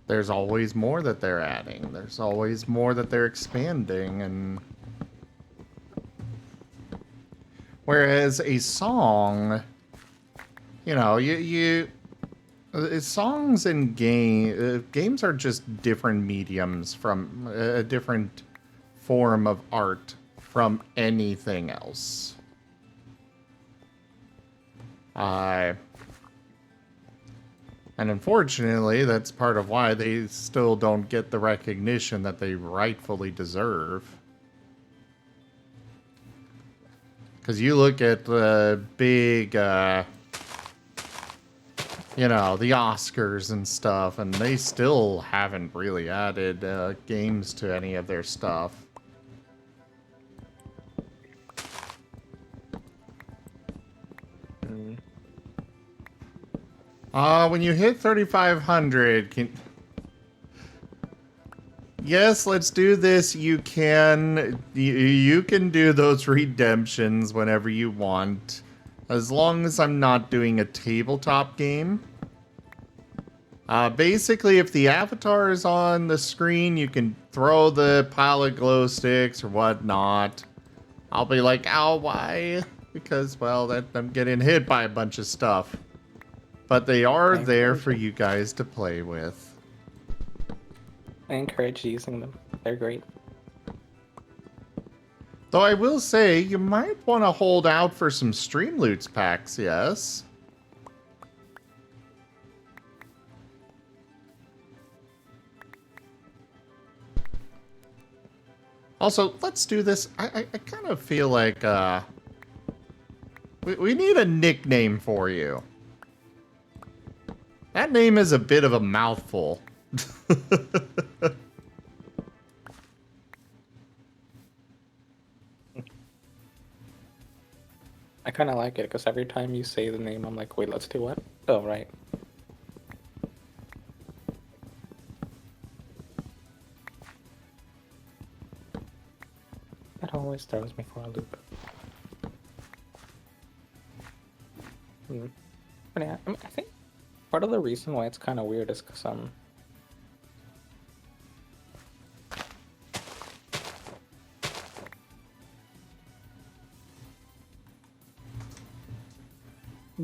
There's always more that they're adding. There's always more that they're expanding, and whereas a song, songs and games are just different mediums from a different form of art from anything else. And unfortunately, that's part of why they still don't get the recognition that they rightfully deserve. Because you look at the big, the Oscars and stuff, and they still haven't really added games to any of their stuff. When you hit 3,500, yes, let's do this. You can do those redemptions whenever you want, as long as I'm not doing a tabletop game. Basically, if the avatar is on the screen, you can throw the pile of glow sticks or whatnot. I'll be like, ow, why? Because, well, I'm getting hit by a bunch of stuff. But they are there for you guys to play with. I encourage using them. They're great. Though I will say, you might want to hold out for some Stream Loots packs, yes? Also, let's do this. I kind of feel like, we need a nickname for you. That name is a bit of a mouthful. I kind of like it because every time you say the name, I'm like, wait, let's do what? Oh, right. That always throws me for a loop. But yeah, I mean, I think part of the reason why it's kind of weird is because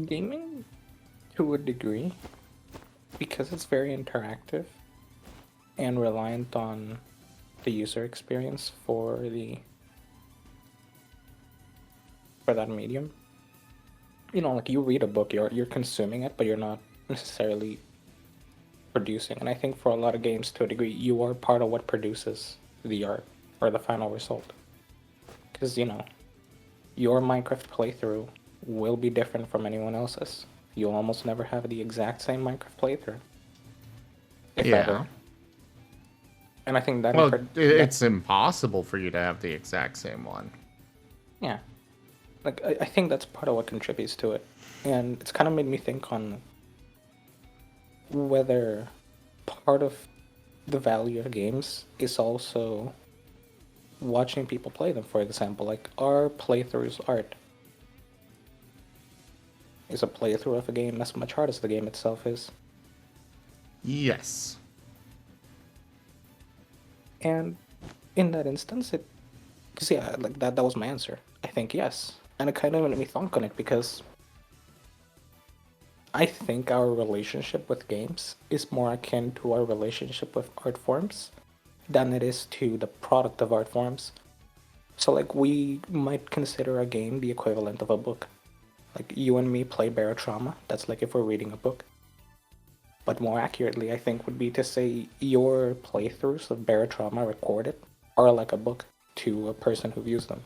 gaming, to a degree, because it's very interactive and reliant on the user experience for that medium. You know, like you read a book, you're consuming it, but you're not necessarily producing. And I think for a lot of games, to a degree, you are part of what produces the art or the final result. Because, you know, your Minecraft playthrough will be different from anyone else's. You'll almost never have the exact same Minecraft playthrough, if ever. And I think that... Well, it's impossible for you to have the exact same one. Yeah. Like, I think that's part of what contributes to it. And it's kind of made me think on whether part of the value of games is also watching people play them, for example. Like, are playthroughs art? Is a playthrough of a game as much art as the game itself is? Yes. And in that instance, because yeah, like that was my answer. I think yes. And it kind of made me think on it because I think our relationship with games is more akin to our relationship with art forms than it is to the product of art forms. So like we might consider a game the equivalent of a book. Like you and me play Barotrauma, that's like if we're reading a book. But more accurately, I think, would be to say your playthroughs of Barotrauma recorded are like a book to a person who views them.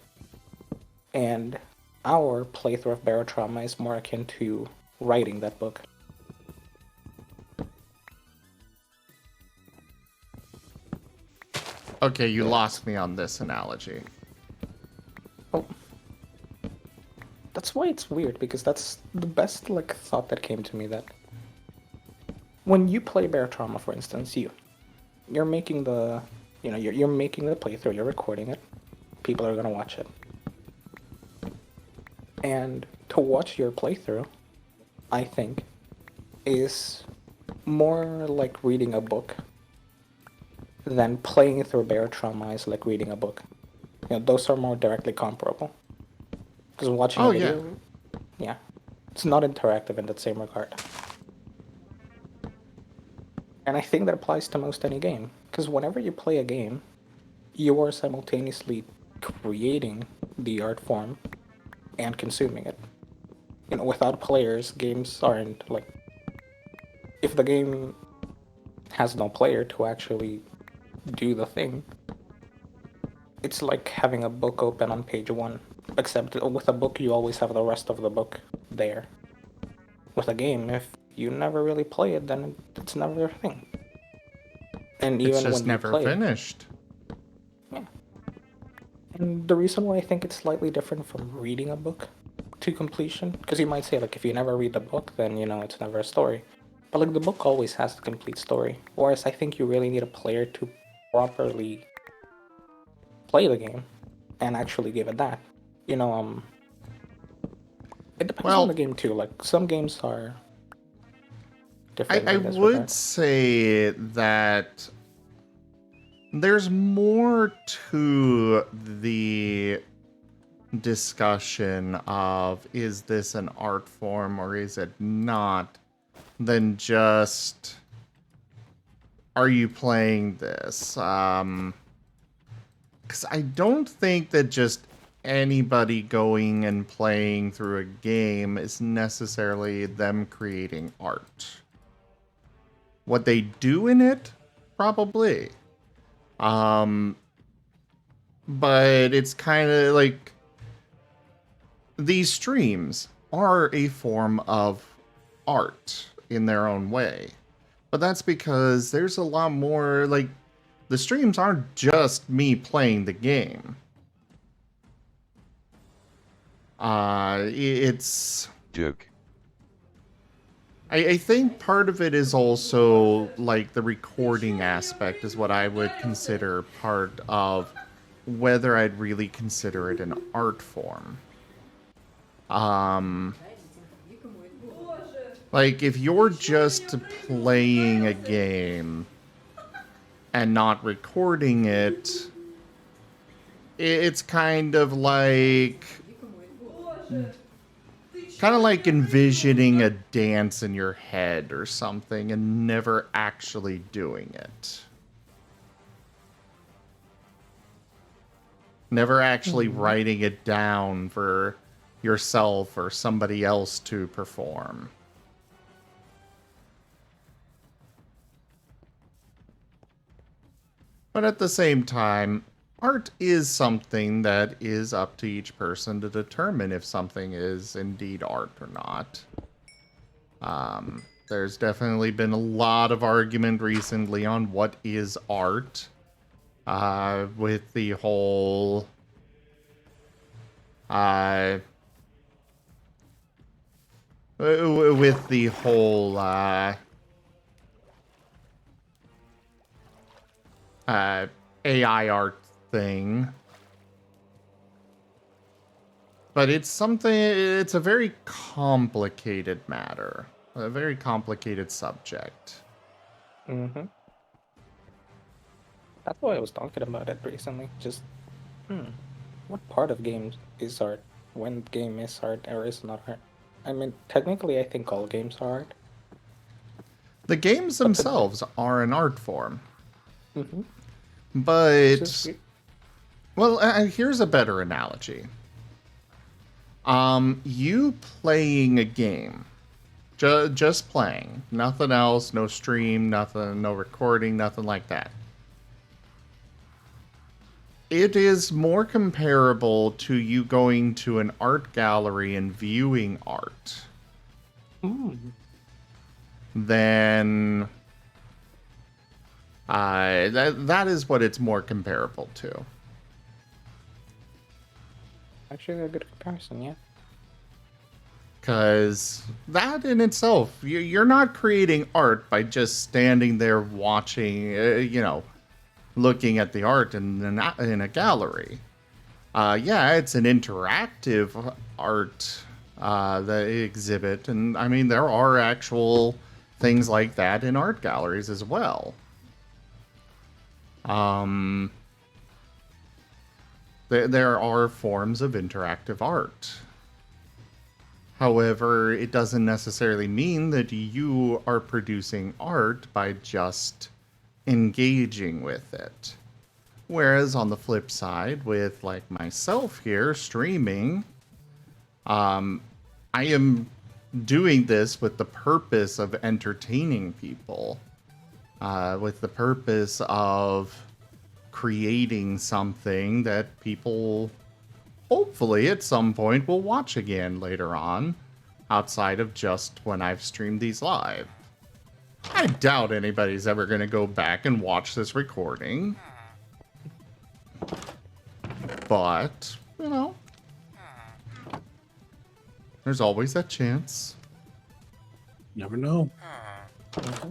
And our playthrough of Barotrauma is more akin to writing that book. Okay, you lost me on this analogy. Oh. That's why it's weird, because that's the best like thought that came to me, that when you play Barotrauma, for instance, you're making the you're making the playthrough, you're recording it, people are gonna watch it. And to watch your playthrough, I think, is more like reading a book than playing through Barotrauma is like reading a book. You know, those are more directly comparable. Because watching a video, yeah, it's not interactive in that same regard. And I think that applies to most any game. Because whenever you play a game, you are simultaneously creating the art form and consuming it. You know, without players, games aren't like... If the game has no player to actually do the thing, it's like having a book open on page 1. Except with a book, you always have the rest of the book there. With a game, if you never really play it, then it's never a thing. And even it's just when you never play finished. Yeah. And the reason why I think it's slightly different from reading a book to completion, because you might say, like, if you never read the book, then, you know, it's never a story. But, like, the book always has the complete story. Whereas I think you really need a player to properly play the game and actually give it that. You know, it depends on the game too. Like some games are different. I would say that there's more to the discussion of is this an art form or is it not than just are you playing this? Because I don't think that just anybody going and playing through a game is necessarily them creating art. What they do in it, probably. But it's kind of like these streams are a form of art in their own way. But that's because there's a lot more, like, the streams aren't just me playing the game. It's... Duke. I think part of it is also, like, the recording aspect is what I would consider part of whether I'd really consider it an art form. Like, if you're just playing a game and not recording it, it's kind of like envisioning a dance in your head or something and never actually doing it. Never actually writing it down for yourself or somebody else to perform. But at the same time, art is something that is up to each person to determine if something is indeed art or not. There's definitely been a lot of argument recently on what is art. With the whole... with the whole... AI art thing. But it's a very complicated matter. A very complicated subject. Mm-hmm. That's why I was talking about it recently. Just, what part of games is art? When game is art or is not art? I mean, technically, I think all games are art. The games themselves are an art form. Mm-hmm. But, well, here's a better analogy. You playing a game, just playing, nothing else, no stream, nothing, no recording, nothing like that. It is more comparable to you going to an art gallery and viewing art than... that is what it's more comparable to. Actually, a good comparison, yeah. Because that in itself, you're not creating art by just standing there watching, looking at the art in a gallery. Yeah, it's an interactive art the exhibit, and I mean there are actual things like that in art galleries as well. There are forms of interactive art. However, it doesn't necessarily mean that you are producing art by just engaging with it. Whereas on the flip side, with like myself here streaming, I am doing this with the purpose of entertaining people, with the purpose of creating something that people hopefully at some point will watch again later on, outside of just when I've streamed these live. I doubt anybody's ever going to go back and watch this recording. But, there's always that chance. Never know. Mm-hmm.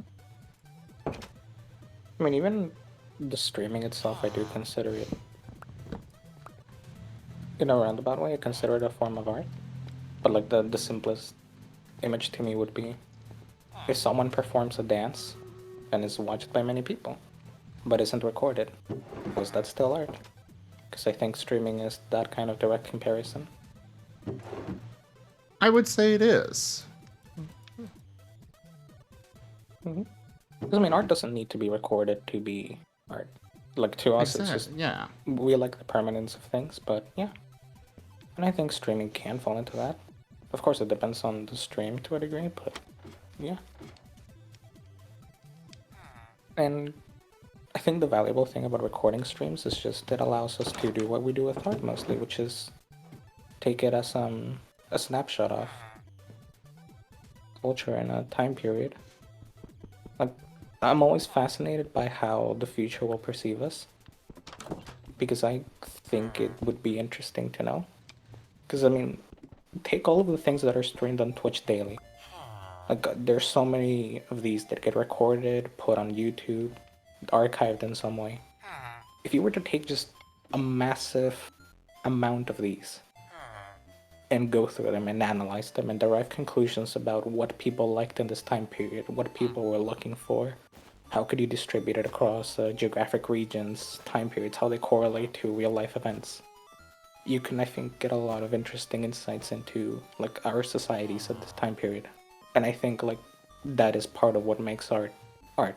I mean, even the streaming itself, I do consider it, in a roundabout way, I consider it a form of art. But like the simplest image to me would be if someone performs a dance and is watched by many people, but isn't recorded, is that still art? Because I think streaming is that kind of direct comparison. I would say it is. Because I mean, art doesn't need to be recorded to be art. Like to us, it's just we like the permanence of things. But yeah, and I think streaming can fall into that. Of course, it depends on the stream to a degree, but yeah. And I think the valuable thing about recording streams is just it allows us to do what we do with art mostly, which is take it as a snapshot of culture in a time period. Like, I'm always fascinated by how the future will perceive us, because I think it would be interesting to know. Because I mean, take all of the things that are streamed on Twitch daily. Like, there's so many of these that get recorded, put on YouTube, archived in some way. If you were to take just a massive amount of these and go through them and analyze them and derive conclusions about what people liked in this time period, what people were looking for, how could you distribute it across geographic regions, time periods, how they correlate to real life events, you can, I think, get a lot of interesting insights into like our societies at this time period. And I think like that is part of what makes art.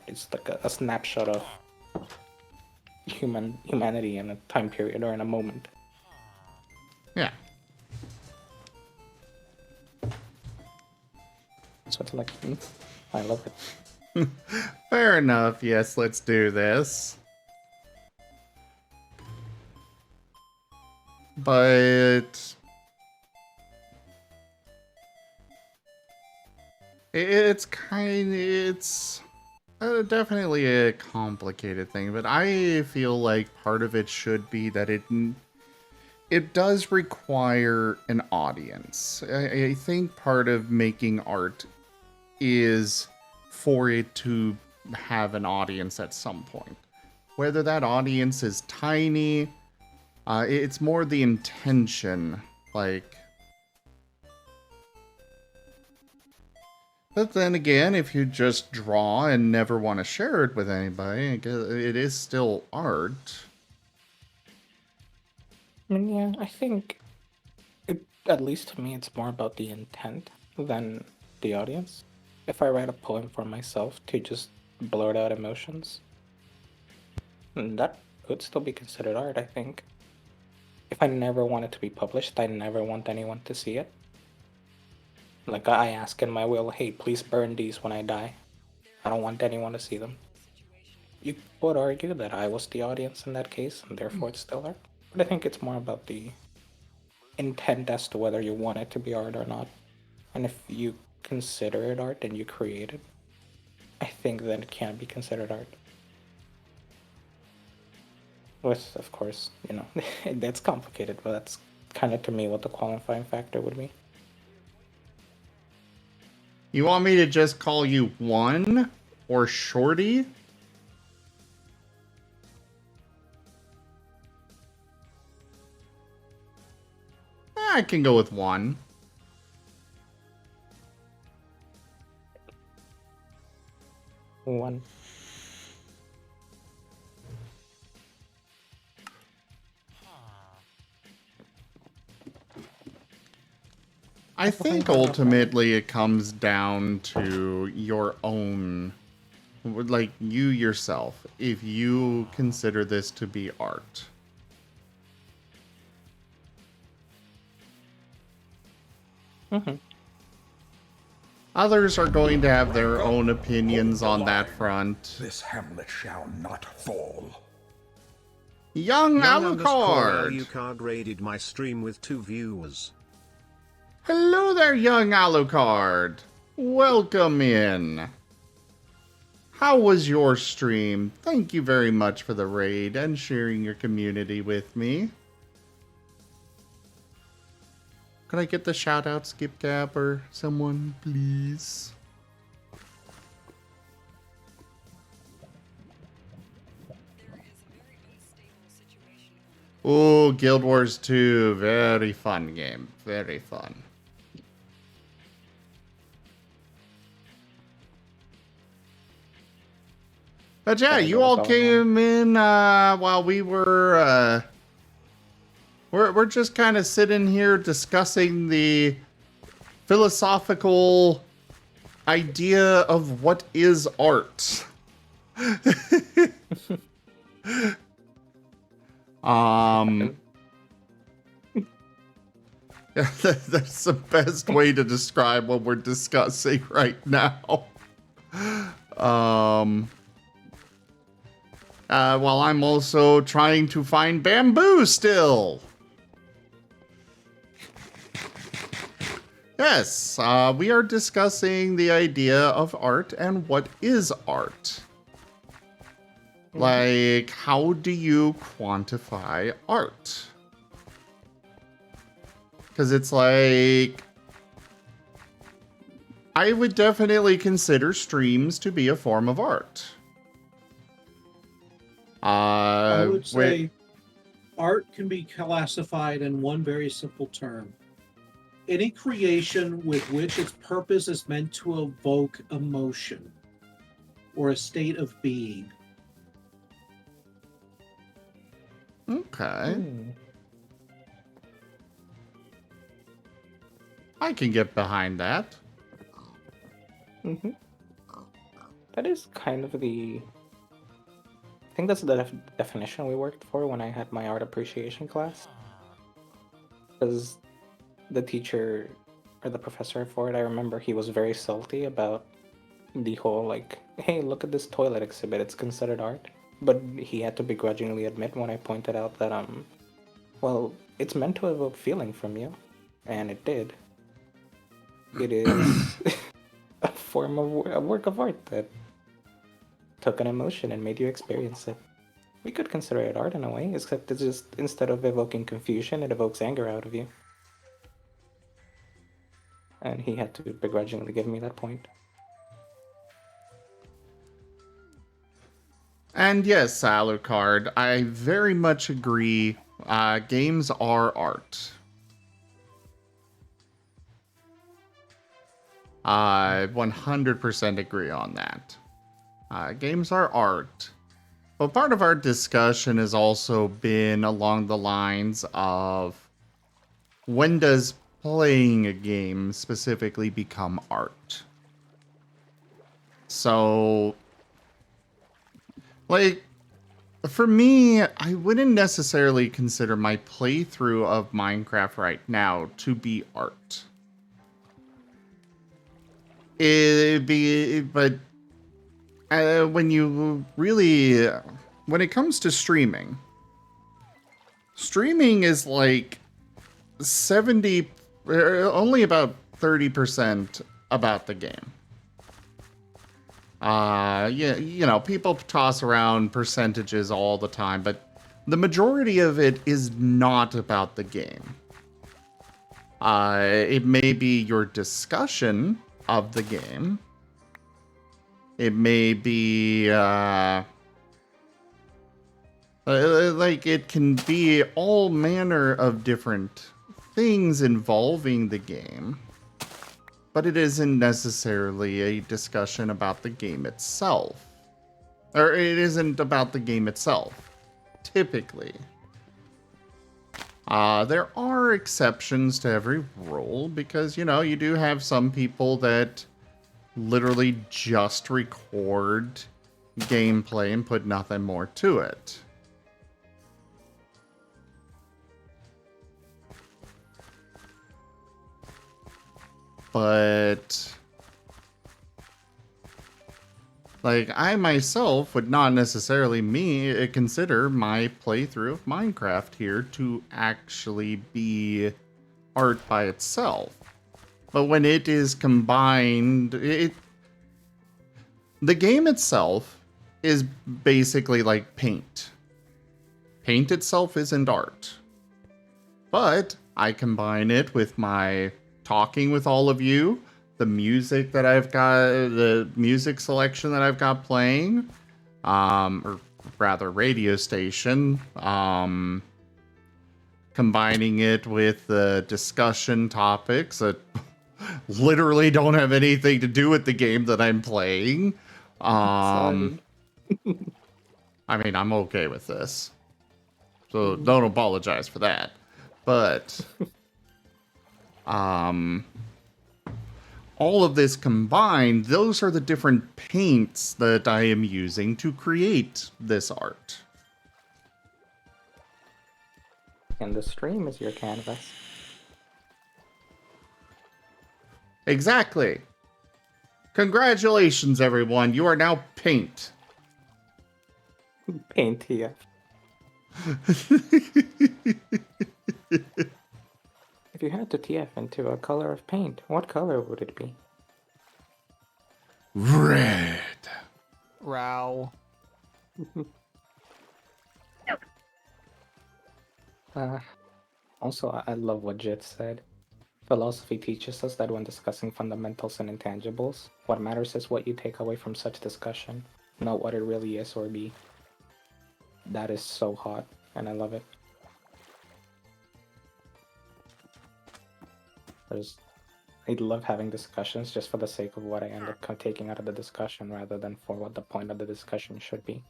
It's like a snapshot of humanity in a time period or in a moment. Yeah. So it's like, I love it. Fair enough. Yes, let's do this. But it's definitely a complicated thing, but I feel like part of it should be that it does require an audience. I think part of making art is for it to have an audience at some point. Whether that audience is tiny, it's more the intention, like. But then again, if you just draw and never want to share it with anybody, it is still art. I mean, yeah, I think, at least to me, it's more about the intent than the audience. If I write a poem for myself to just blurt out emotions, that could still be considered art, I think. If I never want it to be published, I never want anyone to see it. Like, I ask in my will, hey, please burn these when I die. I don't want anyone to see them. You could argue that I was the audience in that case, and therefore it's still art. But I think it's more about the intent as to whether you want it to be art or not. And if you consider it art and you create it, I think then it can be considered art. With, of course, you know, that's complicated, but that's kind of to me what the qualifying factor would be. You want me to just call you One or Shorty? I can go with One. One. I think ultimately it comes down to your own, like you yourself, if you consider this to be art. Mm-hmm. Others are going to have their own opinions on that front. This hamlet shall not fall. Young Young Alucard! Alucard raided my stream with 2 viewers. Hello there, young Alucard! Welcome in! How was your stream? Thank you very much for the raid and sharing your community with me. Could I get the shout out, Skip Gap, or someone, please? Oh, Guild Wars 2. Very fun game. Very fun. But yeah, you all came in while we were we're just kind of sitting here discussing the philosophical idea of what is art. That's the best way to describe what we're discussing right now. While I'm also trying to find bamboo still. Yes, we are discussing the idea of art and what is art. Like, how do you quantify art? Because it's like, I would definitely consider streams to be a form of art. I would wait, say art can be classified in one very simple term. Any creation with which its purpose is meant to evoke emotion or a state of being. okay. I can get behind that. Mm-hmm. That is kind of the... I think that's the definition we worked for when I had my art appreciation class. Because the teacher, or the professor for it, I remember he was very salty about the whole, like, hey, look at this toilet exhibit, it's considered art. But he had to begrudgingly admit when I pointed out that, well, it's meant to evoke feeling from you. And it did. It is a form of a work of art that took an emotion and made you experience it. We could consider it art in a way, except it's just, instead of evoking confusion, it evokes anger out of you. And he had to begrudgingly give me that point. And yes, Alucard, I very much agree. Games are art. I 100% agree on that. Games are art. But part of our discussion has also been along the lines of, when does playing a game specifically become art? So, like, for me, I wouldn't necessarily consider my playthrough of Minecraft right now to be art. But when you really, when it comes to streaming is like 70, only about 30% about the game. Yeah, you know, people toss around percentages all the time, but the majority of it is not about the game. It may be your discussion of the game. It may be, like, it can be all manner of different things involving the game, but it isn't necessarily a discussion about the game itself. Or it isn't about the game itself, typically. There are exceptions to every rule, because, you know, you do have some people that literally just record gameplay and put nothing more to it. But, like, I myself would not necessarily consider my playthrough of Minecraft here to actually be art by itself. But when it is combined, the game itself is basically like paint. Paint itself isn't art. But I combine it with my talking with all of you, the music that I've got, the music selection that I've got playing, or rather radio station, combining it with the discussion topics that literally don't have anything to do with the game that I'm playing. I mean, I'm okay with this, so don't apologize for that. But all of this combined, those are the different paints that I am using to create this art. And the stream is your canvas. Exactly. Congratulations, everyone. You are now paint. Paint here. If you had to TF into a color of paint, what color would it be? Red. Row. Also, I love what Jet said. Philosophy teaches us that when discussing fundamentals and intangibles, what matters is what you take away from such discussion, not what it really is or be. That is so hot, and I love it. I love having discussions just for the sake of what I end up taking out of the discussion rather than for what the point of the discussion should be.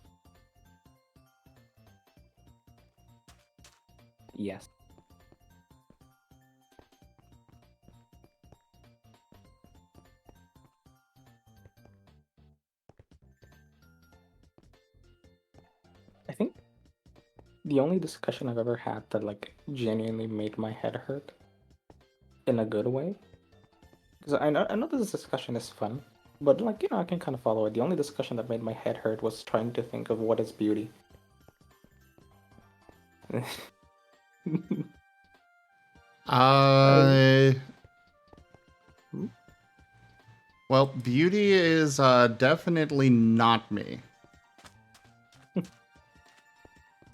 Yes. I think the only discussion I've ever had that like genuinely made my head hurt in a good way, because I know this discussion is fun, but like I can kind of follow it. The only discussion that made my head hurt was trying to think of what is beauty. Well, beauty is definitely not me.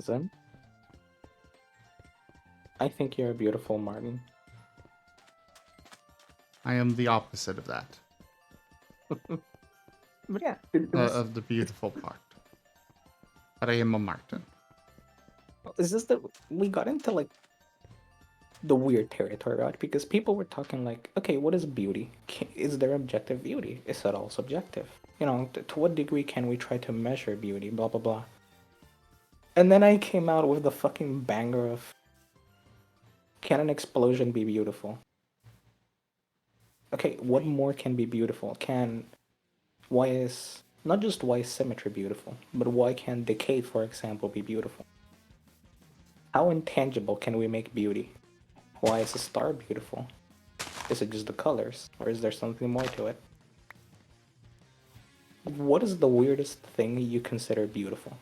Zen? I think you're beautiful, Martin. I am the opposite of that. But yeah, it was... Of the beautiful part. But I am a Martin. It's just that we got into like the weird territory, right? Because people were talking like, okay, what is beauty? Is there objective beauty? Is that all subjective? You know, to what degree can we try to measure beauty? Blah, blah, blah. And then I came out with the fucking banger of, can an explosion be beautiful? Okay, what more can be beautiful? Why is, not just why is symmetry beautiful, but why can decay, for example, be beautiful? How intangible can we make beauty? Why is a star beautiful? Is it just the colors, or is there something more to it? What is the weirdest thing you consider beautiful?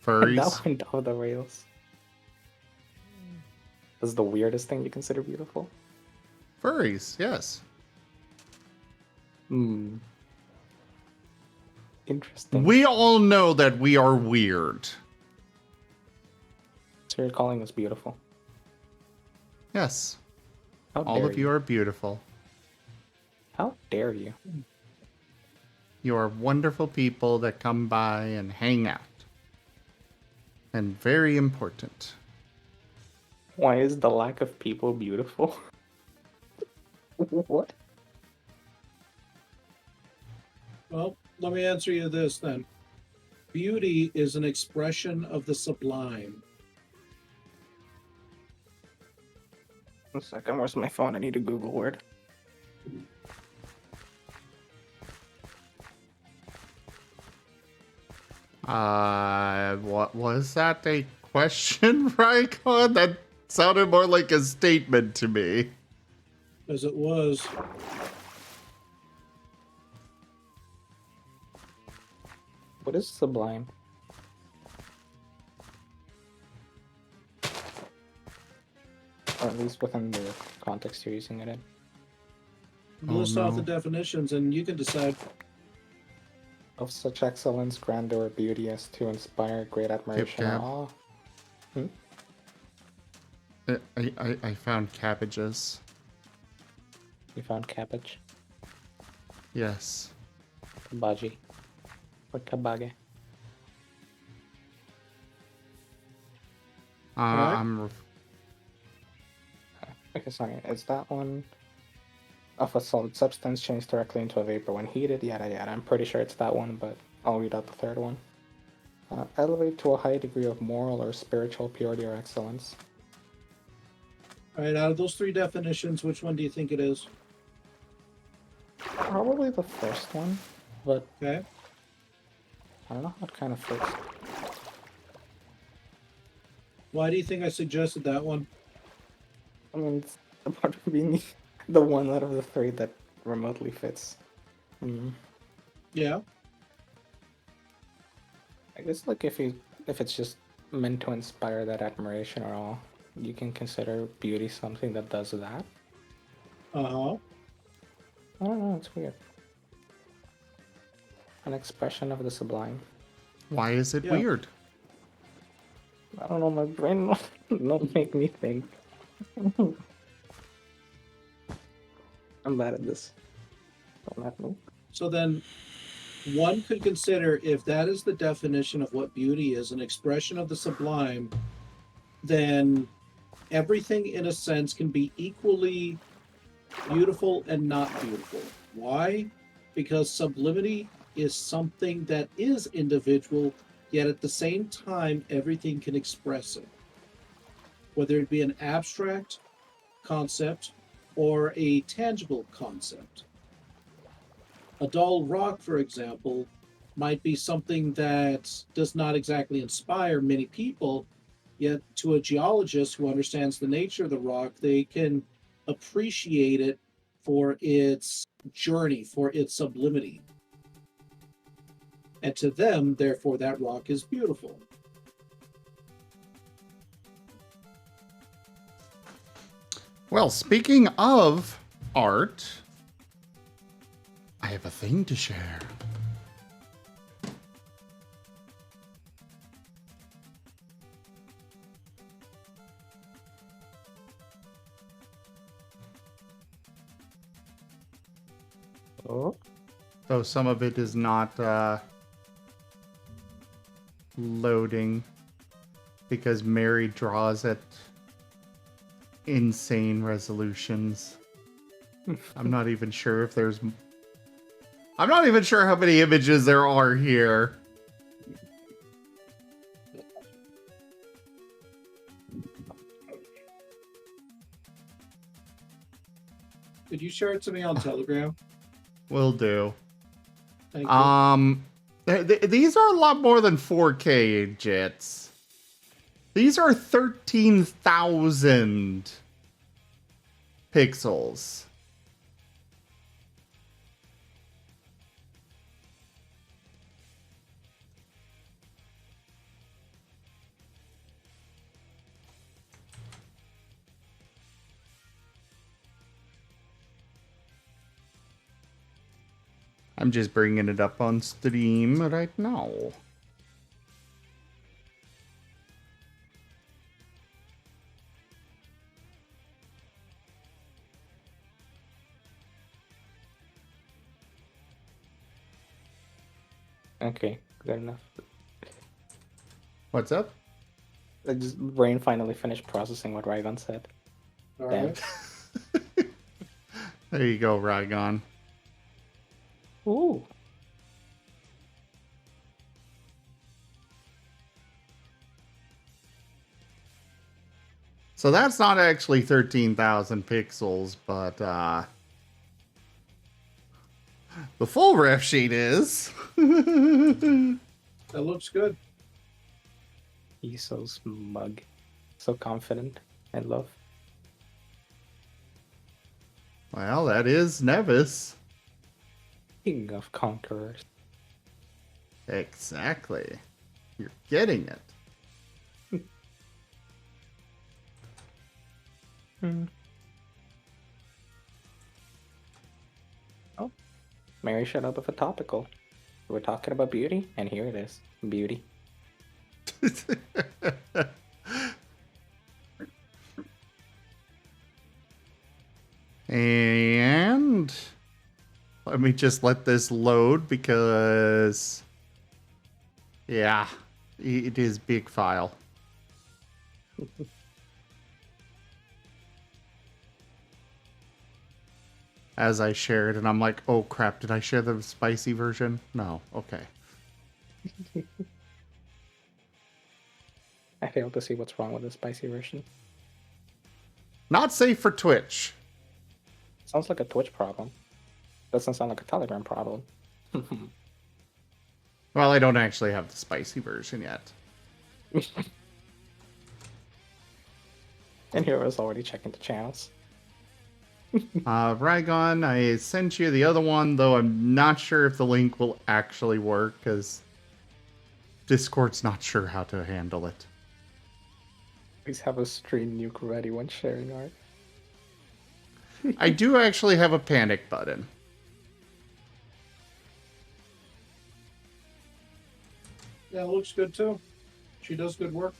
Furries. That went off the rails. Is the weirdest thing you consider beautiful? Furries, yes. Interesting. We all know that we are weird. So you're calling us beautiful? Yes. How All dare of you are beautiful. How dare you? You are wonderful people that come by and hang out. And very important. Why is the lack of people beautiful? What? Well, let me answer you this then. Beauty is an expression of the sublime. One second, where's my phone? I need a Google word. What was that a question, Raikon? That sounded more like a statement to me. As it was. What is sublime? Or at least within the context you're using it in. List off the definitions and you can decide. Of such excellence, grandeur, beauty as to inspire great admiration and awe. I found cabbages. You found cabbage? Yes. Kabaji. Or kabage. Okay, sorry. Is that one of a solid substance changed directly into a vapor when heated? Yada yada. I'm pretty sure it's that one, but I'll read out the third one. Elevate to a high degree of moral or spiritual purity or excellence. Alright, out of those three definitions, which one do you think it is? Probably the first one, but okay. I don't know how it kind of fits. Why do you think I suggested that one? I mean, it's apart from being the one out of the three that remotely fits. Yeah. I guess like if it's just meant to inspire that admiration or all, you can consider beauty something that does that. Uh-huh. I don't know, it's weird. An expression of the sublime. Why is it weird? I don't know, my brain don't make me think. I'm bad at this. Don't have me. So then one could consider, if that is the definition of what beauty is, an expression of the sublime, then everything in a sense can be equally beautiful and not beautiful. Why? Because sublimity is something that is individual, yet at the same time, everything can express it. Whether it be an abstract concept or a tangible concept. A dull rock, for example, might be something that does not exactly inspire many people, yet to a geologist who understands the nature of the rock, they can appreciate it for its journey, for its sublimity. And to them, therefore, that rock is beautiful. Well, speaking of art, I have a thing to share. Oh, Though some of it is not loading because Mary draws at insane resolutions. I'm not even sure if there's... I'm not even sure how many images there are here. Could you share it to me on Telegram? Will do. Thank you. These are a lot more than 4K, Jits. These are 13,000 pixels. I'm just bringing it up on stream right now. okay, good enough. What's up? Brain finally finished processing what Rygon said. All Damn. right. There you go, Rygon. Ooh. So that's not actually 13,000 pixels, but the full ref sheet is. That looks good. He's so smug. So confident. I love. Well, that is Nevis. King of Conquerors. Exactly. You're getting it. Oh, Mary shut up with a topical. We're talking about beauty, and here it is. Beauty. And let me just let this load because, yeah, it is big file. As I shared, and I'm like, oh crap, did I share the spicy version? No, okay. I fail to see what's wrong with the spicy version. Not safe for Twitch. Sounds like a Twitch problem. Doesn't sound like a Telegram problem. Well, I don't actually have the spicy version yet. And here I was already checking the channels. Rygon, I sent you the other one, though I'm not sure if the link will actually work, because Discord's not sure how to handle it. Please have a stream nuke ready when sharing art. I do actually have a panic button. Yeah, it looks good too. She does good work.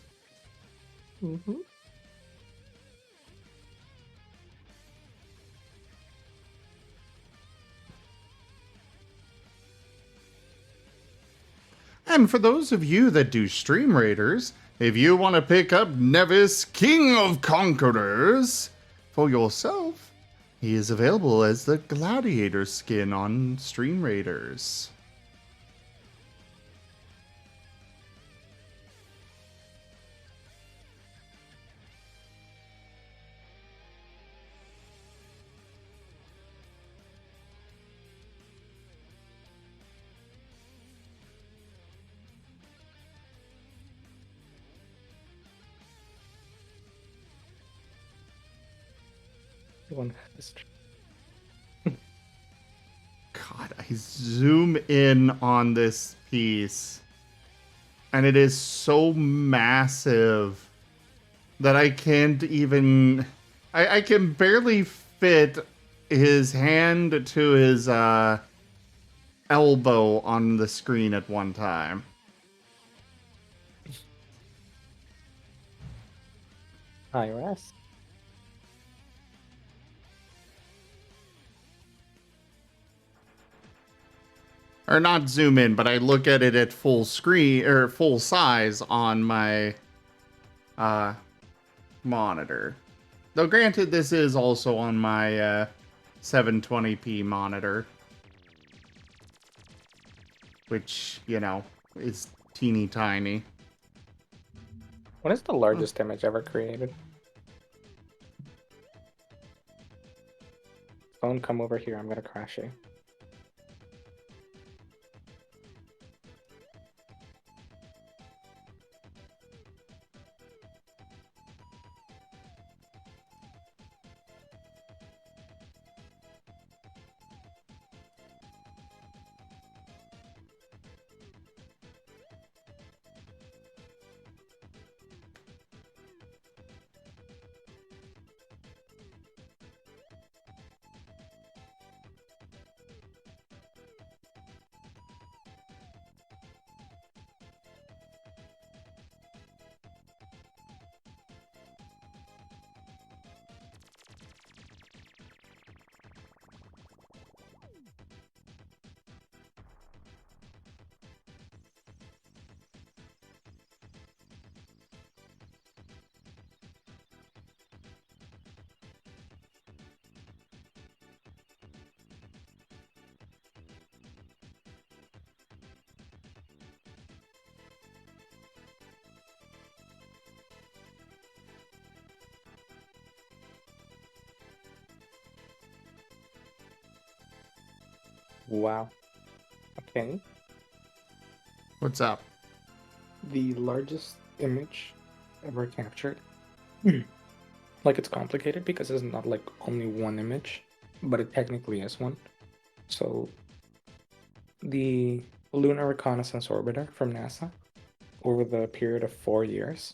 And for those of you that do Stream Raiders, if you want to pick up Nevis, King of Conquerors, for yourself, he is available as the Gladiator skin on Stream Raiders. One. God, I zoom in on this piece, and it is so massive that I can't even... I can barely fit his hand to his elbow on the screen at one time. IRS. Or not zoom in, but I look at it at full screen or full size on my monitor. Though granted, this is also on my 720p monitor, which, you know, is teeny tiny. What is the largest image ever created? Phone, come over here. I'm gonna crash you. Wow. Okay. What's up? The largest image ever captured. Like, it's complicated because it's not like only one image, but it technically is one. So, the Lunar Reconnaissance Orbiter from NASA, over the period of 4 years,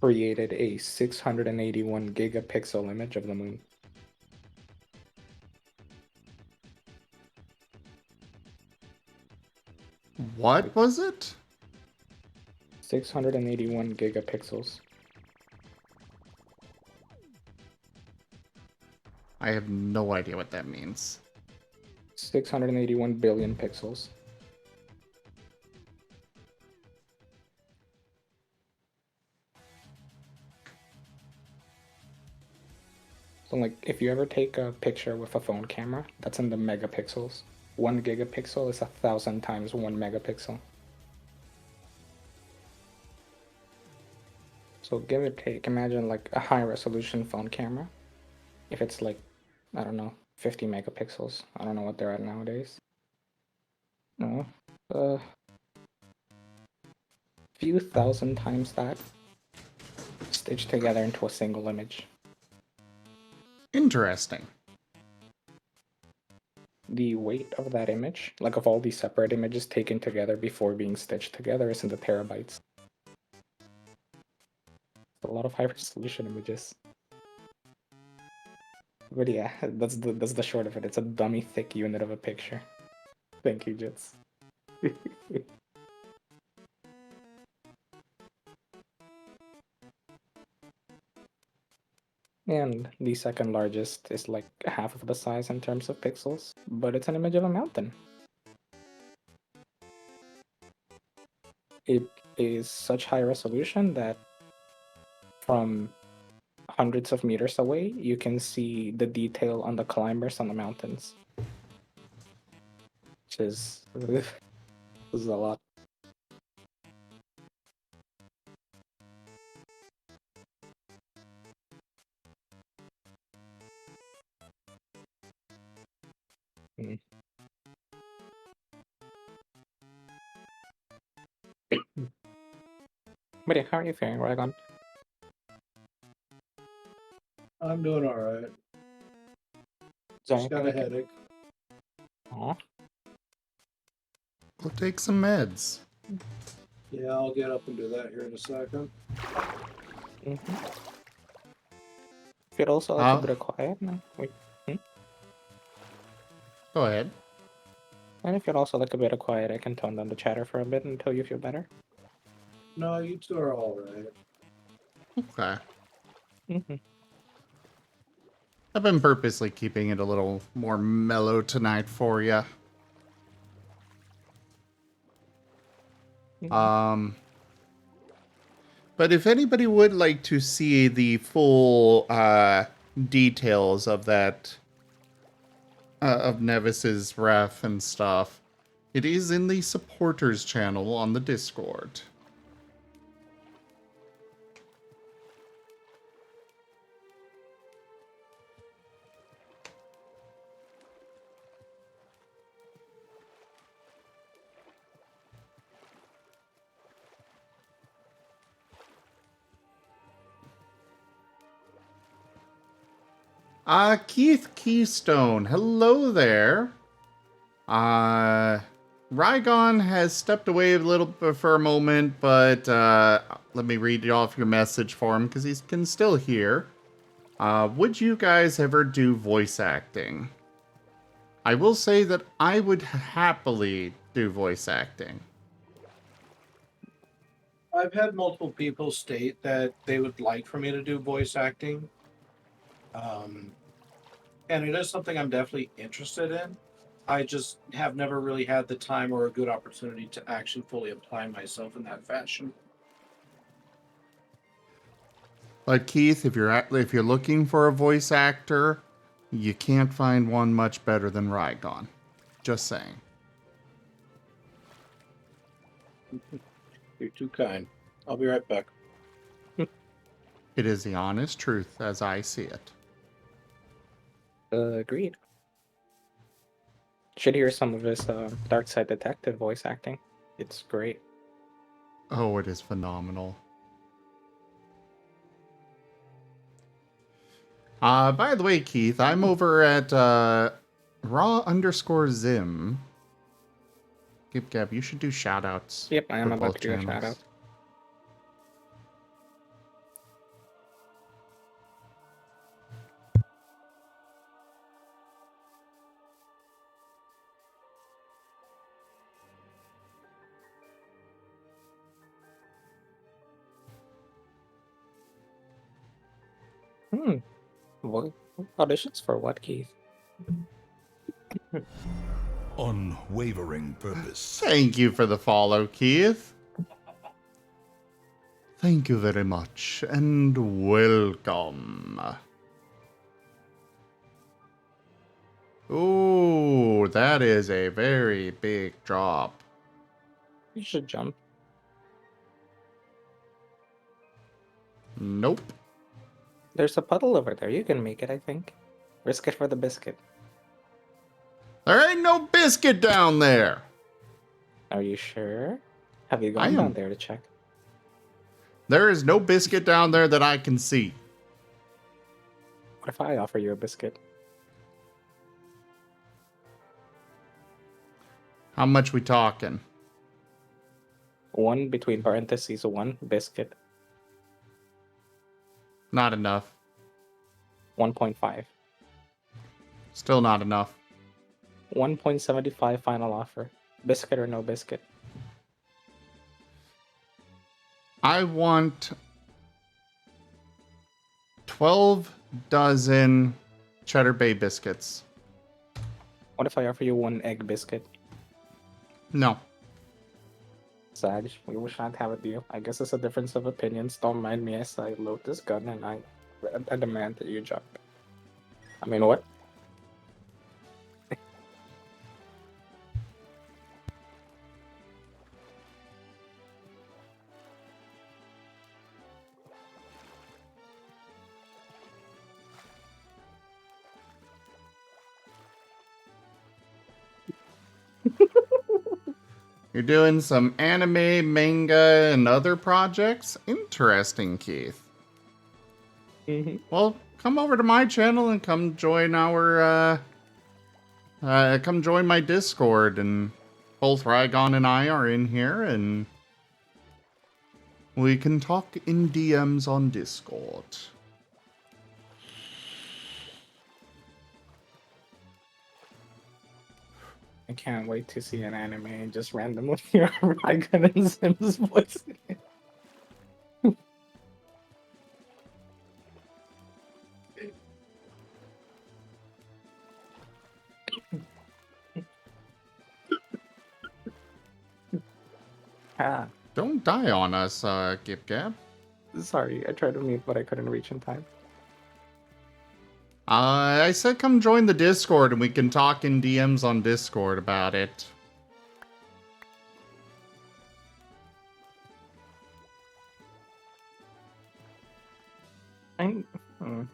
created a 681 gigapixel image of the moon. What was it? 681 gigapixels. I have no idea what that means. 681 billion pixels. So, like, if you ever take a picture with a phone camera, that's in the megapixels. 1 gigapixel is 1,000 times 1 megapixel. So give or take, imagine like a high resolution phone camera. If it's like, I don't know, 50 megapixels. I don't know what they're at nowadays. No. Few thousand times that stitched together into a single image. Interesting. The weight of that image, like of all these separate images taken together before being stitched together, is in the terabytes. A lot of high resolution images. But yeah, that's the short of it. It's a dummy thick unit of a picture. Thank you, Jits. And the second largest is like half of the size in terms of pixels, but it's an image of a mountain. it is such high resolution that from hundreds of meters away, you can see the detail on the climbers on the mountains. Which is, this is a lot. Mm. But yeah, how are you faring, Ragon? I'm doing all right. Just got a headache. Aw. We'll take some meds. Yeah, I'll get up and do that here in a second. Mm-hmm. If you'd also like a bit of quiet, no? Wait. Go ahead. And if you'd also like a bit of quiet, I can tone down the chatter for a bit until you feel better. No, you two are all right. Okay. Mm-hmm. I've been purposely keeping it a little more mellow tonight for you. But if anybody would like to see the full details of that, of Nevis's ref and stuff, it is in the supporters channel on the Discord. Keith Keystone, hello there. Rygon has stepped away a little bit for a moment, but let me read off your message for him because he can still hear. Would you guys ever do voice acting? I will say that I would happily do voice acting. I've had multiple people state that they would like for me to do voice acting. And it is something I'm definitely interested in. I just have never really had the time or a good opportunity to actually fully apply myself in that fashion. But Keith, if you're looking for a voice actor, you can't find one much better than Rygon. Just saying. You're too kind. I'll be right back. It is the honest truth as I see it. Agreed. Should hear some of his Dark Side Detective voice acting. It's great. Oh, it is phenomenal. By the way, Keith, I'm over at raw_zim. Gab, you should do shoutouts. Yep, I am for about both to do a channels. shoutout. What auditions for what, Keith? Unwavering purpose. Thank you for the follow, Keith. Thank you very much, and welcome. Ooh, that is a very big drop. You should jump. Nope. There's a puddle over there. You can make it, I think. Risk it for the biscuit. There ain't no biscuit down there. Are you sure? Have you I gone down am. there to check? There is no biscuit down there that I can see. What if I offer you a biscuit? How much we talking? One between parentheses, one biscuit. Not enough. 1.5. Still not enough. 1.75 final offer. Biscuit or no biscuit? I want 12 dozen Cheddar Bay biscuits. What if I offer you one egg biscuit? No. Sag, we will not have a deal. I guess it's a difference of opinions. Don't mind me as I load this gun and I demand that you jump. I mean, what? You're doing some anime, manga, and other projects? Interesting, Keith. Well, come over to my channel and come join come join my Discord, and both Rygon and I are in here, and we can talk in DMs on Discord. I can't wait to see an anime and just randomly hear Raigan and Sim's voice. Ah, Don't die on us, Gib Gab. sorry, I tried to mute, but I couldn't reach in time. I said come join the Discord and we can talk in DMs on Discord about it.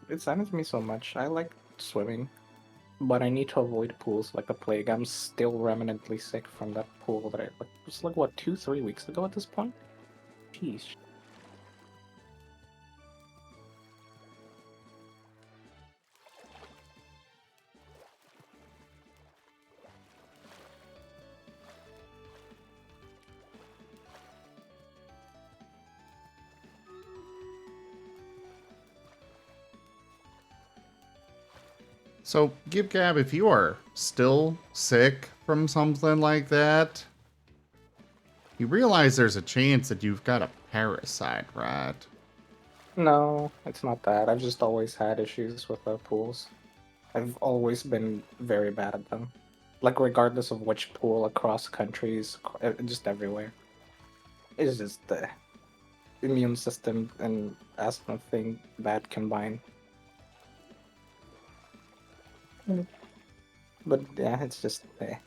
It saddens me so much. I like swimming, but I need to avoid pools like the plague. I'm still remnantly sick from that pool that it was like what 2-3 weeks ago at this point. Jeez. So, Gib Gab, if you are still sick from something like that, you realize there's a chance that you've got a parasite, right? No, it's not that. I've just always had issues with pools. I've always been very bad at them. Like, regardless of which pool, across countries, just everywhere. It's just the immune system and asthma thing bad combined. But yeah, it's just there.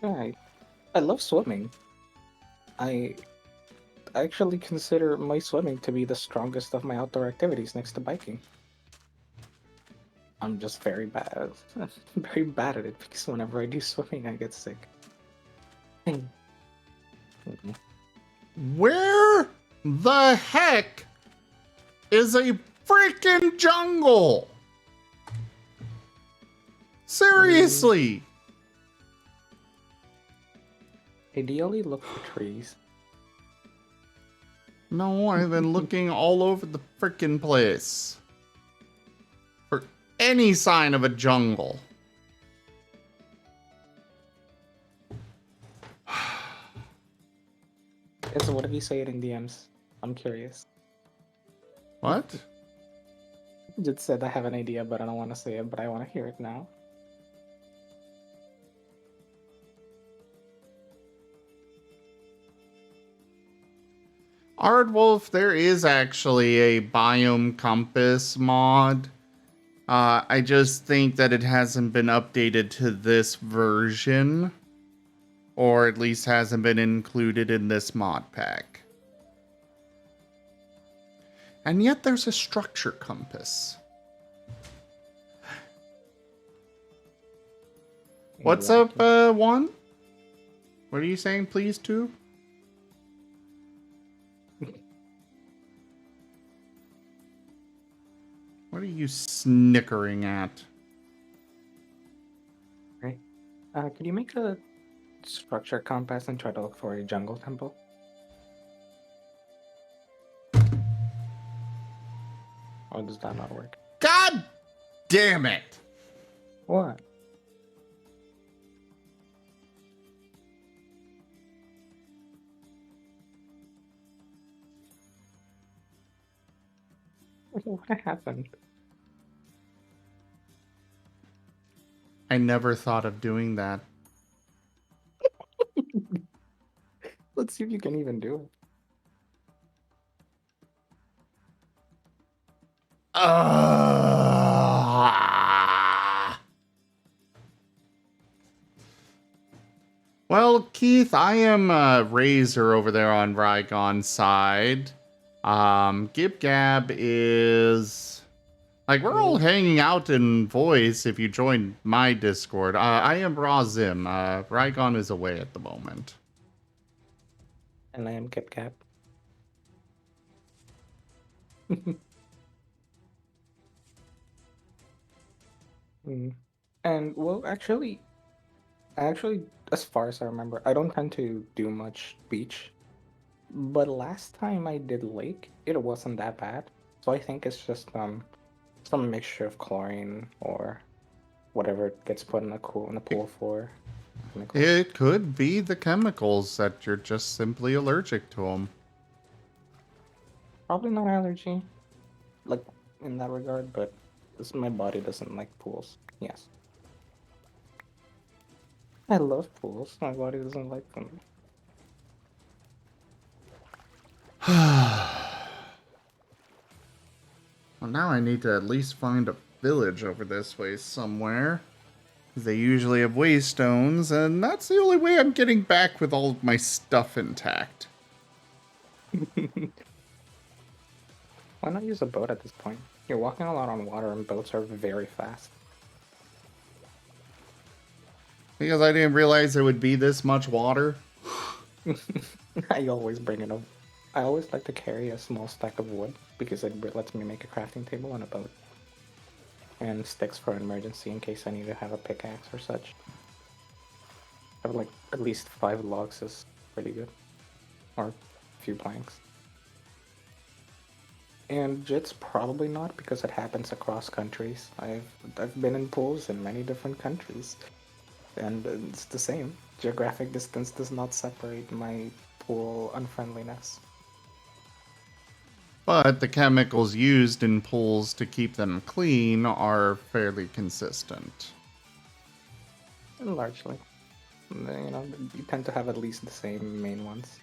Right. I love swimming. I actually consider my swimming to be the strongest of my outdoor activities next to biking. I'm just very bad, very bad at it because whenever I do swimming, I get sick. Where the heck is a freaking jungle? Seriously. Ideally, look for trees. No, I've been looking all over the freaking place for any sign of a jungle. So what if you say it in DMs? I'm curious. What? Just said I have an idea, but I don't want to say it, but I want to hear it now. Ardwolf, there is actually a biome compass mod. I just think that it hasn't been updated to this version, or at least hasn't been included in this mod pack. And yet there's a structure compass. What's up, one? What are you saying, please, two? What are you snickering at? Right. Could you make a structure compass and try to look for a jungle temple? Or does that not work? God damn it! What? What happened? I never thought of doing that. Let's see if you can even do it. Well, Keith, I am Razor over there on Rygon's side. Gib Gab is... Like, we're all hanging out in voice if you join my Discord. I am Raw Zim. Rygon is away at the moment. And I am Kip Cap. And well, actually, as far as I remember, I don't tend to do much beach. But last time I did lake, it wasn't that bad. So I think it's just some mixture of chlorine or whatever gets put in the pool for chemicals. It could be the chemicals that you're just simply allergic to them. Probably not allergy, like in that regard, but my body doesn't like pools. Yes. I love pools. My body doesn't like them. Well, now I need to at least find a village over this way somewhere. They usually have waystones, and that's the only way I'm getting back with all of my stuff intact. Why not use a boat at this point? You're walking a lot on water, and boats are very fast. Because I didn't realize there would be this much water. I always bring it up. I always like to carry a small stack of wood because it lets me make a crafting table on a boat. And sticks for an emergency in case I need to have a pickaxe or such. Have like at least 5 logs is pretty good. Or a few planks. And jits probably not because it happens across countries. I've been in pools in many different countries. And it's the same. Geographic distance does not separate my pool unfriendliness. But the chemicals used in pools to keep them clean are fairly consistent. Largely. You know, you tend to have at least the same main ones.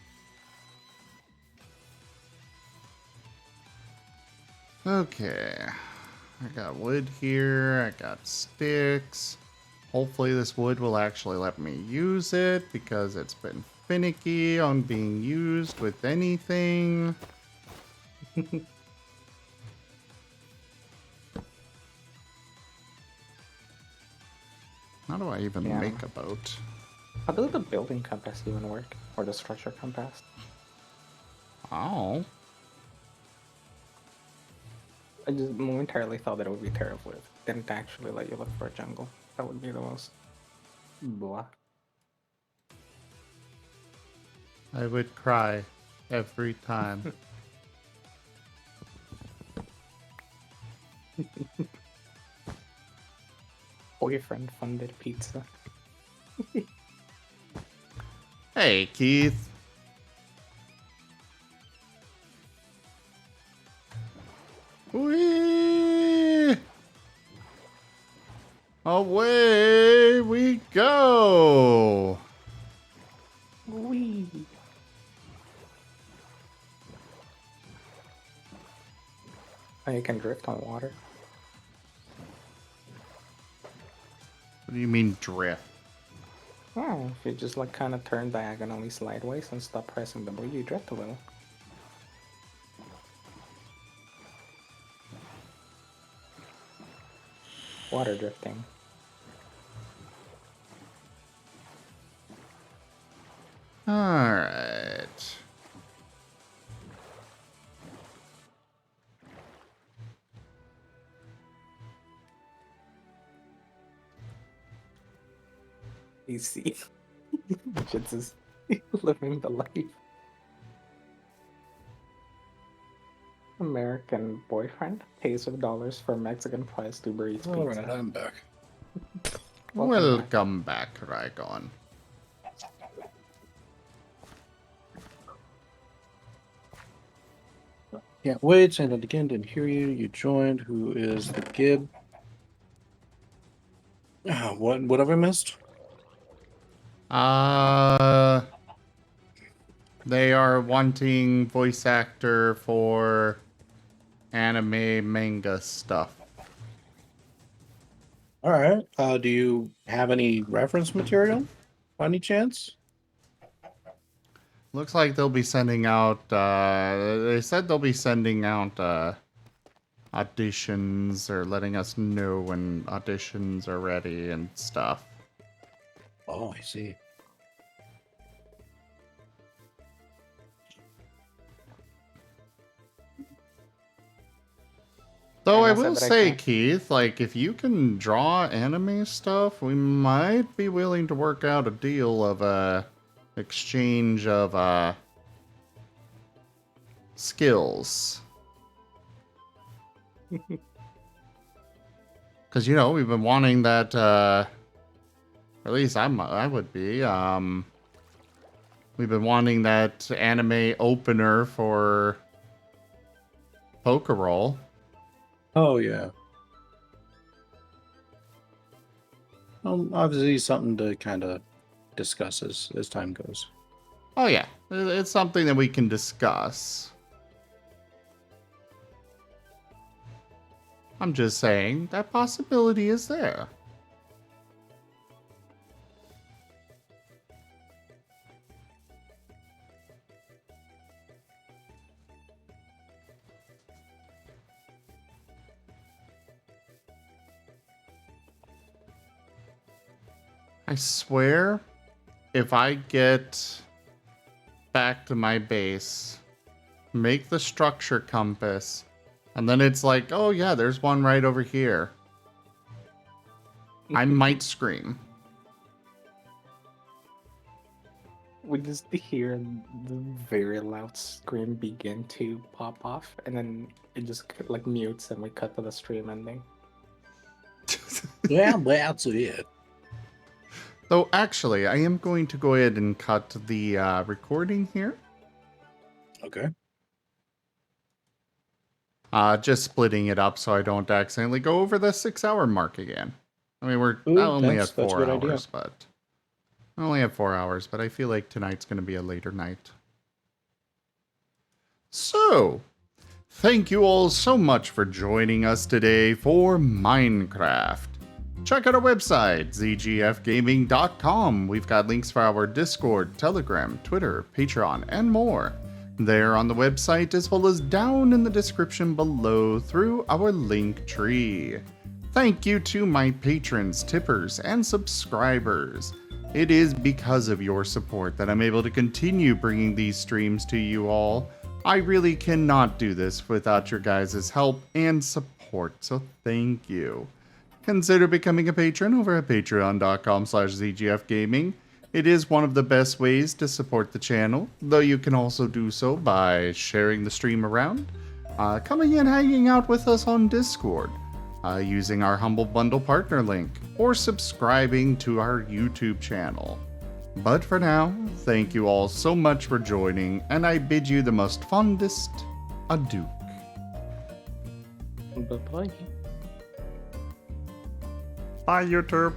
Okay. I got wood here, I got sticks. Hopefully this wood will actually let me use it because it's been finicky on being used with anything. How do I even make a boat? How does the building compass even work? Or the structure compass? Oh. I just momentarily thought that it would be terrible if it didn't actually let you look for a jungle. That would be the most blah. I would cry every time. Boyfriend funded pizza. Hey, Keith. Whee! Away we go! Wee. Oh, you can drift on water. What do you mean drift? Oh, if you just like kind of turn diagonally sideways and stop pressing W, you drift a little. Water drifting. Alright. You see, Jits is living the life. American boyfriend pays with dollars for Mexican prize to Uber Eats pizza. Alright, I'm back. Welcome back, Rygon. Can't wait. Saying that again. Didn't hear you. You joined. Who is the Gib? What have I missed? They are wanting voice actor for anime manga stuff. All right. Do you have any reference material by any chance? Looks like they'll be sending out, they said they'll be sending out, auditions or letting us know when auditions are ready and stuff. Oh, I see. Though I And I said will that I say, can't- Keith, like, if you can draw anime stuff, we might be willing to work out a deal of, exchange of, skills. Because, you know, we've been wanting that, or at least I would be, we've been wanting that anime opener for Pokerroll. Oh, yeah. Obviously something to kind of discuss as time goes. Oh, yeah. It's something that we can discuss. I'm just saying that possibility is there. I swear, if I get back to my base, make the structure compass, and then it's like, oh yeah, there's one right over here, I might scream. We just hear the very loud scream begin to pop off, and then it just like mutes, and we cut to the stream ending. Yeah, that's it. Though actually, I am going to go ahead and cut the recording here. Okay. Just splitting it up so I don't accidentally go over the 6-hour mark again. I mean, we're Ooh, only at that's a 4 good idea. hours, but I only have 4 hours, but I feel like tonight's going to be a later night. So, thank you all so much for joining us today for Minecraft. Check out our website, zgfgaming.com. We've got links for our Discord, Telegram, Twitter, Patreon, and more. There on the website, as well as down in the description below through our link tree. Thank you to my patrons, tippers, and subscribers. It is because of your support that I'm able to continue bringing these streams to you all. I really cannot do this without your guys' help and support, so thank you. Consider becoming a patron over at patreon.com/zgfgaming. It is one of the best ways to support the channel, though you can also do so by sharing the stream around, coming and hanging out with us on Discord, using our Humble Bundle partner link, or subscribing to our YouTube channel. But for now, thank you all so much for joining, and I bid you the most fondest adieu. Bye-bye. Bye, YouTube.